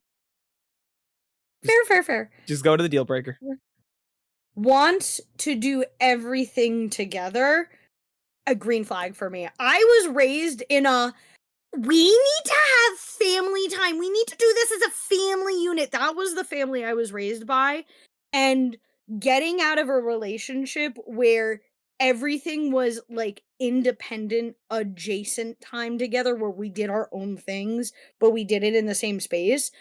Just, Fair, fair, fair. just go to the deal breaker. Wants to do everything together, a green flag for me. I was raised in a we need to have family time. We need to do this as a family unit. That was the family I was raised by. And getting out of a relationship where everything was like independent, adjacent time together where we did our own things, but we did it in the same space,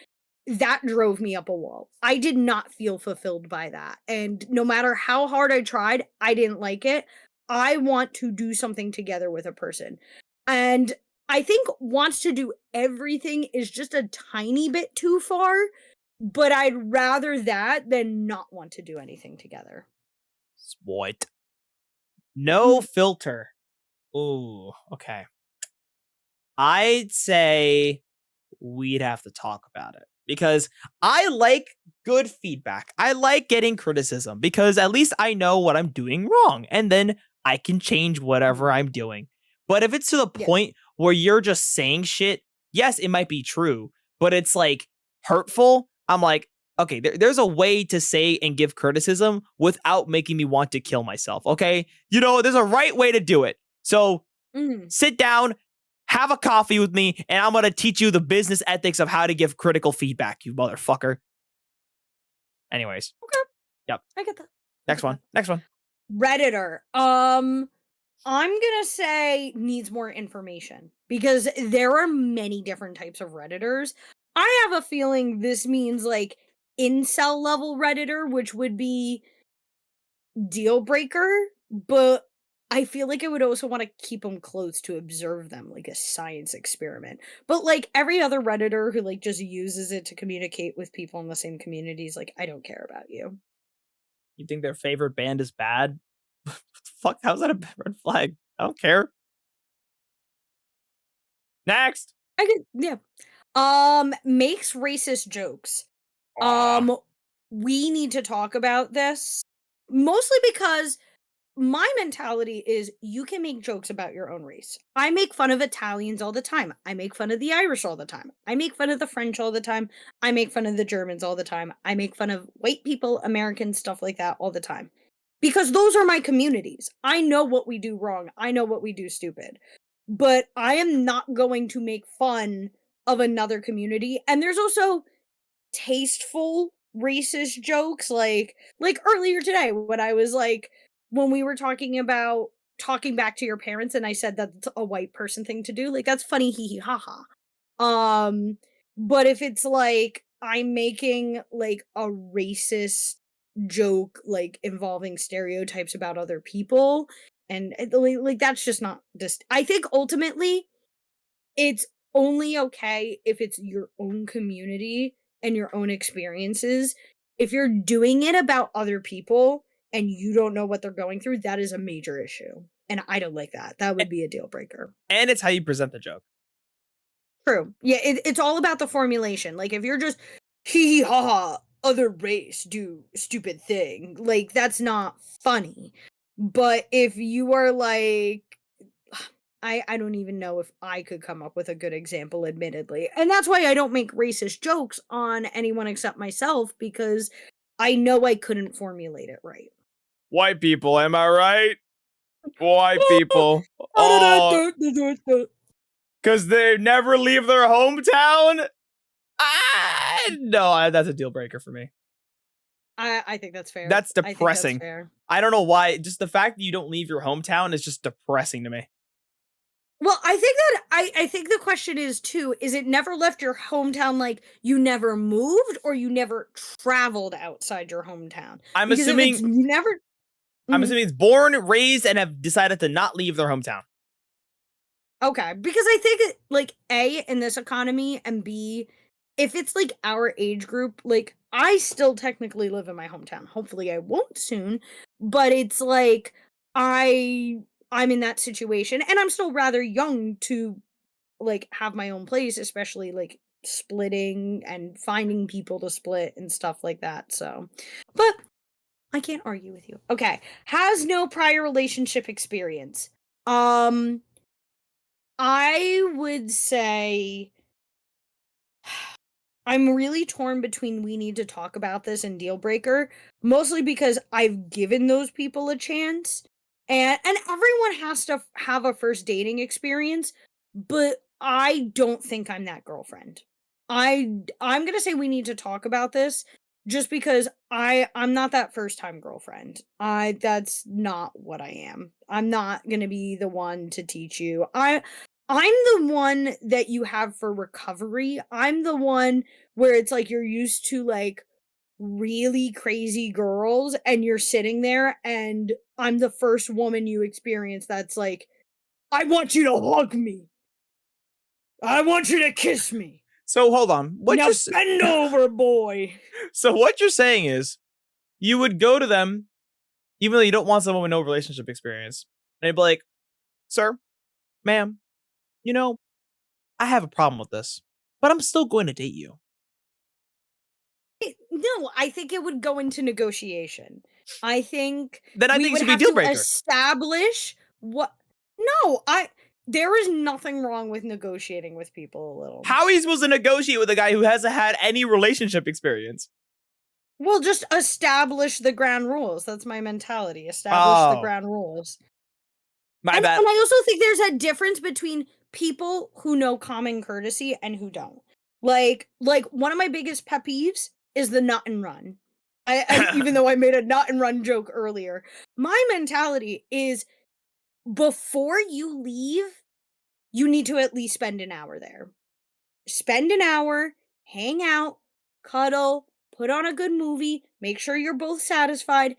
that drove me up a wall. I did not feel fulfilled by that. And no matter how hard I tried, I didn't like it. I want to do something together with a person. And I think wants to do everything is just a tiny bit too far, but I'd rather that than not want to do anything together. What? No filter. Ooh, okay. I'd say we'd have to talk about it because I like good feedback. I like getting criticism because at least I know what I'm doing wrong and then I can change whatever Mhm. I'm doing. But if it's to the Yeah. point where you're just saying shit, yes, it might be true, but it's like hurtful. I'm like, okay, there's a way to say and give criticism without making me want to kill myself. Okay. There's a right way to do it. So Mhm. sit down, have a coffee with me, and I'm going to teach you the business ethics of how to give critical feedback, you motherfucker. Anyways, Okay. yep. I get that. I Next get one. that. Next one. Redditor. I'm gonna say needs more information because there are many different types of Redditors. I have a feeling this means like incel level Redditor, which would be deal breaker, but I feel like I would also want to keep them close to observe them like a science experiment. But like every other Redditor who like just uses it to communicate with people in the same communities, like I don't care about you. You think their favorite band is bad? What the fuck? How's that a red flag? I don't care. Next. I could yeah. Makes racist jokes. Aw. We need to talk about this mostly because my mentality is you can make jokes about your own race. I make fun of Italians all the time. I make fun of the Irish all the time. I make fun of the French all the time. I make fun of the Germans all the time. I make fun of white people, Americans, stuff like that all the time. Because those are my communities. I know what we do wrong. I know what we do stupid. But I am not going to make fun of another community. And there's also tasteful racist jokes like earlier today when I was like when we were talking about talking back to your parents and I said that's a white person thing to do, like that's funny, hee hee ha ha. But if it's like I'm making like a racist joke like involving stereotypes about other people and like that's just not just I think ultimately it's only okay if it's your own community and your own experiences. If you're doing it about other people and you don't know what they're going through, that is a major issue. And I don't like that. That would be a deal breaker. And it's how you present the joke. True. Yeah, it's all about the formulation. Like if you're just hee hee ha ha, other race do stupid thing, like that's not funny. But if you are like I don't even know if I could come up with a good example, admittedly. And that's why I don't make racist jokes on anyone except myself because I know I couldn't formulate it right. White people, am I right? White people. Oh, because they never leave their hometown? No, that's a deal breaker for me. I think that's fair. That's I think that's depressing. fair. I don't know why. Just the fact that you don't leave your hometown is just depressing to me. Well, I think that I think the question is too, is it never left your hometown like you never moved or you never traveled outside your hometown? I'm Because if it's assuming never I'm Mhm. assuming it's born, raised, and have decided to not leave their hometown. Okay, because I think it like A in this economy and B if it's like our age group, like I still technically live in my hometown. Hopefully I won't soon, but it's like I I'm in that situation and I'm still rather young to like have my own place, especially like splitting and finding people to split and stuff like that. So, but I can't argue with you. Okay. Has no prior relationship experience. I would say I'm really torn between we need to talk about this and deal breaker, mostly because I've given those people a chance. And everyone has to have a first dating experience, but I don't think I'm that girlfriend. I'm going to say we need to talk about this just because I'm not that first time girlfriend. That's not what I am. I'm not going to be the one to teach you. I'm the one that you have for recovery. I'm the one where it's like you're used to like really crazy girls and you're sitting there and I'm the first woman you experience that's like, I want you to hug me. I want you to kiss me. So hold on. Now bend over, boy. So what you're saying is you would go to them even though you don't want someone with no relationship experience. And they'd be like, sir, ma'am, you know, I have a problem with this, but I'm still going to date you. No, I think it would go into negotiation. I think Then I we think it would should be a have deal to breaker. establish what. No, there is nothing wrong with negotiating with people a little. How are you supposed to negotiate with a guy who hasn't had any relationship experience? Well, just establish the ground rules. That's my mentality. Establish the Oh, ground rules. my And bad. I also think there's a difference between people who know common courtesy and who don't. Like one of my biggest pet peeves is the nut and run. Even though I made a nut and run joke earlier, my mentality is before you leave, you need to at least spend an hour there. Spend an hour, hang out, cuddle, put on a good movie, make sure you're both satisfied,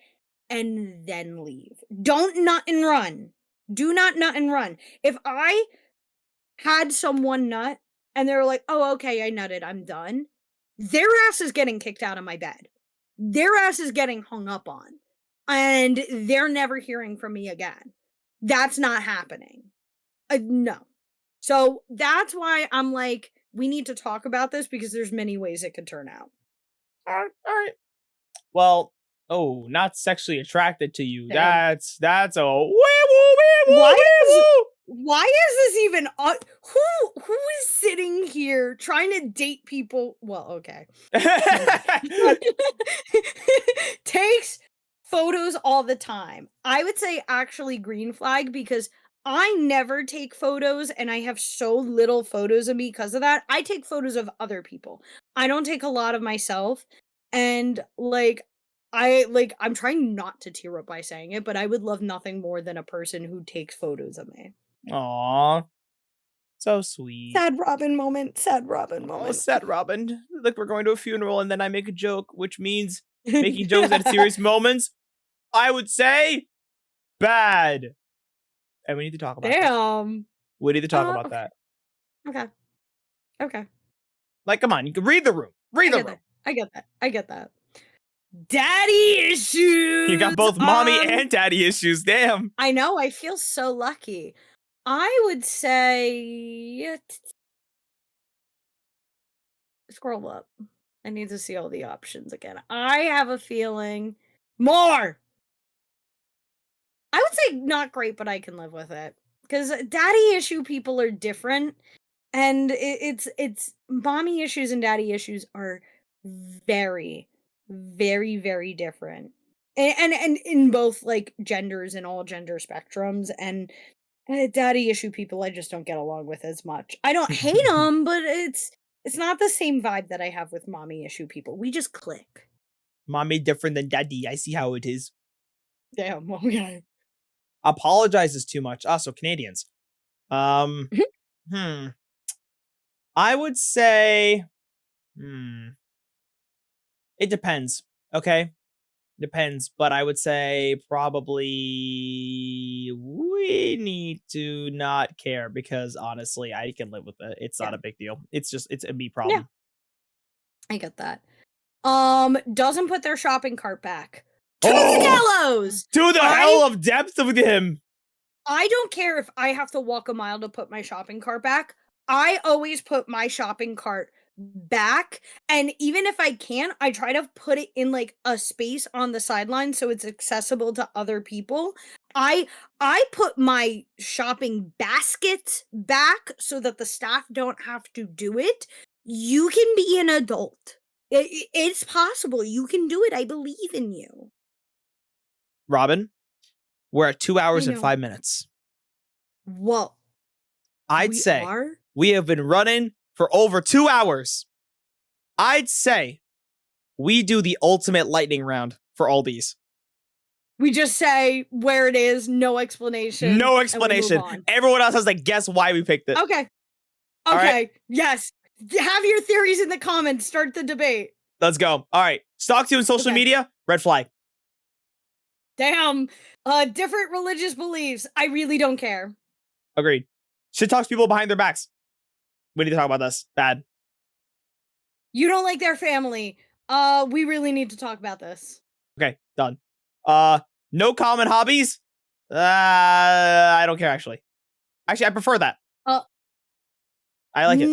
and then leave. Don't nut and run. Do not nut and run. If I had someone nut and they were like, oh, okay, I nutted, I'm done, their ass is getting kicked out of my bed. Their ass is getting hung up on. And they're never hearing from me again. That's not happening. No. So that's why I'm like, we need to talk about this because there's many ways it could turn out. All right. Well, oh, not sexually attracted to you. Damn. That's a wee woo wee woo. Why is this even who is sitting here trying to date people? Well, okay. Takes photos all the time. I would say actually green flag because I never take photos and I have so little photos of me because of that. I take photos of other people. I don't take a lot of myself. And I'm trying not to tear up by saying it, but I would love nothing more than a person who takes photos of me. Aw, so sweet. Sad Robyn moment. Sad Robyn Oh, moment. sad Robyn. Look, we're going to a funeral and then I make a joke, which means making jokes at serious moments. I would say bad. And we need to talk about that. Damn. We need to talk about Okay. that. Okay. Okay. Like, come on, you can read the room. Read the room. I get that. Daddy issues. You got both mommy and daddy issues. Damn. I know. I feel so lucky. I would say scroll up. I need to see all the options again. I have a feeling more. I would say not great, but I can live with it because daddy issue people are different, and it's mommy issues and daddy issues are very, very, very different, and in both like genders and all gender spectrums, and daddy issue people I just don't get along with as much. I don't hate them, but it's not the same vibe that I have with mommy issue people. We just click. Mommy different than daddy. I see how it is. Damn. Okay. Apologizes too much. Also, Canadians. I would say, it depends. Okay, depends. But I would say probably we need to not care because honestly, I can live with it. It's not a big deal. It's a me problem. Yeah. I get that. Doesn't put their shopping cart back. To the gallows! To the hell of depth with him! I don't care if I have to walk a mile to put my shopping cart back. I always put my shopping cart back, and even if I can, I try to put it in like a space on the sideline so it's accessible to other people. I I put my shopping basket back so that the staff don't have to do it. You can be an adult. It's possible. You can do it. I believe in you. Robyn, we're at 2 I hours and know. 5 minutes. Whoa. I'd We say are? we have been running for over 2 hours. I'd say we do the ultimate lightning round for all these. We just say where it is, no explanation. No and we move explanation. on. Everyone else has to guess why we picked it. Okay. All Okay. right. Yes. Have your theories in the comments. Start the debate. Let's go. All right. Stalks you in social Okay. media, red flag. Damn. Different religious beliefs. I really don't care. Agreed. Shit talks people behind their backs. We need to talk about this. Bad. You don't like their family. We really need to talk about this. Okay, done. No common hobbies. I don't care actually. Actually, I prefer that. I like it.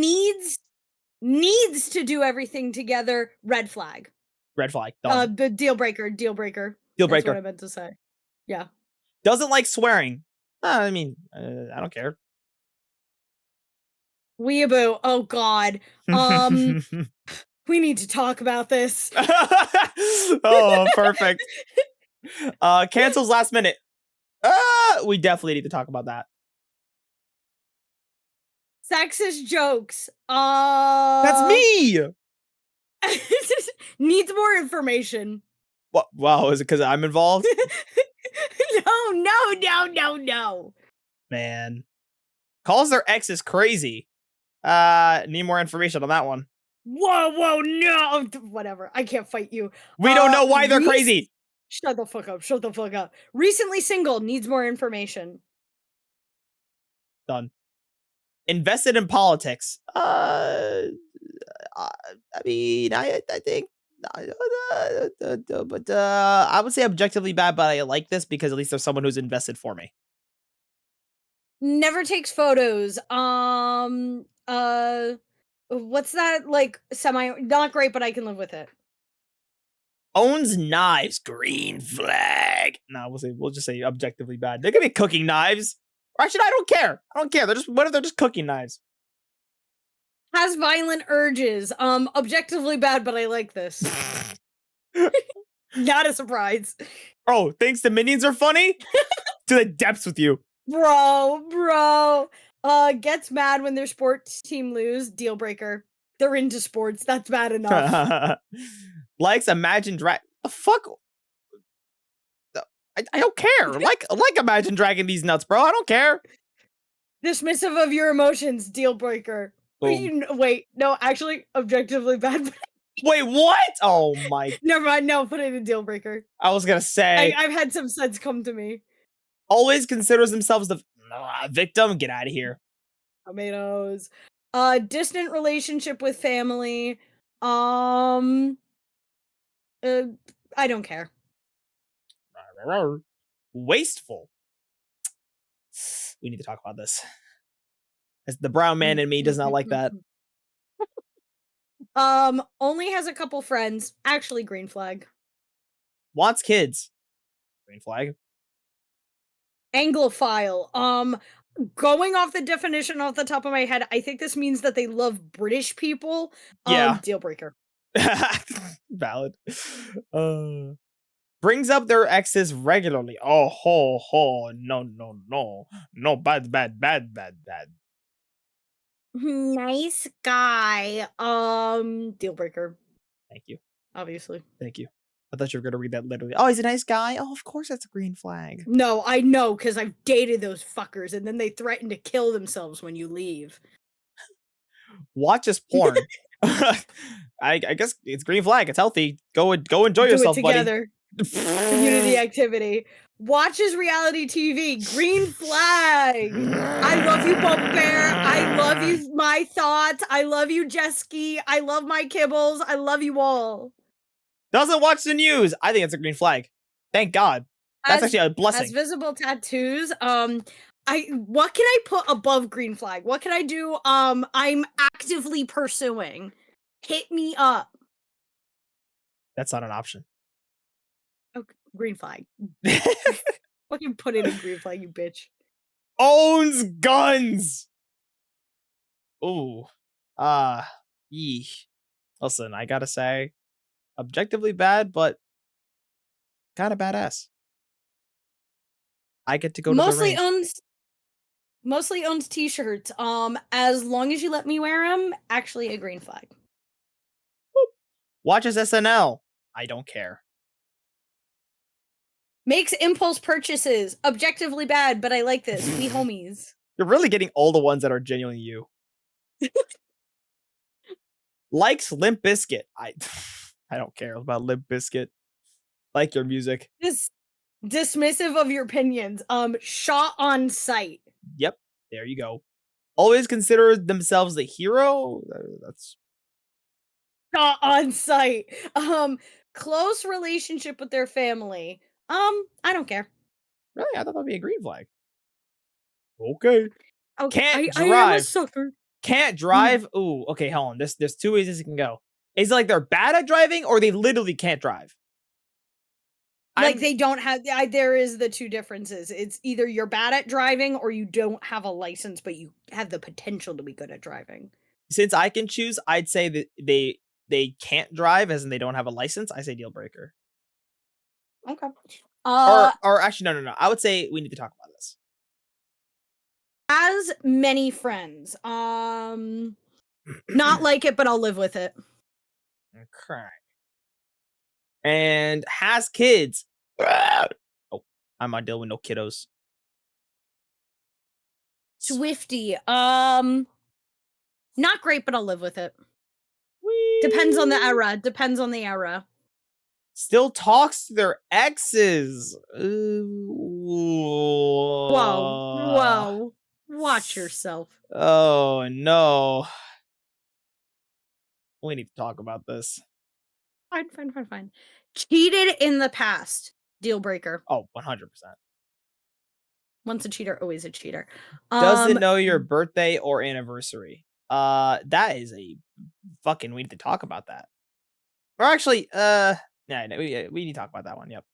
Needs to do everything together. Red flag. Red flag. Done. The deal breaker. Deal breaker. Deal That's what breaker. I meant to say. Yeah. Doesn't like swearing. I mean, I don't care. Weeaboo. Oh God. We need to talk about this. Oh, perfect. Cancels last minute. We definitely need to talk about that. Sexist jokes. That's me. Needs more information. What? Wow, is it because I'm involved? No. Man. Calls their ex is crazy. Need more information on that one. Whoa, no. Whatever. I can't fight you. We don't know why they're crazy. Shut the fuck up. Recently single. Needs more information. Done. Invested in politics. I mean, I think, but I would say objectively bad, but I like this because at least there's someone who's invested for me. Never takes photos. What's that? Like not great, but I can live with it. Owns knives. Green flag. No, we'll just say objectively bad. They could be cooking knives. Or actually, I don't care. What if they're just cooking knives? Has violent urges. Objectively bad, but I like this. Not a surprise. Oh, thinks the minions are funny? To the depths with you. Bro. Gets mad when their sports team lose. Deal breaker. They're into sports. That's bad enough. Likes Imagine Drag. The fuck? I don't care. like Imagine dragging these nuts, bro. I don't care. Dismissive of your emotions. Deal breaker. Wait, no, actually, objectively bad. Wait, what? Oh my. Never mind. No, put it in deal breaker. I was gonna say. I've had some sense come to me. Always considers themselves the victim. Get out of here. Tomatoes. Distant relationship with family. I don't care. Wasteful. We need to talk about this. As the brown man in me does not like that. Only has a couple friends. Actually, green flag. Wants kids. Green flag. Anglophile. Going off the definition off the top of my head, I think this means that they love British people. Yeah. Deal breaker. Valid. Brings up their exes regularly. Oh, no, bad. Nice guy. Deal breaker. Thank you. Obviously. Thank you. I thought you were gonna read that literally. Oh, he's a nice guy. Oh, of course that's a green flag. No, I know, because I've dated those fuckers, and then they threaten to kill themselves when you leave. Watches porn. I guess it's green flag. It's healthy. Go enjoy yourself, it together. Community activity. Watches reality TV. Green flag. I love you, Bump Bear. I love you, My Thoughts. I love you, Jesky. I love my Kibbles. I love you all. Doesn't watch the news. I think it's a green flag. Thank God. That's actually a blessing. Has visible tattoos. What can I put above green flag? What can I do? I'm actively pursuing. Hit me up. That's not an option. Okay, green flag. Fucking put it in green flag, you bitch. Owns guns. Ooh. Uh, yeesh. Listen, I gotta say, objectively bad, but kind of badass. I get to go to the Mostly range. owns mostly owns t-shirts. As long as you let me wear them, actually a green flag. Watches SNL. I don't care. Makes impulse purchases. Objectively bad, but I like this. We homies. You're really getting all the ones that are genuinely you. Likes Limp Bizkit. I don't care about Limp Bizkit. Like your music. Just dismissive of your opinions. Shot on sight. Yep. There you go. Always consider themselves the hero. That's Shot on sight. Close relationship with their family. I don't care. really, I thought that'd be a green flag. Okay. Oh, Can't I am a drive. sucker. Can't Mm. drive. Ooh, okay, hold on. There's two ways this can go. Is it like they're bad at driving or they literally can't drive? Like I'm they don't have. There is the two differences. It's either you're bad at driving or you don't have a license, but you have the potential to be good at driving. since I can choose, I'd say that they can't drive as in they don't have a license. I say deal breaker. Okay. Or actually no. I would say we need to talk about this. Has many friends. Not like it, but I'll live with it. Okay. And has kids. Oh, I'm on deal with no kiddos. Swifty. Not great, but I'll live with it. Depends on the Whee! era. Depends on the era. Still talks to their exes. Whoa. Watch yourself. Oh no. We need to talk about this. Fine. Cheated in the past. Deal breaker. Oh, 100%. Once a cheater, always a cheater. Doesn't know your birthday or anniversary. That is a fucking. We need to talk about that. Or actually, no, we need to talk about that one. Yep.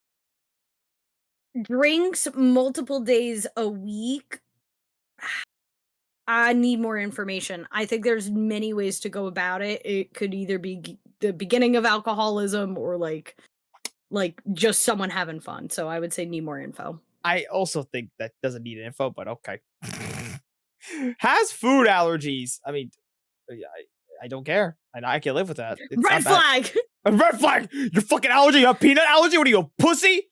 Drinks multiple days a week. I need more information. I think there's many ways to go about it. It could either be the beginning of alcoholism or like just someone having fun. So I would say need more info. I also think that doesn't need info, but okay. Has food allergies. I mean, I don't care. I can live with that. It's Red not bad. flag. A red flag. Your fucking allergy. You have peanut allergy. What are you, a pussy?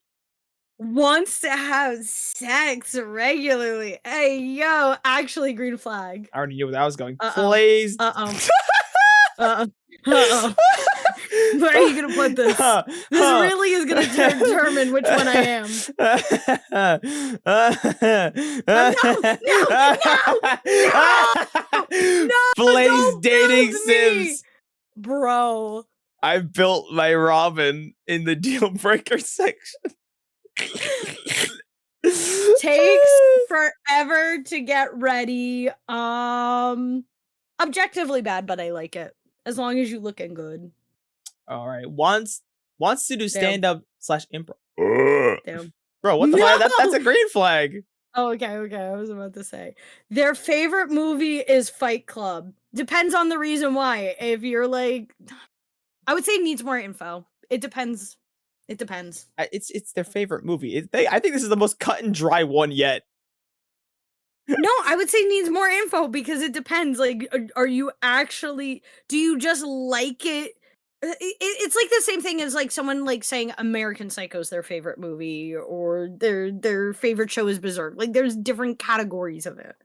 Wants to have sex regularly. Hey, yo, actually green flag. I already knew where that was going. Uh-oh. Plays. Uh-oh. Uh-oh. Where are you gonna put this? This really is gonna determine which one I am. No, Plays don't dating build me! sims. Bro. I built my Robyn in the deal breaker section. Takes forever to get ready. Objectively bad, but I like it. As long as you looking good. All right. Wants to do stand up / improv. Damn. Bro, what the fuck? That's a green flag. Oh, okay. I was about to say. Their favorite movie is Fight Club. Depends on the reason why. If you're like, I would say needs more info. It depends. It depends. It's their favorite movie. I think this is the most cut and dry one yet. No, I would say needs more info because it depends. Like, are you actually? Do you just like it? It's like the same thing as like someone like saying American Psycho is their favorite movie or their favorite show is Berserk. Like, there's different categories of it.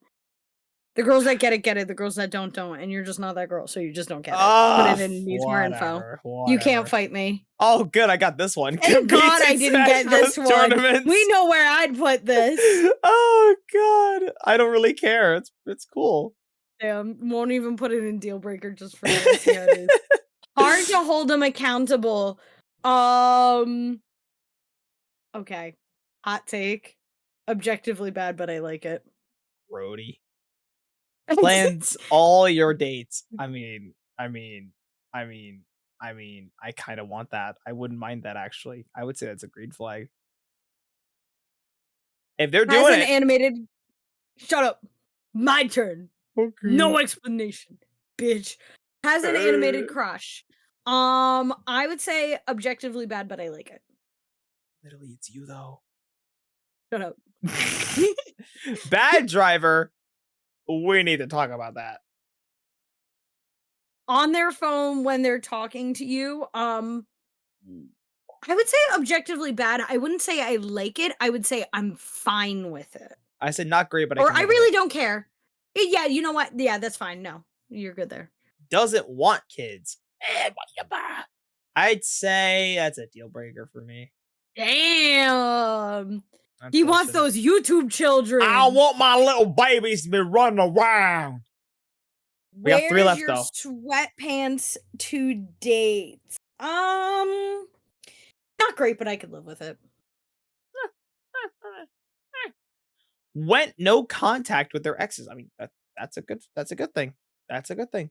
The girls that get it. The girls that don't, and you're just not that girl, so you just don't get it. Put it in needs more info. You can't fight me. Oh, good, I got this one. Thank God I didn't get this one. Tournaments. We know where I'd put this. Oh God, I don't really care. It's cool. Damn, won't even put it in deal breaker just for that. See how it is. Hard to hold them accountable. Okay. Hot take. Objectively bad, but I like it. Brody. Plans all your dates. I mean, I mean, I kind of want that. I wouldn't mind that actually. I would say that's a green flag. If they're Has doing an it, animated. Shut up. My turn. okay. No explanation, bitch. Has an animated crush. I would say objectively bad, but I like it. Literally, it's you though. Shut up. Bad driver. We need to talk about that. On their phone when they're talking to you, I would say objectively bad. I wouldn't say I like it. I would say I'm fine with it. I said not great, but I Or can I live with really it. don't care. Yeah, you know what? Yeah, that's fine. No, you're good there. Doesn't want kids. I'd say that's a deal breaker for me. Damn. He wants Unfortunate. those YouTube children. I want my little babies to be running around. We got 3 left your though. Sweatpants to date? Not great, but I could live with it. Went no contact with their exes. I mean, that's a good thing. That's a good thing.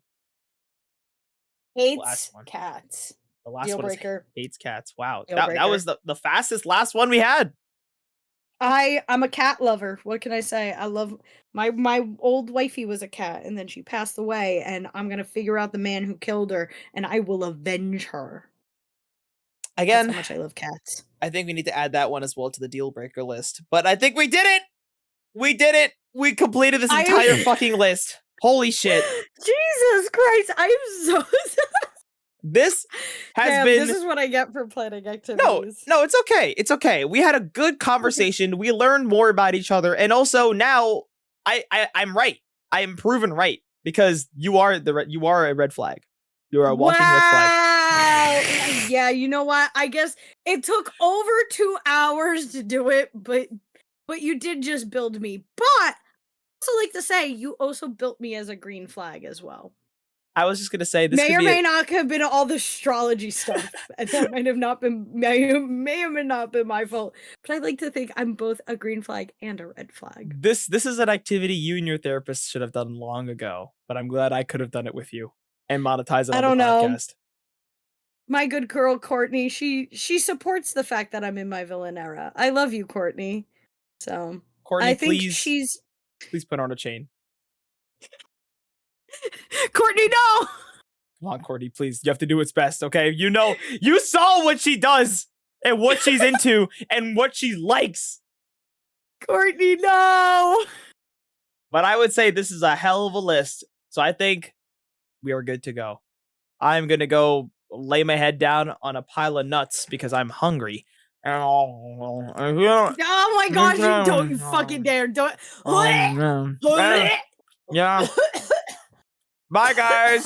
Hates Last one. cats. The last Deal one breaker. is hates cats. Wow. Deal That was the fastest last one we had. I'm a cat lover. What can I say? I love my old wifey was a cat and then she passed away and I'm going to figure out the man who killed her and I will avenge her. Again, That's how much I love cats. I think we need to add that one as well to the deal breaker list. But I think we did it. We did it. We completed this entire fucking list. Holy shit. Jesus Christ. I'm so This has been. This is what I get for planning activities. No, it's okay. It's okay. We had a good conversation. We learned more about each other, and also now I'm right. I am proven right because you are a red flag. You are a walking red flag. Yeah, you know what? I guess it took over 2 hours to do it, but you did just build me. But I also like to say you also built me as a green flag as well. I was just gonna say this may or may not have been all the astrology stuff, and that may or may not been my fault. But I like to think I'm both a green flag and a red flag. This is an activity you and your therapist should have done long ago, but I'm glad I could have done it with you and monetize it on the podcast. My good girl Courtney, she supports the fact that I'm in my villain era. I love you, Courtney. So Courtney, I think please put her on a chain. Courtney, no! Come on, Courtney, please. You have to do what's best, okay? You know, you saw what she does and what she's into and what she likes. Courtney, no! But I would say this is a hell of a list. So I think we are good to go. I'm going to go lay my head down on a pile of nuts because I'm hungry. Oh my gosh, you don't fucking dare. Don't. Yeah. Bye, guys.